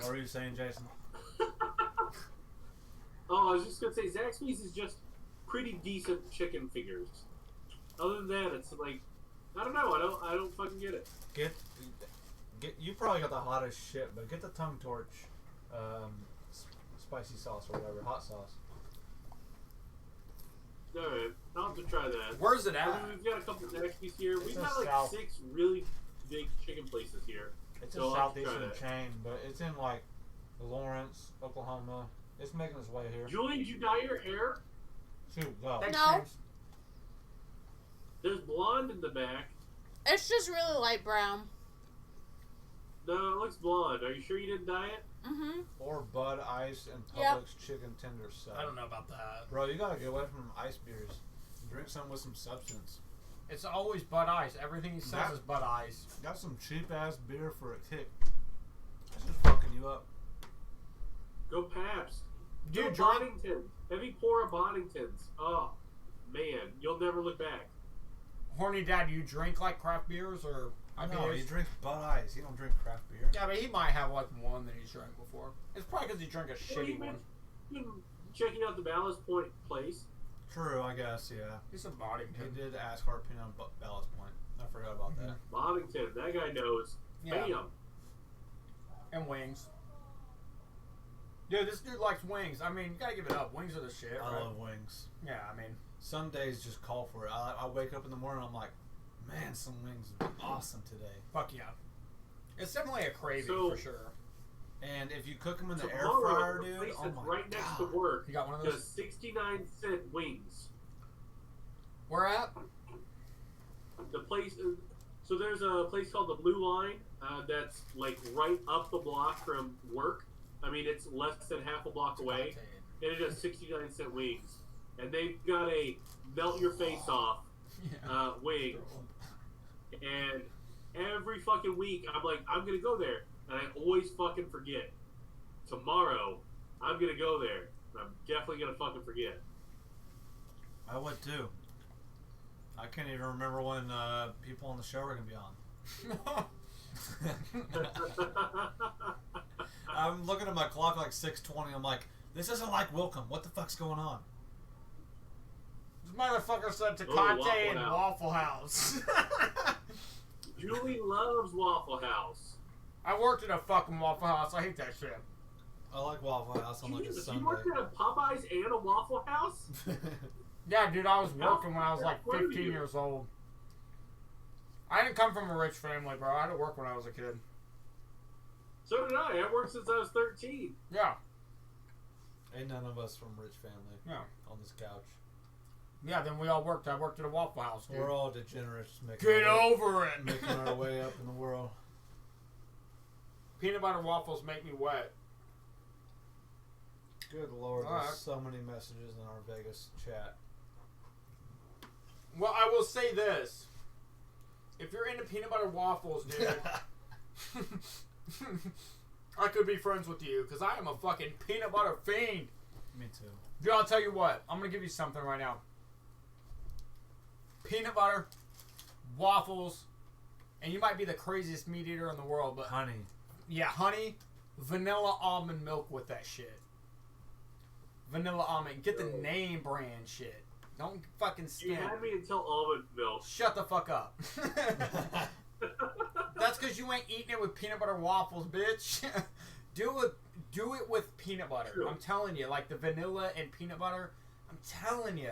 What were you saying, Jason? Oh, I was just gonna say Zaxby's is just pretty decent chicken fingers. Other than that, it's like I don't know. I don't fucking get it. Get. You probably got the hottest shit, but get the tongue torch, spicy sauce or whatever, hot sauce. Alright, I'll have to try that. Where's it I at? mean, we've got a couple of Zaxby's here. We've in got like South. 6 really big chicken places here. It's So a I'll have to try southeastern that. chain, but it's in like Lawrence, Oklahoma. It's making its way here. Julie, did you dye your hair? Shoot, go. Thanks, No. James. There's blonde in the back. It's just really light brown. No, it looks blonde. Are you sure you didn't dye it? Mm-hmm. Or Bud Ice and Yep. Publix chicken tender set. I don't know about that. Bro, you gotta get away from ice beers. Drink something with some substance. It's always Bud Ice. Everything he says That- is Bud Ice. Got some cheap ass beer for a kick. That's just fucking you up. Go Pabst. Dude, Go drink. Boddington. Heavy pour of Boddingtons. Oh, man. You'll never look back. Horny Dad, do you drink like craft beers or IPAs? No, he drinks Bud Ice. He don't drink craft beer. Yeah, but he might have like one that he's drank before. It's probably because he drank a Well, shitty you've one. been checking out the Ballast Point place. True, I guess, yeah. He's a He Boddington. did ask our opinion on Ballast Point. I forgot about that. Boddington. That guy knows. Yeah. Bam. And wings. Dude, this dude likes wings. I mean, you gotta give it up. Wings are the shit, I right? love wings. Yeah, I mean, Some days just call for it. I wake up in the morning and I'm like, man, some wings would be awesome today. fuck yeah. It's definitely a craving So- for sure. And if you cook them in the air Tomorrow, fryer, the dude, place oh that's my right next God. to work You got one of does those? 69-cent wings. Where at? The place is, so there's a place called the Blue Line that's like right up the block from work. I mean, it's less than half a block away, and it does 69-cent wings. And they've got a melt your face off Yeah. wing And every fucking week, I'm like, I'm gonna go there, and I always fucking forget. Tomorrow, I'm gonna go there, and I'm definitely gonna fucking forget. I would too. I can't even remember when people on the show are gonna be on. I'm looking at my clock like 6:20. I'm like, this isn't like Wilcom. What the fuck's going on? This motherfucker said Oh, Tecate Waffle and House. Waffle House. Julie loves Waffle House. I worked at a fucking Waffle House. I hate that shit. I like Waffle House on like a Jesus, Sunday. you worked at a Popeyes and a Waffle House? Yeah, dude, I was working when I was like How old are 15 you? years old. I didn't come from a rich family, bro. I had to work when I was a kid. So did I. I worked since I was 13. Yeah. Ain't none of us from rich family Yeah. on this couch. Yeah, then we all worked. I worked at a Waffle House, dude. We're all degenerates making Get our way, over it! making our way up in the world. Peanut butter waffles make me wet. Good lord, Alright. there's so many messages in our Vegas chat. Well, I will say this. If you're into peanut butter waffles, dude, I could be friends with you, because I am a fucking peanut butter fiend. Me too. Dude, I'll tell you what. I'm going to give you something right now. Peanut butter, waffles, and you might be the craziest meat eater in the world, but Honey. yeah, honey, vanilla almond milk with that shit. Vanilla almond. Get the name brand shit. Don't fucking You skim. had me until almond milk. Shut the fuck up. That's because you ain't eating it with peanut butter waffles, bitch. Do it with peanut butter. True. I'm telling you, like the vanilla and peanut butter. I'm telling you,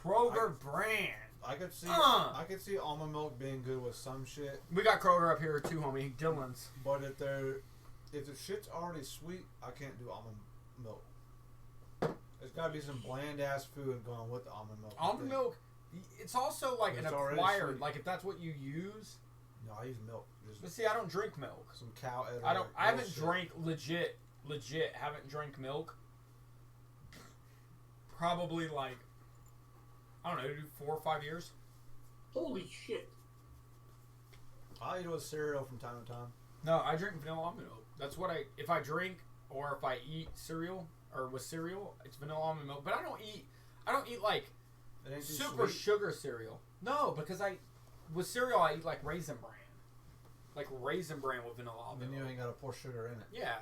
Kroger brand. I could see Uh. I could see almond milk being good with some shit, We got Kroger up here too, homie. Dylan's. but if the shit's already sweet, I can't do almond milk. There's gotta be some bland ass food going with the almond milk. I Almond think. milk. It's also like But an it's already acquired. sweet. Like if that's what you use. No, I use milk. But Just see, I don't drink milk. some cow udder. I haven't bullshit. drank legit haven't drank milk. Probably like, I don't know, 4 or 5 years. Holy shit. I eat it with cereal from time to time. No, I drink vanilla almond milk. That's what if I drink or if I eat cereal or with cereal, it's vanilla almond milk. But I don't eat like It ain't too super sweet. sugar cereal. No, because with cereal I eat like Raisin Bran. Like Raisin Bran with vanilla almond Then you milk. ain't gotta pour sugar in it. Yeah.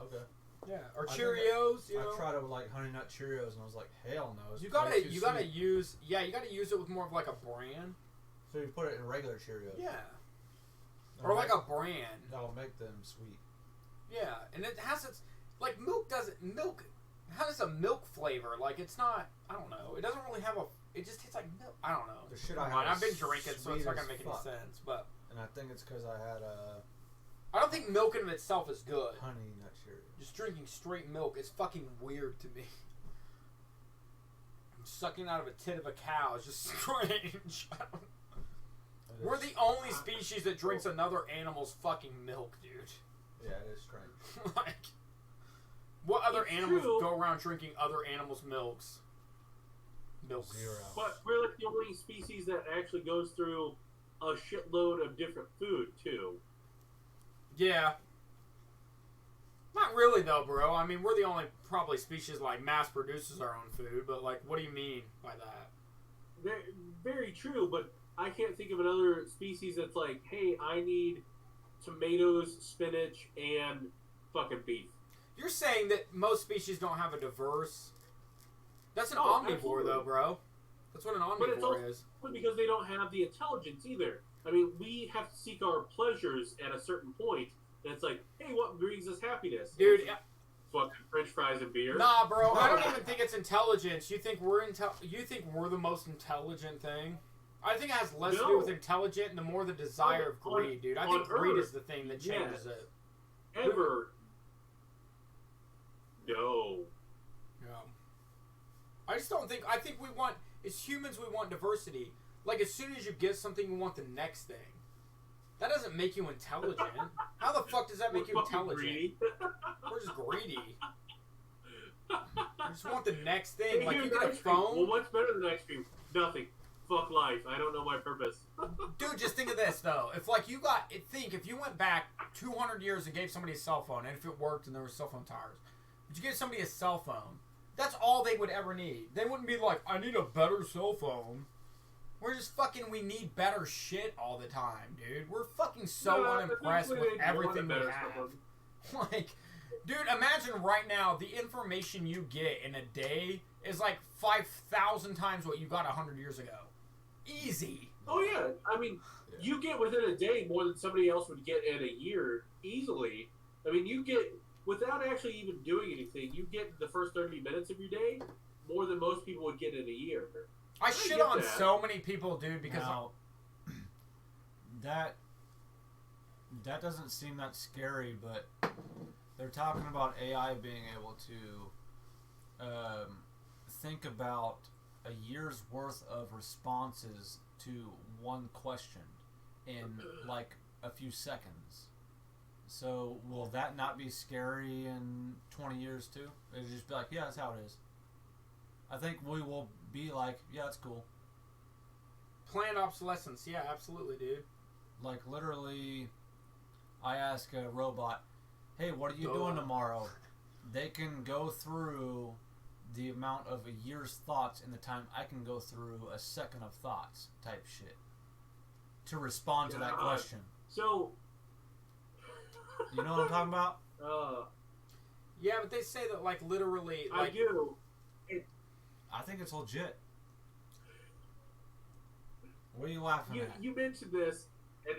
Okay. Yeah. Or I think Cheerios, you know. I tried it with like Honey Nut Cheerios and I was like, hell no. It's You way gotta too you gotta sweet. use it with more of like a brand. So you put it in regular Cheerios. Yeah. That'll Or like make- a brand. That'll make them sweet. Yeah, and it has its like milk has a milk flavor. Like it's not. I don't know. It doesn't really have a. It just tastes like milk. I don't know. The shit Never I mind, had I've been is drinking, so sweet it's not as gonna make fuck. any sense. But And I think it's because I had I don't think milk in of itself is good. Honey Nut Cheerios. Just drinking straight milk is fucking weird to me. Sucking out of a tit of a cow is just strange. It We're is- the only species that drinks another animal's fucking milk, dude. Yeah, it is strange. Like, what other It's animals true. go around drinking other animals' milks? Milks. Zero. But we're like the only species that actually goes through a shitload of different food, too. Yeah. Not really though, bro. I mean, we're the only probably species like mass produces our own food, but like, what do you mean by that? Very, very true, but I can't think of another species that's like, hey, I need tomatoes, spinach, and fucking beef. You're saying that most species don't have a diverse. That's an Oh, omnivore, absolutely. though, bro. That's what an But it's omnivore also is. because they don't have the intelligence either. I mean, we have to seek our pleasures at a certain point, and it's like, hey, what brings us happiness? Dude, It's fucking French fries and beer. nah, bro. I don't even think it's intelligence. You think we're You think we're the most intelligent thing? I think it has less to do No. with intelligent and the more the desire of On- greed, dude. I on think greed Earth, is the thing that changes yes. it. Ever. No. Yeah. I just don't think. I think we want, as humans, we want diversity. Like, as soon as you get something, we want the next thing. That doesn't make you intelligent. How the fuck does that make We're you fucking intelligent? greedy. We're just greedy. We just want the next thing. Hey, Like, here's you get a ice cream. Well, phone. what's better than ice cream? Nothing. fuck life. I don't know my purpose. Dude, just think of this though. If if you went back 200 years and gave somebody a cell phone, and if it worked and there were cell phone towers, but you give somebody a cell phone, that's all they would ever need. They wouldn't be like, I need a better cell phone. We're just we need better shit all the time, dude. We're fucking so unimpressed with everything we have. Like, dude, imagine right now the information you get in a day is like 5,000 times what you got 100 years ago. Easy. Oh, yeah. I mean, you get within a day more than somebody else would get in a year easily. I mean, you get, without actually even doing anything, you get the first 30 minutes of your day more than most people would get in a year. I shit on so many people, dude, because... Now, that doesn't seem that scary, but they're talking about AI being able to think about a year's worth of responses to one question in like a few seconds. So will that not be scary in 20 years too? It'll just be like, yeah, that's how it is. I think we will be like, yeah, that's cool. Planned obsolescence, yeah, absolutely, dude. Like literally, I ask a robot, hey, what are you doing tomorrow? They can go through the amount of a year's thoughts in the time I can go through a second of thoughts type shit to respond to that question. So, you know what I'm talking about? Yeah, but they say that like literally. Like, I do. I think it's legit. What are you laughing at? You mentioned this, and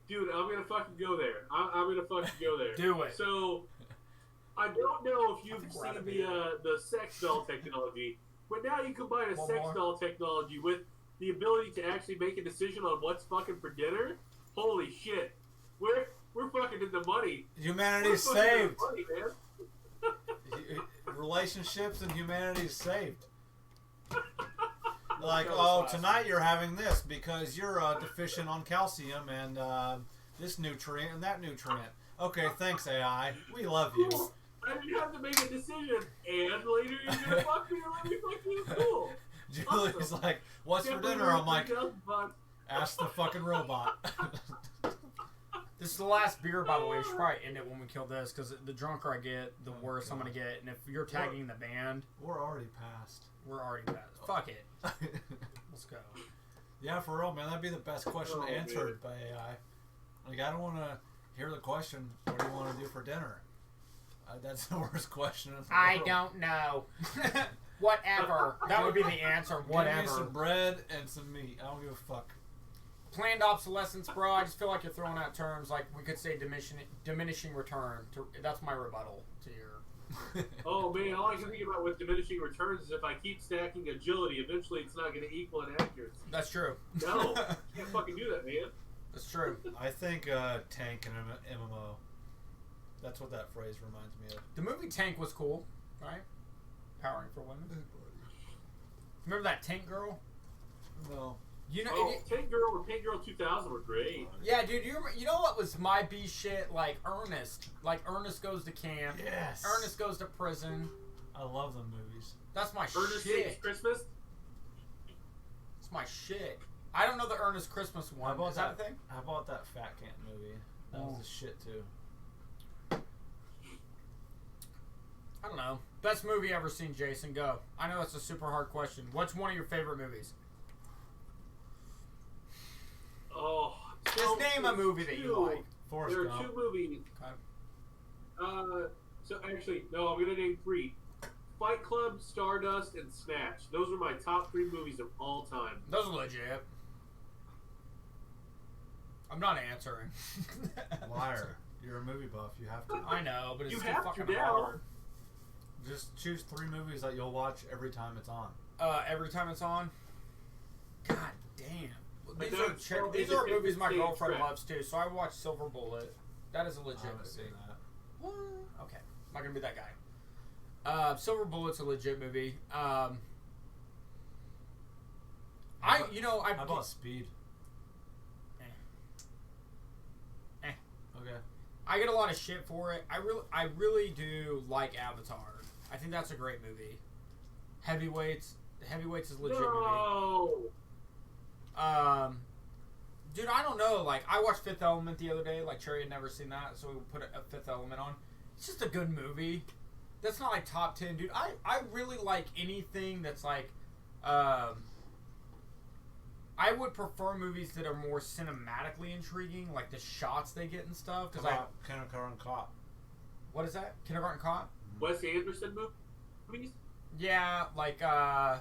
dude, I'm gonna fucking go there. I'm gonna fucking go there. Do it. So, I don't know if you've seen the sex doll technology, but now you combine a sex doll technology with the ability to actually make a decision on what's fucking for dinner. Holy shit, we're fucking in the money. Humanity's saved. Money, man. Relationships and humanity is saved. Like, oh, tonight you're having this because you're deficient on calcium and this nutrient and that nutrient. Okay, thanks, AI. We love you. I didn't have to make a decision, and later you're gonna fuck me or let me fuck you. Cool. Julie's like, what's for dinner? I'm like, ask the fucking robot. This is the last beer, by the way. We should probably end it when we kill this, because the drunker I get, the worse I'm going to get. And if you're tagging the band... We're already past. We're already past. Fuck it. Let's go. Yeah, for real, man. That'd be the best question answered by AI. Like, I don't want to hear the question, what do you want to do for dinner? That's the worst question in the world. I don't know. Whatever. That would be the answer. Whatever. Give me some bread and some meat. I don't give a fuck. Planned obsolescence, bro. I just feel like you're throwing out terms like we could say diminishing return. That's my rebuttal to your. Oh man, all I can think about with diminishing returns is if I keep stacking agility, eventually it's not going to equal in accuracy. That's true. No, you can't fucking do that, man. That's true. I think Tank and MMO. That's what that phrase reminds me of. The movie Tank was cool, right? Powering for women. Remember that Tank Girl? No. You know, Tank Girl and Tank Girl 2000 were great. Yeah, dude. You know what was my B shit? Like Ernest. Like Ernest goes to camp. Yes. Ernest goes to prison. I love them movies. That's my Ernest shit. Saves Christmas. It's my shit. I don't know the Ernest Christmas one. Is that a thing? How about that Fat Camp movie? That was the shit too. I don't know. Best movie ever seen, Jason? Go. I know that's a super hard question. What's one of your favorite movies? Oh. Just name a movie that you like. Forrest There are Gump. 2 movies. Okay. So actually, no, I'm gonna name 3. Fight Club, Stardust, and Snatch. Those are my top 3 movies of all time. Those are legit. I'm not answering. Liar. You're a movie buff. You have to. I know, but it's You too have fucking to now. hard. Just choose 3 movies that you'll watch every time it's on. Every time it's on? God damn. Like These are movies my girlfriend track. loves too, so I watched Silver Bullet. That is a legit I haven't movie. seen that. What? Okay. I'm not gonna be that guy. Silver Bullet's a legit movie. How about Speed? Okay. I get a lot of shit for it. I really do like Avatar. I think that's a great movie. Heavyweights is a legit movie. No. Dude, I don't know. Like, I watched Fifth Element the other day. Like, Cherry had never seen that, so we put a Fifth Element on. It's just a good movie. That's not like top 10, dude. I really like anything that's like, I would prefer movies that are more cinematically intriguing, like the shots they get and stuff. Because Kindergarten Cop. What is that? Kindergarten Cop? Wes Anderson movies? Yeah, like, yeah.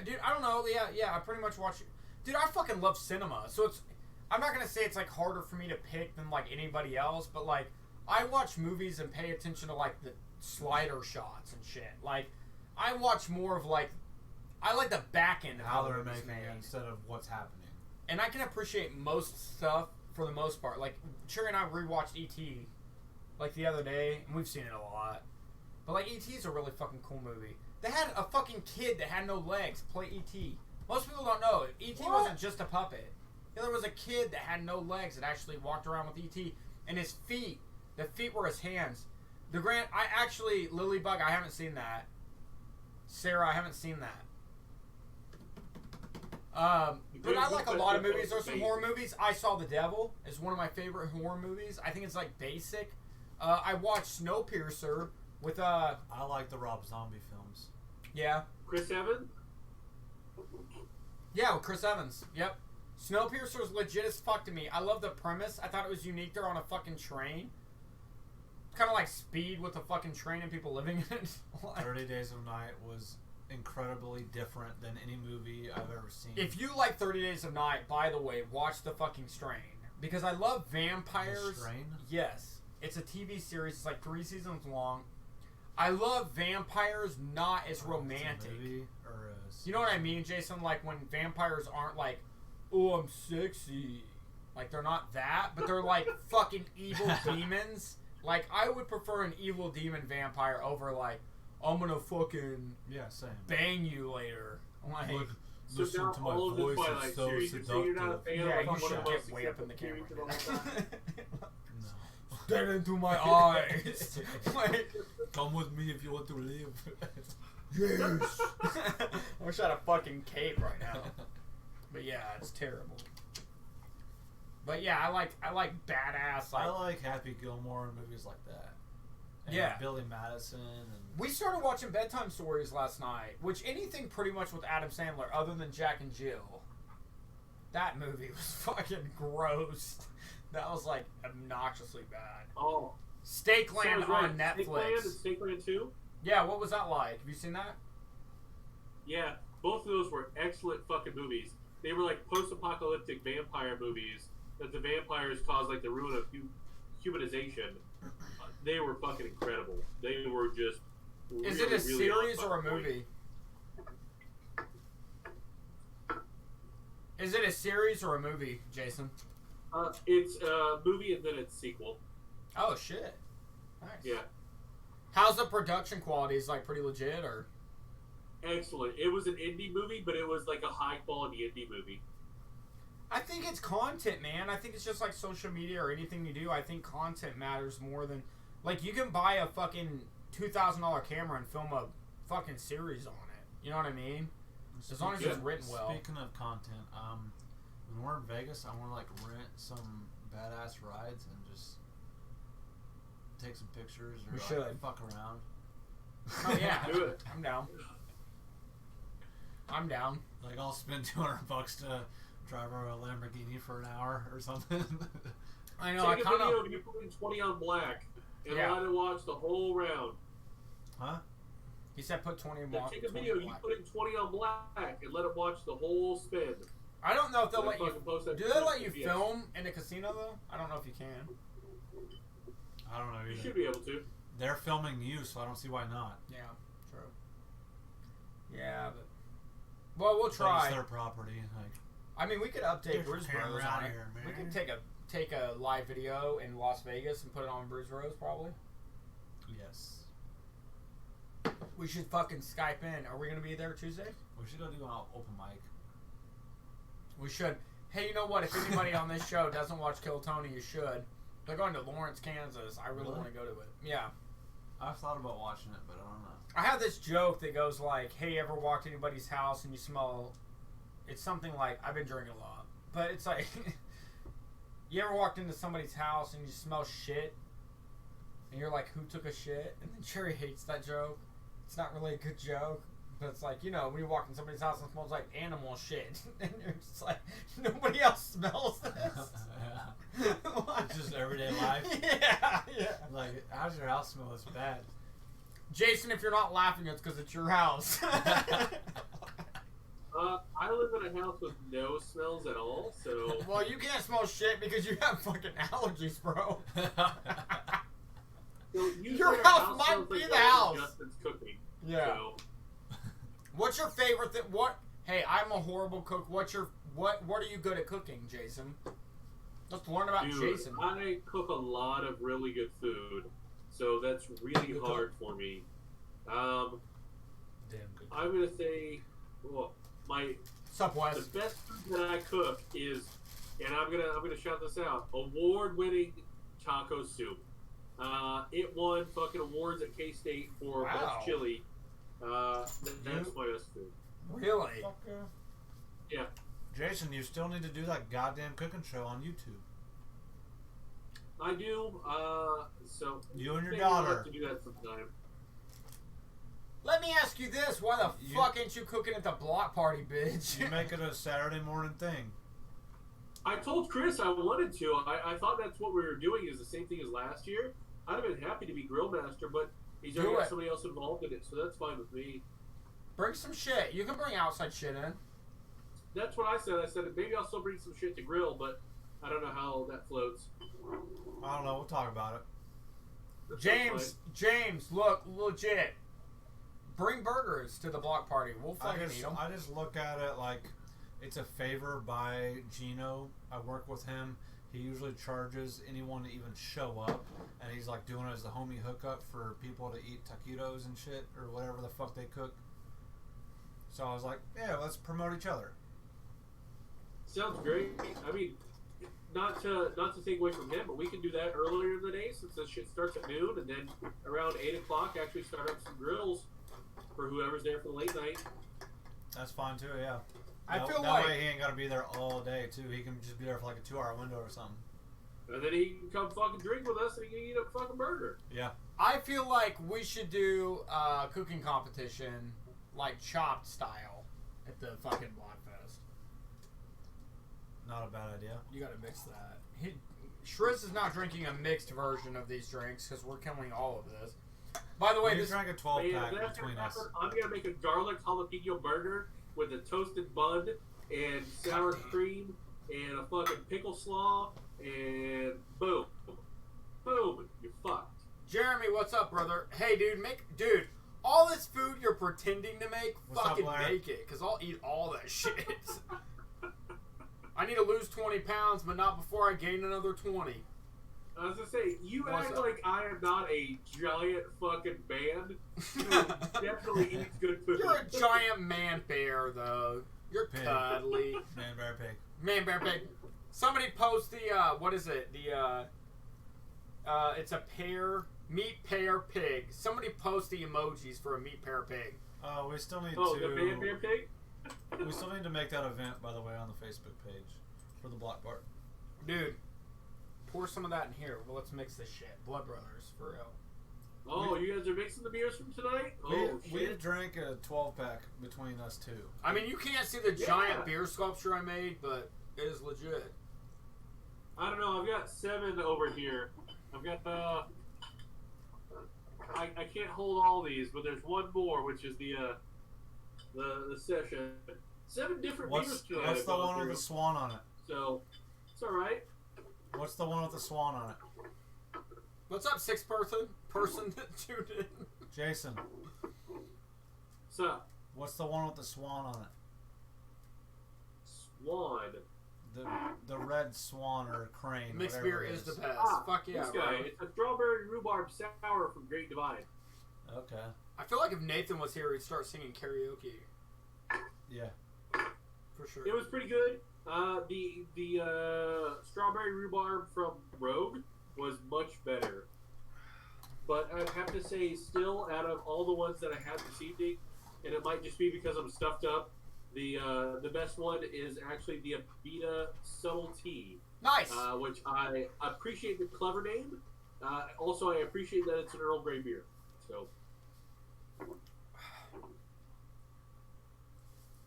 Dude, I don't know. Yeah, I pretty much watch it. Dude, I fucking love cinema. So I'm not going to say it's, like, harder for me to pick than, like, anybody else. But, like, I watch movies and pay attention to, like, the slider shots and shit. Like, I watch more of, like, I like the back end of How how they're the movie's making made. it instead of what's happening. And I can appreciate most stuff for the most part. Like, Cherry and I rewatched E.T. like the other day, and we've seen it a lot. But, like, E.T.'s a really fucking cool movie. They had a fucking kid that had no legs play E.T. Most people don't know. E.T. wasn't just a puppet. Yeah, there was a kid that had no legs that actually walked around with E.T. And his feet, the feet were his hands. Lilybug, I haven't seen that. Sarah, I haven't seen that. But I like a lot of movies. There's some horror movies. I Saw the Devil is one of my favorite horror movies. I think it's like basic. I watched Snowpiercer with I like the Rob Zombie films. yeah. Chris Evans? Yeah, with Chris Evans. Yep. Snowpiercer's legit as fuck to me. I love the premise. I thought it was unique. They're on a fucking train. Kind of like Speed with a fucking train and people living in it. 30 Days of Night was incredibly different than any movie I've ever seen. If you like 30 Days of Night, by the way, watch The fucking Strain. Because I love vampires. The Strain? Yes. It's a TV series. It's like 3 seasons long. I love vampires not as romantic. It's a movie or a You know what I mean, Jason? Like when vampires aren't like, oh, I'm sexy. Like they're not that, but they're like fucking evil demons. Like I would prefer an evil demon vampire over like, I'm gonna fucking same. bang you later. Like, Listen to my all of the voice, Twilight it's so series, so you're not a seductive. fan yeah, of you one should of the get most way up in the successful camera. series of all time. No. Stare into my eyes. Like, Come with me if you want to live. yes. I wish I had a fucking cape right now. But yeah, it's terrible. But yeah, I like badass. I like Happy Gilmore and movies like that. And Yeah. Billy Madison and We started watching bedtime stories last night, which anything pretty much with Adam Sandler other than Jack and Jill. That movie was fucking gross. That was like obnoxiously bad. Oh, Steakland sounds right. on Netflix. Steakland and Steakland 2? Yeah, what was that like? Have you seen that? Yeah, both of those were excellent fucking movies. They were like post-apocalyptic vampire movies that the vampires caused like the ruin of humanization. They were fucking incredible. They were just Is really, it a really series on or a fucking point. movie? Is it a series or a movie, Jason? It's a movie and then it's sequel. Oh shit! Nice. Yeah, How's the production quality? Is it, like pretty legit or? excellent. It was an indie movie, but it was like a high quality indie movie. I think it's content, man. I think it's just like social media or anything you do. I think content matters more than like you can buy a fucking $2,000 camera and film a fucking series on it. You know what I mean? As long as it's written well. Speaking of content, when we're in Vegas, I want to like rent some badass rides and just take some pictures or We like, should. fuck around. Oh yeah, Do it. I'm down. I'm down. Like I'll spend $200 to drive around a Lamborghini for an hour or something. I know. I Take a kind video of. of you putting 20 on black and Yeah. let it watch the whole round. Huh? He said put 20 Then block. take a video of you putting 20 on black and let it watch the whole spin. I don't know if they'll Then let you. fucking post that Do to they let you GPS. film in the casino though? I don't know if you can. I don't know You either. should be able to. They're filming you, so I don't see why not. Yeah, true. Yeah, but well, we'll But try. it's their property. Like, I mean, we could update Get your Brews camera Bros out on it. here, man. We could take a live video in Las Vegas and put it on Brews Bros probably. yes. We should fucking Skype in. Are we gonna be there Tuesday? We should go do an open mic. We should. Hey, you know what? If anybody on this show doesn't watch Kill Tony, you should. They're going to Lawrence, Kansas. I really Really? want to go to it. Yeah. I've thought about watching it, but I don't know. I have this joke that goes like, "Hey, ever walked to anybody's house and you smell?" It's something like, I've been drinking a lot, but it's like, you ever walked into somebody's house and you smell shit, and you're like, "Who took a shit?" And then Cherry hates that joke. It's not really a good joke, but it's like, you know, when you walk in somebody's house and it smells like animal shit, and you're just like, nobody else smells this. It's just everyday life. Yeah. Like, how's your house smell this bad? Jason, if you're not laughing, it's because it's your house. I live in a house with no smells at all, so... Well, you can't smell shit because you have fucking allergies, bro. So Your house might be the house. Justin's cooking. Yeah. So. What's your favorite thing? What? Hey, I'm a horrible cook. What are you good at cooking, Jason? Let's learn about Dude, Jason. I cook a lot of really good food, so that's really hard for me. Damn good. I'm gonna say, well, Wes? the best food that I cook is, and I'm gonna shout this out, award-winning taco soup. It won fucking awards at K-State for best chili. That's my best food. Really? Yeah. Jason, you still need to do that goddamn cooking show on YouTube. I do. So You and your maybe I'll daughter. have to do that sometime. Let me ask you this: why the fuck ain't you cooking at the block party, bitch? You make it a Saturday morning thing. I told Chris I wanted to. I thought that's what we were doing is the same thing as last year. I'd have been happy to be grill master, but he's already got somebody else involved in it, so that's fine with me. Bring some shit. You can bring outside shit in. That's what I said. I said maybe I'll still bring some shit to grill, but I don't know how that floats. I don't know. We'll talk about it. James, look, legit. Bring burgers to the block party. We'll fucking eat them. I just look at it like it's a favor by Gino. I work with him. He usually charges anyone to even show up, and he's like doing it as the homie hookup for people to eat taquitos and shit or whatever the fuck they cook. So I was like, yeah, let's promote each other. Sounds great. I mean, not to take away from him, but we can do that earlier in the day since this shit starts at noon, and then around 8 o'clock actually start up some grills for whoever's there for the late night. That's fine too, yeah. I feel that like way he ain't got to be there all day too. He can just be there for like a 2-hour window or something. And then he can come fucking drink with us and he can eat a fucking burger. Yeah. I feel like we should do a cooking competition, like Chopped style, at the fucking Blockfest. Not a bad idea. You gotta mix that. Shriz is not drinking a mixed version of these drinks because we're killing all of this. By the way, We drank a 12-pack that's between gonna us. happen. I'm gonna make a garlic jalapeno burger with a toasted bun and sour cream and a fucking pickle slaw and boom, you're fucked. Jeremy, what's up, brother? Hey, dude, all this food you're pretending to make, What's fucking up, Larry? make it, because I'll eat all that shit. I need to lose 20 pounds, but not before I gain another 20. I was gonna say, you What's act up? like I am not a giant fucking man who definitely eats good food. You're a giant man bear, though. You're Pig. cuddly. Man, bear, pig. Man bear pig. Somebody post the, what is it? It's a meat pear pig. Somebody post the emojis for a meat pear pig. We still need Oh, to. the man bear pig? We still need to make that event, by the way, on the Facebook page for the block part. Dude, pour some of that in here. Well, let's mix this shit. Blood Brothers, for real. Oh, you guys are mixing the beers from tonight? Oh, We shit. drank a 12-pack between us two. I mean, you can't see the giant beer sculpture I made, but it is legit. I don't know, I've got 7 over here. I've got I can't hold all these, but there's one more, which is the session. 7 different beers tonight. What's I've the gone one with through. the swan on it? So, it's alright. What's the one with the swan on it? What's up, person that tuned in? Jason, So, what's the one with the swan on it? Swan. The red swan or crane. Mixed whatever beer it is the best. Ah, Fuck yeah, this guy. bro. It's a strawberry rhubarb sour from Great Divide. Okay. I feel like if Nathan was here, he'd start singing karaoke. Yeah. For sure. It was pretty good. The strawberry rhubarb from Rogue was much better. but I'd have to say, still, out of all the ones that I had this evening, and it might just be because I'm stuffed up, the best one is actually the Abita Subtle Tea. Nice. Which I appreciate the clever name. Also, I appreciate that it's an Earl Grey beer. So,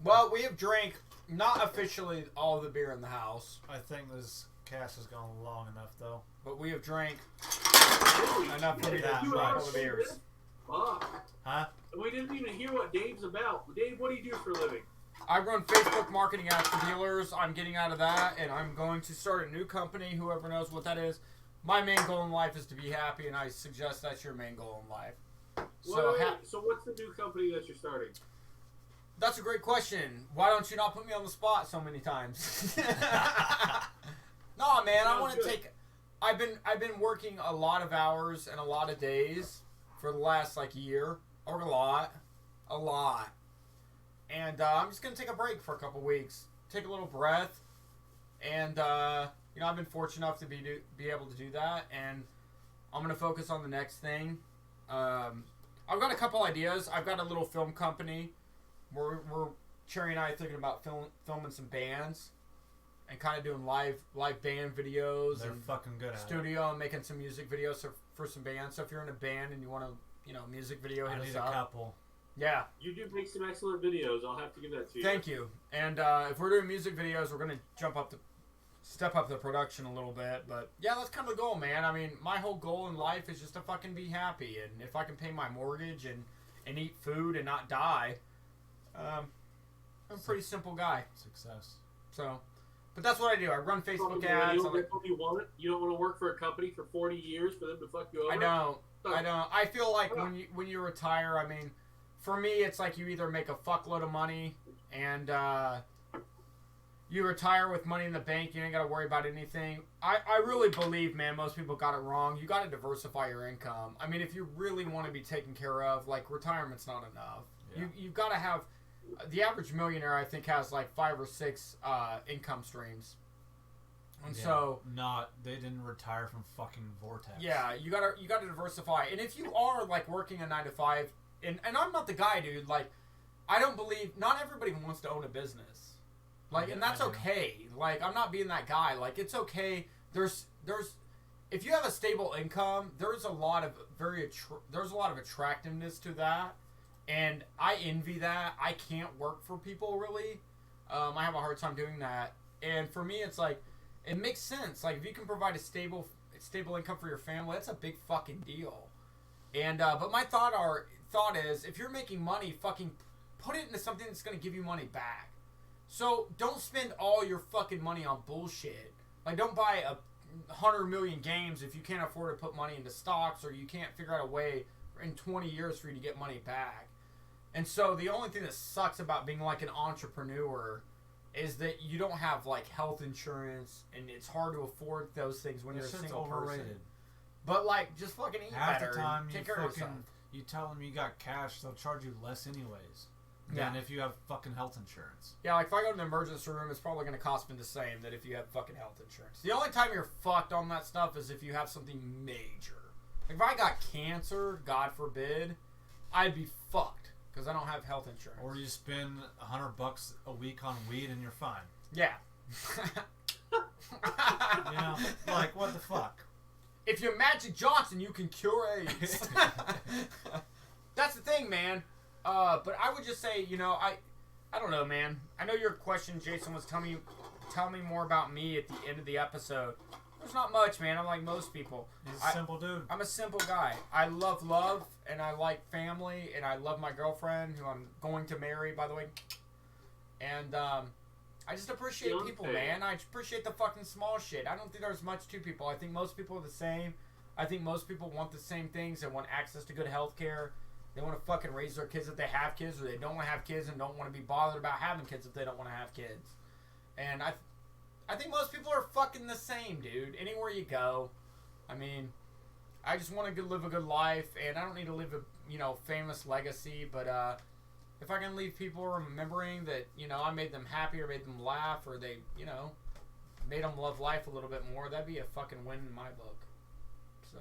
Well, we have drank not officially all the beer in the house, I think this cast has gone long enough, though. but we have drank enough for me to That drink much. all the beers. fuck. Huh? We didn't even hear what Dave's about. Dave, what do you do for a living? I run Facebook marketing ads for dealers. I'm getting out of that, and I'm going to start a new company. Whoever knows what that is. My main goal in life is to be happy, and I suggest that's your main goal in life. So what's the new company that you're starting? That's a great question. Why don't you not put me on the spot so many times? No, man, I want to take. I've been working a lot of hours and a lot of days for the last year, or a lot, and I'm just gonna take a break for a couple weeks, take a little breath, and I've been fortunate enough to be able to do that, and I'm gonna focus on the next thing. I've got a couple ideas. I've got a little film company. We're Cherry and I are thinking about filming some bands and kind of doing live band videos. They're and fucking good at studio and making some music videos for some bands. So if you're in a band and you want to, music video, it. hit I us need a up. couple. Yeah. You do make some excellent videos. I'll have to give that to you. Thank you. And if we're doing music videos, we're gonna step up the production a little bit. But yeah, that's kind of the goal, man. I mean, my whole goal in life is just to fucking be happy, and if I can pay my mortgage and eat food and not die, I'm a pretty simple guy. Success. So, but that's what I do. I run Facebook You ads. don't get what you want. You don't want to work for a company for 40 years for them to fuck you over. I don't. I feel like when you retire, I mean, for me, it's like you either make a fuckload of money and you retire with money in the bank. You ain't got to worry about anything. I really believe, man, most people got it wrong. You got to diversify your income. I mean, if you really want to be taken care of, retirement's not enough. Yeah. You've got to have. The average millionaire, I think, has 5 or 6 income streams. And so they didn't retire from fucking Vortex. yeah, you gotta diversify. And if you are working a 9 to 5, and I'm not the guy, dude. I don't believe not everybody wants to own a business. And that's okay. I'm not being that guy. It's okay. There's if you have a stable income, there's a lot of attractiveness to that. And I envy that. I can't work for people, really. I have a hard time doing that. And for me, it's it makes sense. If you can provide a stable income for your family, that's a big fucking deal. And but my thought is, if you're making money, fucking put it into something that's going to give you money back. So don't spend all your fucking money on bullshit. Don't buy 100 million games if you can't afford to put money into stocks, or you can't figure out a way in 20 years for you to get money back. And so the only thing that sucks about being an entrepreneur is that you don't have health insurance, and it's hard to afford those things when you're a single person. But just fucking eat Half better the time and you take care of yourself. you tell them you got cash, they'll charge you less anyways Yeah. than if you have fucking health insurance. Yeah, if I go to the emergency room, it's probably going to cost me the same that if you have fucking health insurance. The only time you're fucked on that stuff is if you have something major. If I got cancer, God forbid, I'd be fucked because I don't have health insurance. Or you spend $100 a week on weed and you're fine. Yeah. What the fuck? If you're Magic Johnson, you can cure AIDS. That's the thing, man. But I would just say, I don't know, man. I know your question, Jason, was tell me more about me at the end of the episode. There's not much, man. I'm like most people. He's a simple dude. I'm a simple guy. I love, and I like family, and I love my girlfriend, who I'm going to marry, by the way. And I just appreciate people, man. I appreciate the fucking small shit. I don't think there's much to people. I think most people are the same. I think most people want the same things. They want access to good health care. They want to fucking raise their kids if they have kids, or they don't want to have kids and don't want to be bothered about having kids if they don't want to have kids. And I think most people are fucking the same, dude. Anywhere you go. I mean, I just want to live a good life, and I don't need to live a, famous legacy, but if I can leave people remembering that, I made them happy or made them laugh, or they, made them love life a little bit more, that'd be a fucking win in my book. So.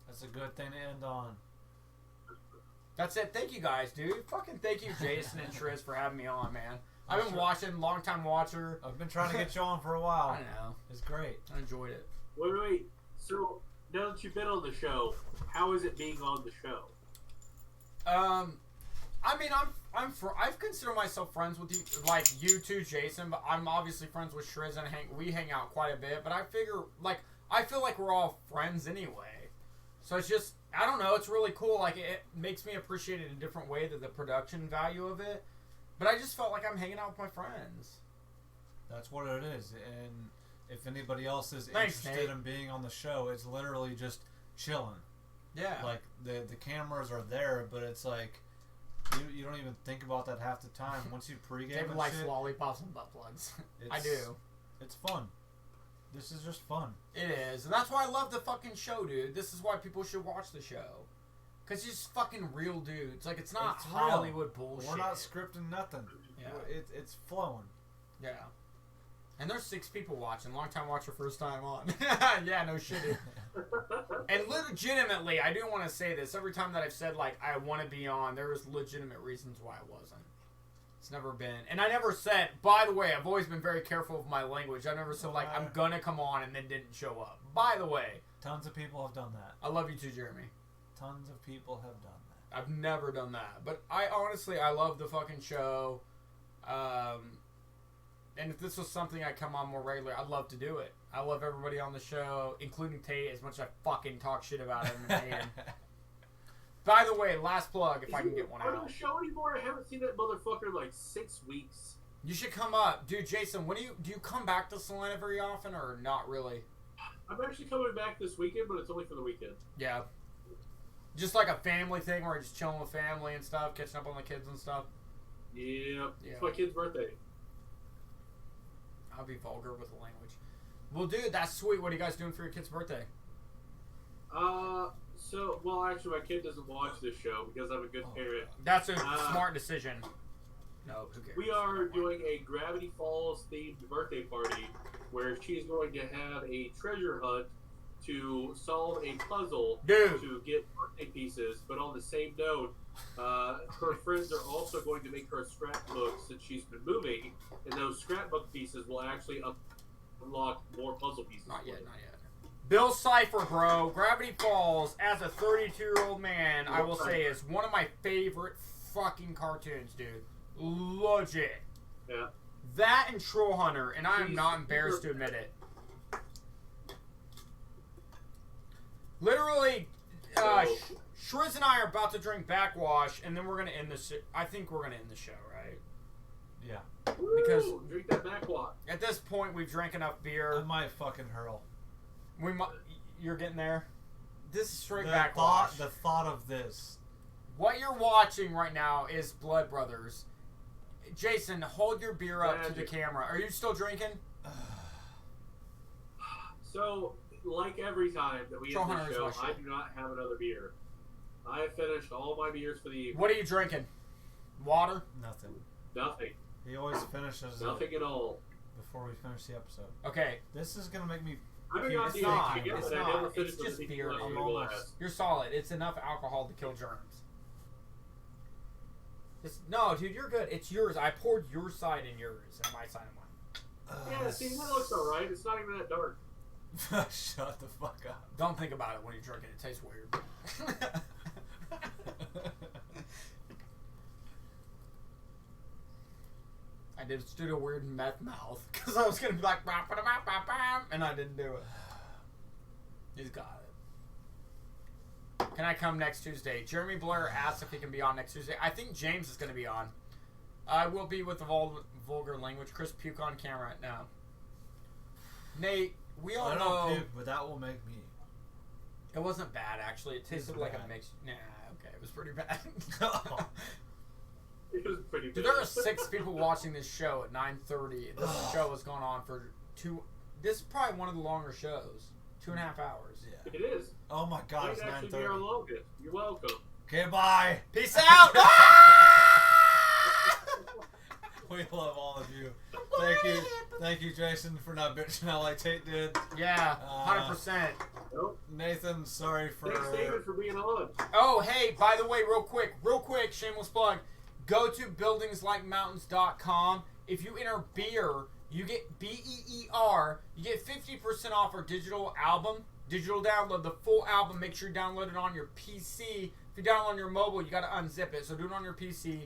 That's a good thing to end on. That's it. Thank you guys, dude. Fucking thank you, Jason and Triz, for having me on, man. I've been watching, long time watcher. I've been trying to get you on for a while. I know. It's great. I enjoyed it. Wait. So now that you've been on the show, how is it being on the show? I mean, I've considered myself friends with you, like you too, Jason. But I'm obviously friends with Shriz and we hang out quite a bit. But I figure, like, I feel like we're all friends anyway. So it's just, I don't know. It's really cool. Like, it makes me appreciate it in a different way, the production value of it. But I just felt like I'm hanging out with my friends. That's what it is. And if anybody else is Thanks, interested Nate. in being on the show, it's literally just chilling. Yeah. Like, the cameras are there, but it's like, you don't even think about that half the time. Once you pregame David and likes shit, lollipops and butt plugs. I do. It's fun. This is just fun. It is. And that's why I love the fucking show, dude. This is why people should watch the show. Because it's just fucking real dudes. Like, it's not Hollywood bullshit. We're not scripting nothing. Yeah. It's flowing. Yeah. And there's 6 people watching. Long time watcher, first time on. Yeah, no shit, dude. And legitimately, I do want to say this. Every time that I've said, like, I want to be on, there was legitimate reasons why I wasn't. It's never been. And I never said, by the way, I've always been very careful of my language. I never said, like, I'm going to come on and then didn't show up. By the way. Tons of people have done that. I love you too, Jeremy. Tons of people have done that. I've never done that. But I love the fucking show. And if this was something I come on more regularly, I'd love to do it. I love everybody on the show, including Tate, as much as I fucking talk shit about him. By the way, last plug, if I can get one Are out. on the show anymore? I haven't seen that motherfucker in like 6 weeks. You should come up. Dude, Jason, do you come back to Salina very often or not really? I'm actually coming back this weekend, but it's only for the weekend. Yeah. Just like a family thing where you're just chilling with family and stuff, catching up on the kids and stuff. Yeah. It's my kid's birthday. I'll be vulgar with the language. Well, dude, that's sweet. What are you guys doing for your kid's birthday? Well, actually, my kid doesn't watch this show because I'm a good parent. That's a smart decision. No, who cares? We are doing a Gravity Falls themed birthday party where she's going to have a treasure hunt to solve a puzzle to get birthday pieces. But on the same note, her friends are also going to make her a scrapbook since she's been moving, and those scrapbook pieces will actually unlock more puzzle pieces. Not yet. Bill Cipher, bro. Gravity Falls, as a 32-year-old man, I will say, is one of my favorite fucking cartoons, dude. Legit. Yeah. That and Troll Hunter, and I am not embarrassed to admit it. Literally, Shriz and I are about to drink backwash, and then we're gonna end this. I think we're gonna end the show, right? Yeah. Because drink that backwash. At this point, we've drank enough beer. I might fucking hurl. You're getting there. This is straight backwash. The thought of this. What you're watching right now is Blood Brothers. Jason, hold your beer up to the camera. Are you still drinking? So, like every time that we end the show, I do not have another beer. I have finished all my beers for the evening. What are you drinking? Water? Nothing. He always finishes nothing at all before we finish the episode. Okay. This is gonna make me. It's just beer. You're solid. It's enough alcohol to kill germs. No, dude, you're good. It's yours. I poured your side in yours, and my side in mine. Yeah, see, that looks alright. It's not even that dark. Shut the fuck up. Don't think about it when you drink it. It tastes weird. I just did a weird meth mouth because I was going to be like, and I didn't do it. He's got it. Can I come next Tuesday? Jeremy Blair asked if he can be on next Tuesday. I think James is going to be on. I will be with the vulgar language. Chris, puke on camera. No. Nate, we all know. I don't puke, but that will make me. It wasn't bad, actually. It tasted like a mix. Nah, okay. It was pretty bad. It was pretty bad. Dude, there are 6 people watching this show at 9:30. This show has gone on for 2. This is probably one of the longer shows. 2.5 hours. Yeah. It is. Oh my god, it's 9:30. You're welcome. Okay, bye. Peace out. We love all of you. Thank you, Jason, for not bitching out like Tate did. Yeah, 100%. Nope. Nathan, sorry for. Thanks, David, for being on. Oh, hey, by the way, real quick, shameless plug. Go to buildingslikemountains.com. If you enter beer, you get BEER. You get 50% off our digital album, digital download, the full album. Make sure you download it on your PC. If you download on your mobile, you got to unzip it. So do it on your PC.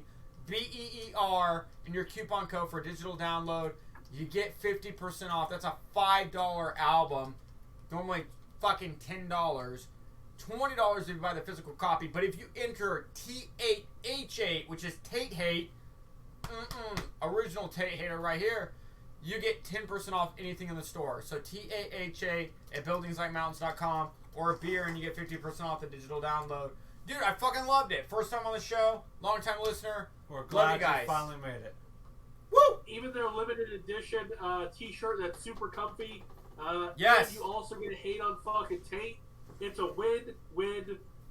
BEER and your coupon code for digital download. You get 50% off. That's a $5 album. Normally fucking $10. $20 if you buy the physical copy. But if you enter T8H8, which is Tate Hate, original Tate Hater right here, you get 10% off anything in the store. So T8H8 at buildingslikemountains.com, or a beer and you get 50% off the digital download. Dude, I fucking loved it. First time on the show, long time listener. We're Love glad you guys. you finally made it. Woo! Even their limited edition T-shirt that's super comfy. Yes. And you also get a hate on fucking Tate. It's a win,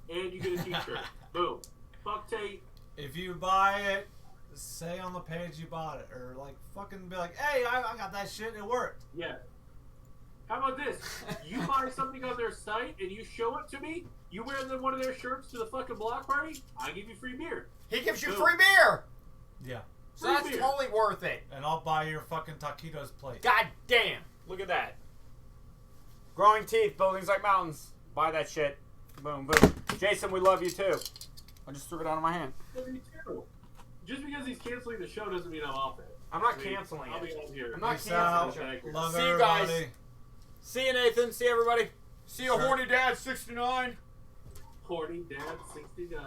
and you get a T-shirt. Boom. Fuck Tate. If you buy it, say on the page you bought it, or like fucking be like, hey, I got that shit, it worked. Yeah. How about this? You buy something on their site and you show it to me. You wear them one of their shirts to the fucking block party. I give you free beer. He gives you Boom. free beer. Yeah. So Free that's beer. totally worth it. And I'll buy your fucking taquitos plate. God damn. Look at that. Growing teeth, buildings like mountains. Buy that shit. Boom, boom. Jason, we love you too. I just threw it out of my hand. Love you too. Just because he's canceling the show doesn't mean I'm off it. I'm not I mean, canceling I'll it. be on here. I'm not Peace canceling out. the show. Love See you guys. everybody. See you, Nathan. See everybody. See you, Sure. Horny Dad 69. Horny Dad 69.